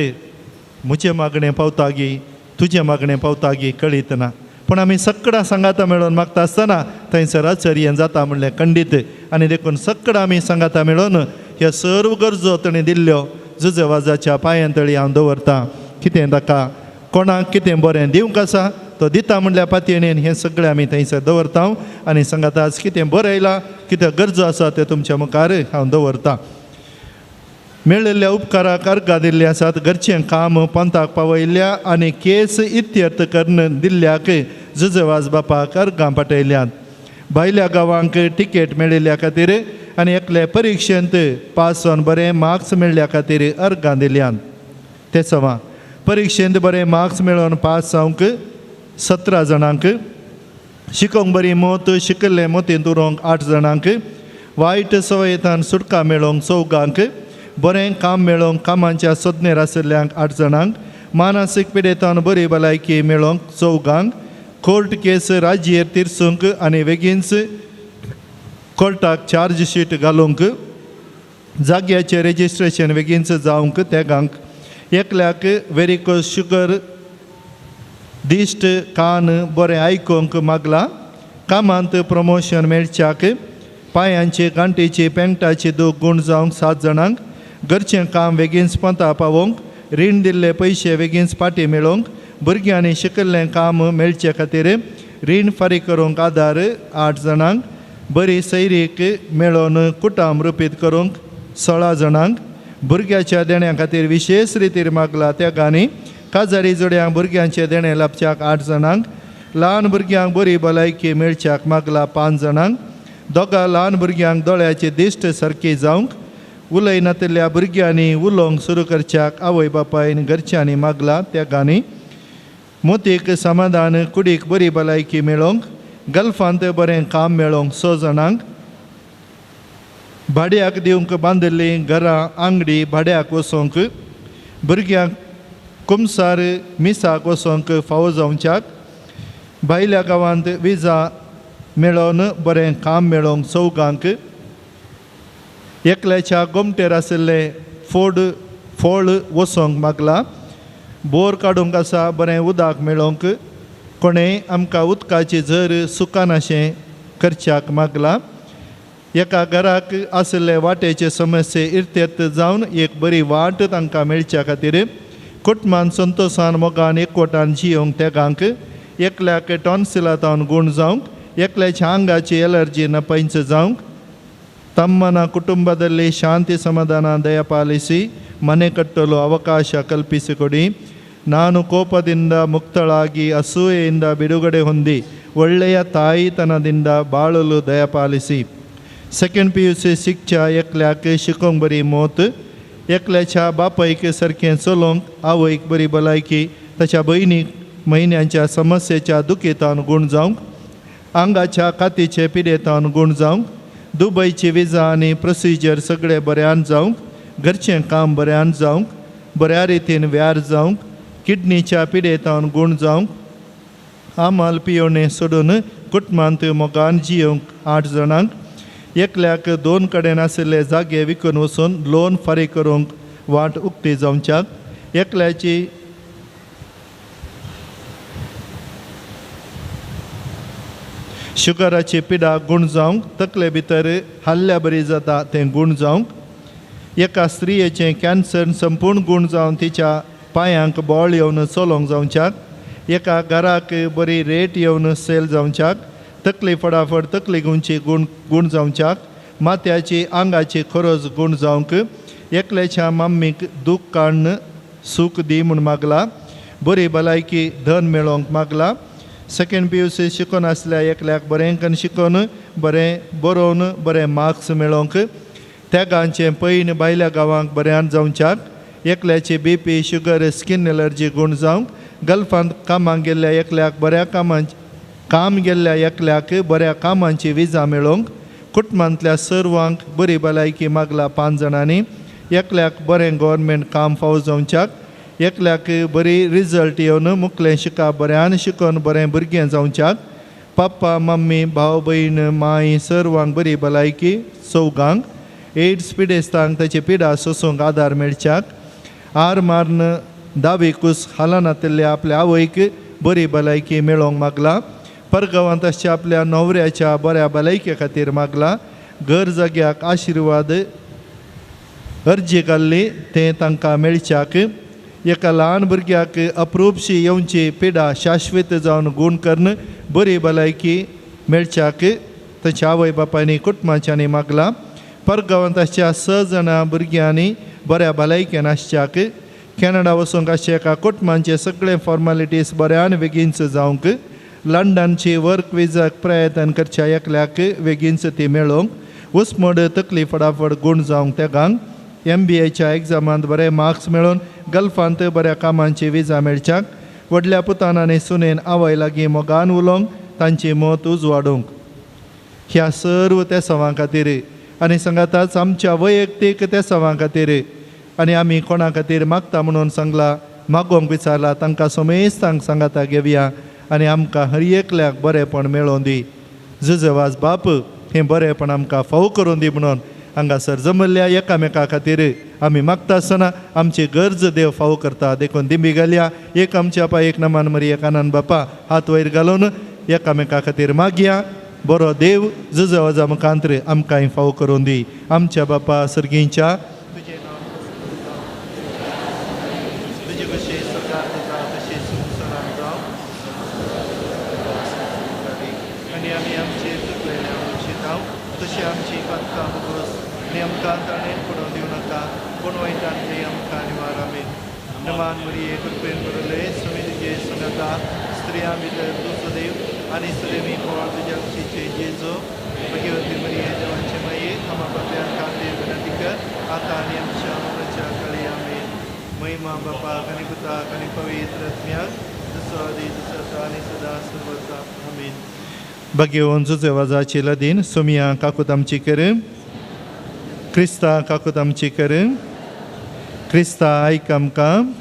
म्हजें मागणें पावता गी तुजें मागणें पावता गी कळीत ना. पूण आमी सकाळां सांगाता मेळोन मागता आसतना थंयसर आश्चर्य जाता म्हणलें खंडीत. आनी देखून सकाळां आमी सांगाता मेळोन ह्या सर्व गरजो ताणें दिल्ल्यो जुजेवाजाच्या पांयतळी हांव दवरतां. कितें ताका कोणाक कितें बरें दिवंक आसा तो दिता म्हणल्या पातयेन हें सगळें आमी थंयसर दवरता. आनी सांगाता आज कितें बरें आयलां कितें गरजो आसा ते तुमच्या मुखार हांव दवरतां. मेळिल्ल्या उपकाराक अर्घा दिल्ले आसात. घरचें काम पंथाक पावयल्ल्या आनी केस इत्यर्थ करून दिल्ल्याक जुजेवाज बापाक अर्घां पाठयल्यात. भायल्या गांवांक टिकेट मेळिल्ल्या खातीर आनी एकले परिक्षेंत पास जावन बरें मार्क्स मेळ्ळ्या खातीर अर्घां दिल्यात. ते सवां परिक्षेंत बरें मार्क्स मेळोवन पास जावंक 17 जाणांक, शिकोवंक बरी मोत शिकिल्ले मोतीन उरोवंक 8 जाणांक, वायट सवयेंतल्यान सुटका मेळोवंक 4 बरें काम मेळोवंक कामांच्या सदनेर आशिल्ल्यांक 8 जाणांक, मानसीक पिडेतान बरी भलायकी मेळोवंक 4 कोर्ट केस राज्येर तिरसूंक आनी बेगीनच कोर्टाक चार्ज शीट घालूंक, जाग्याचें रेजिस्ट्रेशन बेगीनच जावंक 3 एकल्याक वेरिकोज शुगर दिश्ट कान बरें आयकूंक मागला, कामांत प्रमोशन मेळच्याक, पांयांची गांठीची पेंटाची 2 गूण जावंक 7 जाणांक, घरचें काम बेगीनच पंथा पावोवंक, रीण दिल्ले पयशे बेगीनच पाटी मेळोवंक, भुरग्यांनी शिकिल्लें काम मेळचे खातीर रीण फारीक करूंक आदार 8 जाणांक, बरी सैरीक मेळोवन कुटाम रुपीत करूंक 16 जाणांक, भुरग्याच्या देण्या खातीर विशेष रितीर मागला त्या गांनी काजारी जोड्यांक भुरग्यांचे देणे लाभच्याक 8 जाणांक, ल्हान भुरग्यांक बरी भलायकी मेळच्याक मागला 5 जाणांक, दोगां ल्हान भुरग्यांक दोळ्याची दिश्ट सारकी जावंक, उलयनातल्या भुरग्यांनी उलोवंक सुरू करच्याक आवय बापायन घरच्यांनी मागला त्या गाणी मोतीक समाधान कुडीक बरी भलायकी मेळोवंक गल्फांत बरें काम मेळोवंक 6 जाणांक भाड्याक दिवंक बांदिल्लीं घरां आंगडी भाड्याक वसोंक भुरग्यांक कुमसार मिसाक वसोंक फावो जावच्याक भायल्या गांवांत विजा मेळोवन बरें काम मेळोवंक 4गांक एकल्याच्या गोमटेर आशिल्ले फोळ वसोंक मागला बोर काडूंक आसा बरें उदक मेळोवंक कोणें आमकां उदकाची झर सुकानाशें करच्याक मागला एका घराक आशिल्ले वाटेचे समस्ये इर्तेत जावन एक बरी वाट तांकां मेळच्या खातीर कुटुंबान संतोशान मोगान एकवटान जियोंक तेगांक एकल्याक टॉन्सिलांतावन गूण जावंक एकल्याच्या आंगाची एलर्जी नपैंच जावंक ತಮ್ಮನ ಕುಟುಂಬದಲ್ಲಿ ಶಾಂತಿ ಸಮಾಧಾನ ದಯಪಾಲಿಸಿ ಮನೆ ಕಟ್ಟಲು ಅವಕಾಶ ಕಲ್ಪಿಸಿಕೊಡಿ ನಾನು ಕೋಪದಿಂದ ಮುಕ್ತಳಾಗಿ ಅಸೂಯೆಯಿಂದ ಬಿಡುಗಡೆ ಹೊಂದಿ ಒಳ್ಳೆಯ ತಾಯಿತನದಿಂದ ಬಾಳಲು ದಯಪಾಲಿಸಿ सेकंड PUC शिक्षा एकल्याक शिकोंक बरी मोत एकल्याच्या बापायक सारकें चलोवंक आवयक बरी भलायकी ताच्या भयणीक म्हयन्यांच्या समस्येच्या दुखेतान गूण जावंक आंगाच्या कातीचे पिडेतान गूण जावंक दुबयची विजा आनी प्रोसिजर सगळे बऱ्यान जावंक घरचें काम बऱ्यान जावंक बऱ्या रितीन व्यार जावंक किडनीच्या पिडेतान गूण जावंक आमाल पियोणे सोडून कुटुंबांत मोगान जियोंक 8 जाणांक एकल्याक 2 कडेन आशिल्ले जागे विकून वचून लोन फारीक करूंक वाट उक्ती जावच्याक एकल्याची शुगराची पिडा गूण जावंक तकले भितर हल्ल्या बरी जाता तें गूण जावंक एका स्त्रियेचें कॅन्सर संपूर्ण गूण जावन तिच्या पांयांक बोळ येवन चलोवंक जावच्याक एका घराक बरी रेट येवन सेल जावच्याक तकली फटाफट तकली गुंची गूण जावच्याक माथ्याची आंगाची खरोज गूण जावंक एकल्याच्या मम्मीक दूख काडून सूख दी म्हूण मागला बरी भलायकी धन मेळोवंक मागला सेकंड PUC शिकून आसल्या एकल्याक बरें करून शिकून बरें बरोवन बरें मार्क्स मेळोवंक त्या गांवचें पैन भायल्या गांवांक बऱ्यान जावच्याक एकल्याची BP शुगर स्किन एलर्जी गूण जावंक गल्फांत कामाक गेल्ल्या एकल्याक बऱ्या काम गेल्ल्या एकल्याक बऱ्या कामांची विजा मेळोवंक कुटुंबांतल्या सर्वांक बरी भलायकी मागला 5 जाणांनी एकल्याक बरें गव्हर्मेंट काम फावो जावच्याक एकल्याक बरी रिजल्ट येवन मुखलें शिका बऱ्यान शिकून बरें भुरगें जावच्याक पप्पा मम्मी भाव भयण माय सर्वांक बरी भलायकी 4गांक एड्स पिडेस्तांक ताची पिडा सोसूंक आदार मेळच्याक आर मारन दाविकूस हालानातल्या आपल्या आवयक बरी भलायकी मेळोवंक मागला परगांवांत आसच्या आपल्या न्हवऱ्याच्या बऱ्या भलायके खातीर मागला घर जाग्याक आशिर्वाद अर्जी घाल्ली तें तांकां मेळच्याक एका ल्हान भुरग्याक अप्रूपशी येवची पिडा शाश्वत जावन गूण करून बरी भलायकी मेळच्याक ताच्या आवय बापायनी कुटुंबाच्यांनी मागला परगांवांत आसच्या 6 जाणां भुरग्यांनी बऱ्या भलायकेन आसच्याक कॅनडा वचूंक आसच्या एका कुटुंबांचे सगळे फॉर्मालिटीज बऱ्यान बेगीनच जावंक लंडनची वर्क विजाक प्रयत्न करच्या एकल्याक बेगीनच ती मेळोवंक उस्मड तकली फटाफट गूण जावंक तेगांक MBAच्या एग्जामांत बरे मार्क्स मेळोवन गल्फांत बऱ्या कामांची विजा मेळच्याक व्हडल्या पुतान आनी सुनेन आवय लागीं मोगान उलोवंक तांची मत उजवाडूंक ह्या सर्व त्या सवां खातीर आनी सांगाताच आमच्या वैयक्तीक त्या सवां खातीर आनी आमी कोणा खातीर मागता म्हणून सांगला मागोवंक विचारला तांकां समेस्तांक सांगाता घेवया आनी आमकां हर एकल्याक बरेंपण मेळोवन दी जुजवाज बाप हें बरेंपण आमकां फावो करून दी म्हणून हांगासर जमल्ल्या एकामेका खातीर आमी मागता आसतना आमची गरज देव फावो करता देखून दिंबी घालया एक आमच्या पायेक नमान मरी एकानंद बापा हात वयर घालून एकामेका खातीर मागया बरो देव जुजवाजा मुखांतर आमकांय फावो करून दी आमच्या बापा सर्गींच्या तशी आमची पातकां बुगोस आनी आमकां ताणें पडोवन दिवं नाका पूण वयतान थंय आमकां निवार आमीन नमान मरिये कृपेन बरयले सुमी तुजे सुनाता स्त्रियां भितर तूं सदैव आनी सदैव फळ तुज्या कुशीचे जेजो भगवती मरिये देवाचे माये बकल्यान खातीर विनंती कर आता आनी आमच्या मरणाच्या काळी आमेन. महिमा बापाक आनी पुताक आनी पवित्र आत्म्याक जसो आदी तसो आता आनी सदा सर्वदा आमेन. Bagheon Zuzevaza Chiladin, Sumia Kakutam Chikerim, Krista Kakutam Chikerim, Krista Aikamka,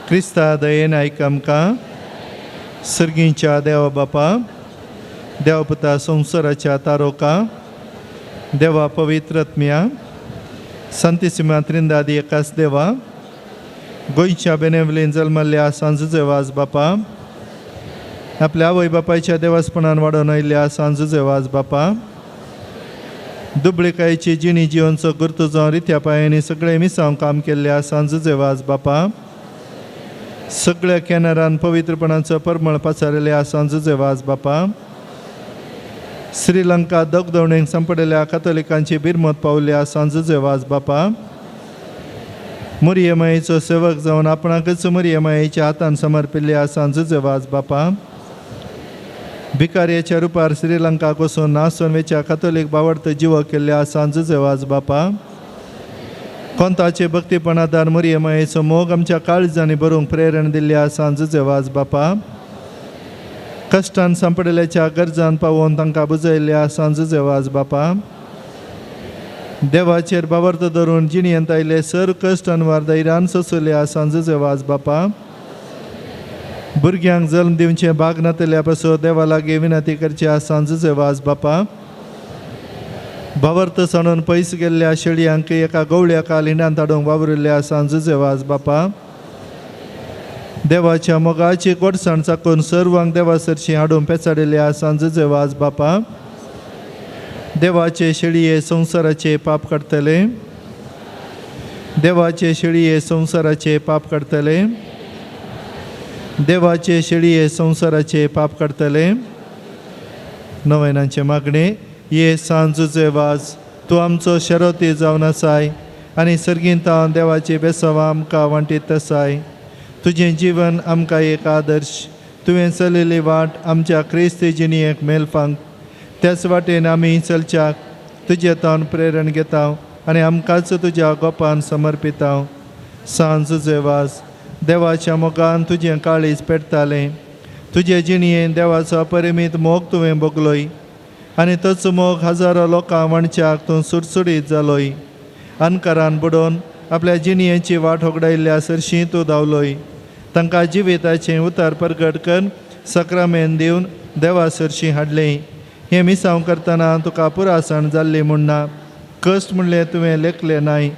Krista Dayen Aikamka, Sirgincha Deva Bapa, Devapata Samsaracha Taroka, Deva Pavitratmya, Santissima Trindadi Ekas Deva, Goicha Benevolin Zalmalya Sanzuzevaz Bapa, आपल्या आवय बापायच्या देवासपणान वाडोवन आयिल्ल्या सांजुजेवाज बापा, दुबळेकायेची जिणी जिवनचो गुर्तू जावन रित्या पांयांनी सगळे मिसांव काम केल्ल्या सांजुजेवाज बापा, सगळ्या कॅनरान पवित्रपणाचो परमळ पसारिल्ल्या सांजुजेवाज बापा, श्रीलंका दोगदवणेक संपडलेल्या कातोलिकांची बिरमत पावल्ल्या सांजुजेवाज बापा, मुरियमायेचो सेवक जावन आपणाकच मुरियमायेच्या हातान समर्पिल्ल्या सांजुजेवाज बापा, भिकाऱ्याच्या रुपार श्रीलंका वचून नासोनवेच्या कातोलीक बावडत जिवो केल्ल्या सांजुजेवाज बापा, कोंताचे भक्तीपणादार मुरियमायेचो मोग आमच्या काळजांनी भरूंक प्रेरण दिल्ल्या सांजुजेवाज बापा, कश्टान सांपडलेच्या गरजान पावोवन तांकां बुजयल्ल्या सांजुजेवाज बापा, देवाचेर बावर्त धरून जिणयेंत आयले सर्व कश्ट अनवार धैर्यान सोंसुल्ल्या सांजुजेवाज बापा, भुरग्यांक जल्म दिवचे भाग नातल्या पासून देवा लागीं विनंती करच्या सांजुजेवाज बापा, बावर्त सांडून पयस गेल्ल्या शेळयांक एका गवळ्या काल हिंडांत हाडूंक वावरिल्ल्या सांजुजेवाज बापा, देवाच्या मोगाची गोडसाण चाकून सर्वांक देवा सरशी हाडून पेचाडिल्ल्या सांजुजेवाज बापा, देवाचे शेळये संवसाराचे पाप काडतले, देवाचे शेळये संवसाराचे पाप काडतले, देवाचे शेळये संवसाराचे पाप काडतले. नवयनांचे मागणे, ये सांजुजेवाज तूं आमचो शेरोती जावन आसाय आनी सर्गींत हांव देवाची बेसवां आमकां वांटीत आसाय. तुजें जीवन आमकां एक आदर्श, तुवें चलिल्ली वाट आमच्या क्रिस्ती जिणयेक मेलफांक, त्याच वाटेन आमी चलच्याक तुजे तोंड प्रेरण घेता आनी आमकांच तुज्या गोपान समर्पिता. सांजुजेवाज देवाच्या मोगान तुजें काळीज पेटतालें, तुजे जिणयेन देवाचो अपरिमीत मोग तुवें भोगलोय आनी तोच मोग हजारो लोकां वणच्याक तूं सुटसुडीत जालोय. अनकारान बुडोवन आपल्या जिणयेची वाट होगडायिल्ल्या सरशी तूं धांवलोय. तांकां जिविताचें उतार परगट कर सक्रामेंत दिवन देवा सरशी हाडलें. हें मिसांव करतना तुका पुरासण जाल्ली म्हूण ना, कश्ट म्हणलें तुवें लेखलें नाय.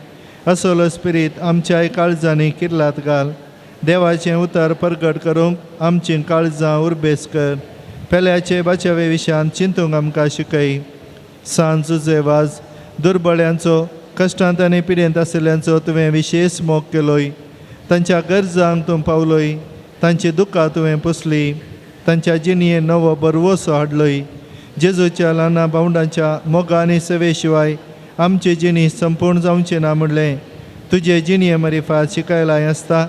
असलो स्पिरीत आमच्याय काळजांनी किर्लात घाल. देवाचें उतर परगट करूंक आमचीं काळजां उर्बेस कर. पेल्याचे बाचवे विशयान चिंतूंक आमकां शिकय. सांजुजेवाज दुर्बळ्यांचो, कश्टांत आनी पिडेंत आशिल्ल्यांचो तुवें विशेश मोग केलोय. तांच्या गरजांक तूं पावलोय, तांची दुखां तुवें पुसलीं, तांच्या जिणयेन नवो बरवोसो हाडलोय. जेजूच्या ल्हाना भावंडांच्या मोगा आनी सेवे शिवाय आमची जिणी संपूर्ण जावचें ना म्हणलें तुजे जिणये मरिफात शिकयलाय आसता.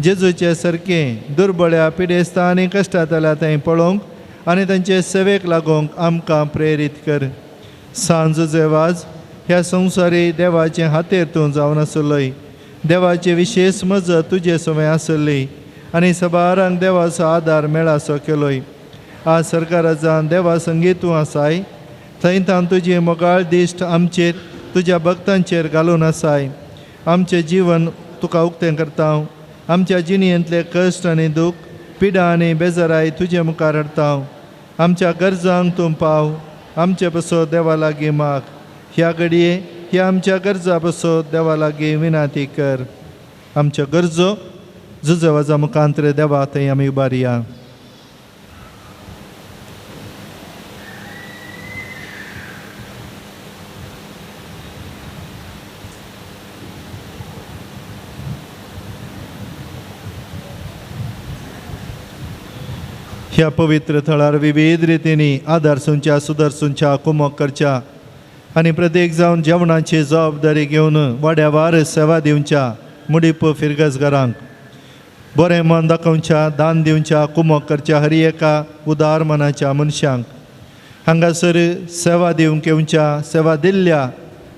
जेजूचे सारकें दुर्बळ्या पिडेस्तां आनी कश्टांतल्या थंय पळोवंक आनी तांचे सेवेक लागूंक आमकां प्रेरीत कर. सांजुजेवाज ह्या संवसारी देवाचे हातेर तूं जावन आसलोय. देवाची विशेश मजत तुजे सवय आसली आनी सबारांक देवाचो आदार मेळासो केलोय. आज सरकाराजान देवा संगीत तूं आसाय, थंयतान तुजी मोगाळ दिश्ट आमचेर तुज्या भक्तांचेर घालून आसाय. आमचें जीवन तुका उक्तें करता. आमच्या जिणयेंतले कश्ट आनी दूख, पिडा आनी बेजाराय तुजे मुखार हाडटा. आमच्या गरजांक तूं पाव. आमचे पासो देवा लागीं माग. ह्या घडये ह्या आमच्या गरजा पासो देवा लागीं विनंती कर. आमच्यो गरजो जुजेवाजा मुखांतर देवा थंय आमी उबारया. ह्या पवित्र थळार विविध रितींनी आदारसूंच्या सुदर्सूंच्या कुमक करच्या आनी प्रत्येक जावन जेवणाची जबाबदारी घेवन वाड्यावार सेवा दिवच्या मुडीप फिरगजगारांक बरें मन दाखोवच्या दान दिवच्या कुमक करच्या हर एका उदार मनाच्या मनशांक हांगासर सेवा दिवंक येवच्या सेवा दिल्ल्या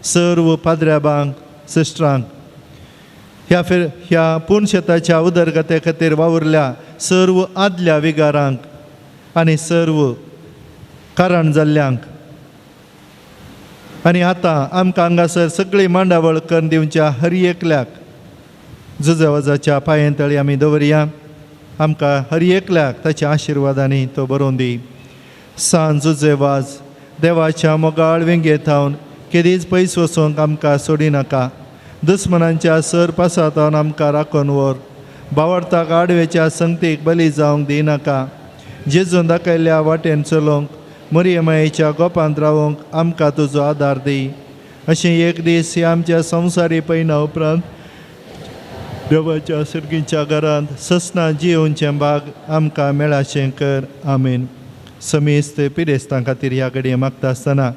सर्व पाद्र्याबांक सिस्टरांक ह्या पुणशेताच्या उदरगते खातीर वावुरल्या सर्व आदल्या विगारांक आनी सर्व कारण जाल्ल्यांक आनी आतां आमकां हांगासर सगळी मांडावळ करून दिवच्या हर एकल्याक जुजेवाजाच्या पांये आमी दवरया. आमकां हर एकल्याक ताच्या आशिर्वादांनी तो बरोवन दी. सांज जुजेवाज देवाच्या मोगाळ वेंगेत हावन केदीच पयस वचूंक आमकां सोडी नाका. दुस्मनांच्या सर पासातावन आमकां राखून व्हर. बावडताक आडवेच्या संगतीक बली जावंक दिनाका. जेजून दाखयल्ल्या वाटेन चलोवंक मरियमायेच्या गोपांत रावंक आमकां तुजो आदार दी. अशें एक दीस ह्या आमच्या संवसारी पैना उपरांत देवाच्या सर्गीच्या घरांत ससना जियोवचें भाग आमकां मेळाचें कर. आमीन. समेस्त पिडेस्तां खातीर ह्या घडये मागता आसतना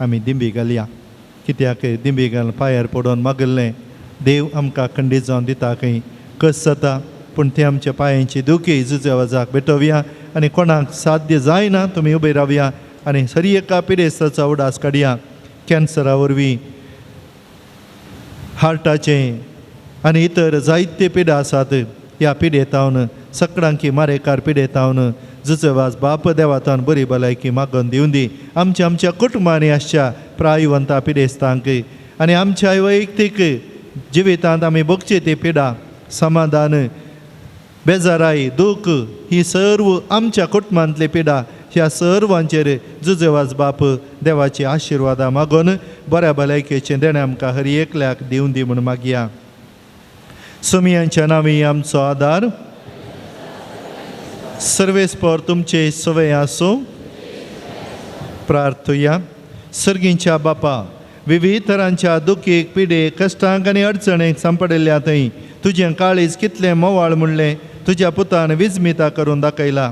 आमी दिंबी घालया. कित्याक दिंबी घाल पांयार पडोवन मागल्लें देव आमकां खंडीत जावन दिता खंय कस जाता. पूण ते आमच्या पांयांची दुखी जुजेवाजाक भेटोवया आनी कोणाक साध्य जायना तुमी उबे रावया आनी सरी एका पिडेस्ताचो उडास काडया. कॅन्सरा वरवीं हार्टाचें आनी इतर जायते पिडा आसात. ह्या पिडेतावन सकडरांकी मारेकार पिडेतावन जुजेवाज बाप देवातान बरी भलायकी मागून दिवन दी. आमच्या कुटुंबांनी आसच्या प्रायवंता पिडेस्तांक आनी आमच्या वैयक्तीक जिवितांत आमी भोगची ती पिडा समाधान बेजाराई दूख ही सर्व आमच्या कुटुंबांतली पिडा ह्या सर्वांचेर जुजेवाज बाप देवाची आशिर्वादा मागून बऱ्या भलायकेचें देणें आमकां हर एकल्याक दिवन दी म्हूण मागया. सुमियांच्या नांवी आमचो आदार. सर्वेस्पर तुमचे सवय आसूं. प्रार्थुया. सर्गींच्या बापा विविध तरांच्या दुखीक पिडेक कश्टांक आनी अडचणेक सांपडिल्ल्या थंय तुजें काळीज कितलें मोवाळ म्हणलें तुज्या पुतान विजमिता करून दाखयला.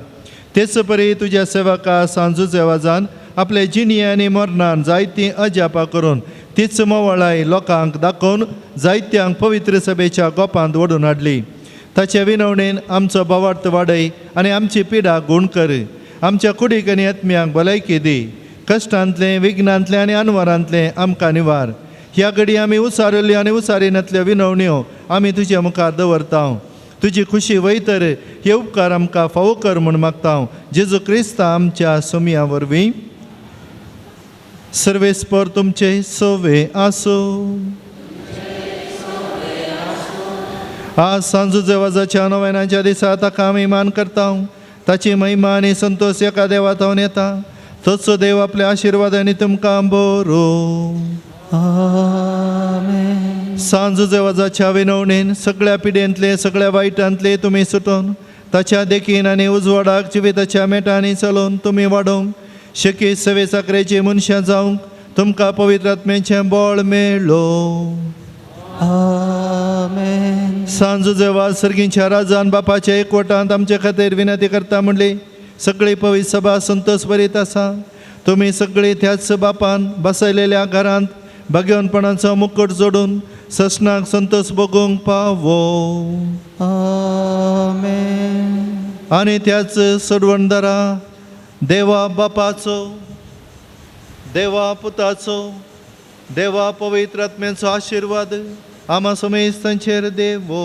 तेच परी तुज्या सेवका सांजुजेवाजान आपले जिणे आनी मरणान जायतीं अजापां करून तीच मोवाळाय लोकांक दाखोवन जायत्यांक पवित्र सभेच्या गोपांत ओडून हाडली. ताचे विनवणेन आमचो भावार्थ वाडय आनी आमची पिडा गूण कर. आमच्या कुडीक आनी आत्म्यांक भलायकी दी. कश्टांतले विघ्नांतले आनी अनवरांतले आमकां निवार. ह्या घडी आमी उसारिल्ल्यो आनी उसारिनातल्यो विनवण्यो आमी तुज्या मुखार दवरता. तुजी खुशी वयतर हे उपकार आमकां फावो कर म्हूण मागता. जेजू क्रिस्ता आमच्या सुमया वरवीं. सर्वेस्पर तुमचे सवे आसूं. आज सांजू जेवाजाच्या नोवेनाच्या दिसा ताका आमी मान करता. ताची महिमा आनी संतोश एका देवातावन येता. तोचो देव आपल्या आशिर्वादांनी तुमकां बरो. आमेन. सांजू जेवाजाच्या विनवणेन सगळ्या पिडेंतले सगळ्या वायटांतले तुमी सुटोवन ताच्या देखीन आनी उजवाडाक जिविताच्या मेटांनी चलोवन तुमी वाडोवंक शकी सवे साकरेची मनशां जावंक तुमकां पवित्र आत्मेचें बळ मेळ्ळो. आमेन. सांजू जेवा सर्गींच्या राजान बापाच्या एकवटांत आमचे खातीर विनंती करता म्हणली सगळी पवित्र सभा संतोश भरीत आसा. तुमी सगळी त्याच बापान बसयलेल्या घरांत भाग्यवानपणाचो मुकुट जोडून ससनाक संतोष भोगूंक पावो. आमेन. आनी त्याच सोडवणदारा देवा बापाचो देवा पुताचो देवा पवित्र आत्म्याचो आशिर्वाद आमा समेस्तांचेर देवो.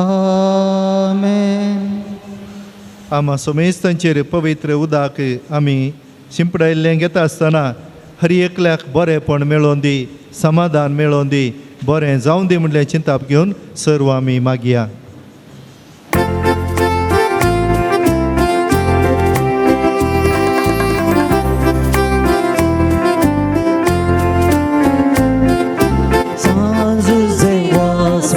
आमेन. आमा समेस्तांचेर पवित्र उदक आमी शिंपडायल्लें घेता आसतना हर एकल्याक बरेंपण मेळोवन दी. समाधान मेळोवन दी. बरें जावं दी म्हणलें चिंताप घेवन सर्व आमी मागया. Sanzu Zewas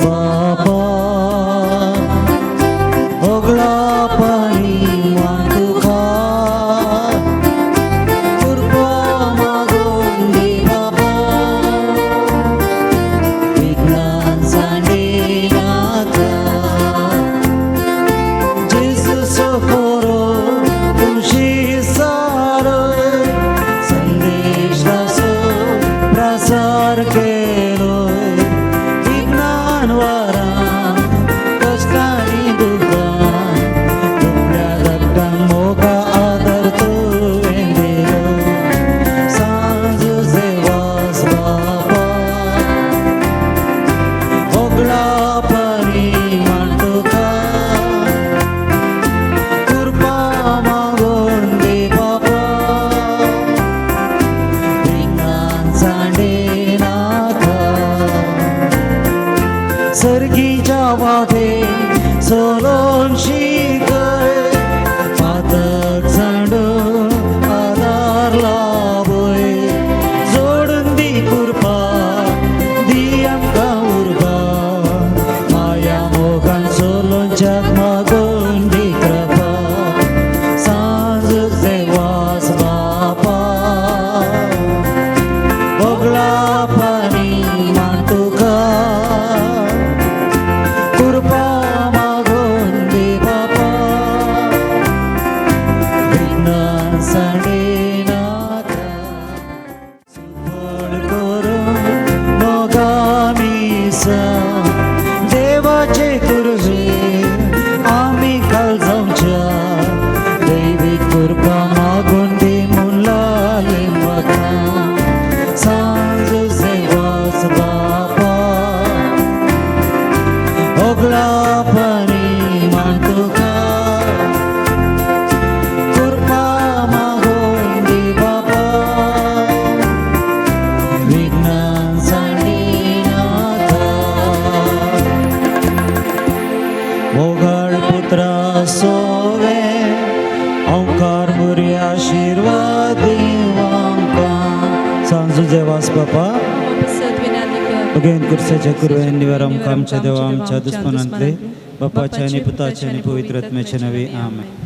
सर्गीच्या वाटे सोलोन शिकर पातक सांडून आधार लाभोय जोडून दी कुरपा दी आमकां उर्बा माया मोगान सोलोन जग मागून दी कृपा सांज देवास बापा बोगला पाणी मांडुका कृपा मागून दे बापा विघ्न सांडे नाका सुफळ करून मोगामी देवाचे कुरवे आम्ही काल जाऊच्या दैविक कृपा मागून दे मुलाले म्हाका सांज सेवास बापा ओगला पाणी मांडुका कृपा मागून दे बापा विघ्न सांडे नाका मोगळ पुत्रा सोवे ओंकार मुरी आशीर्वाद दिवांका सांजू जेवास बापा अगेन कुर्साच्या कुरवेन निवार आमकां आमच्या देवा आमच्या दुस्मनांतले बापाच्या आनी पुताच्या आनी पवित्र आत्म्याच्या नांवे आमेन.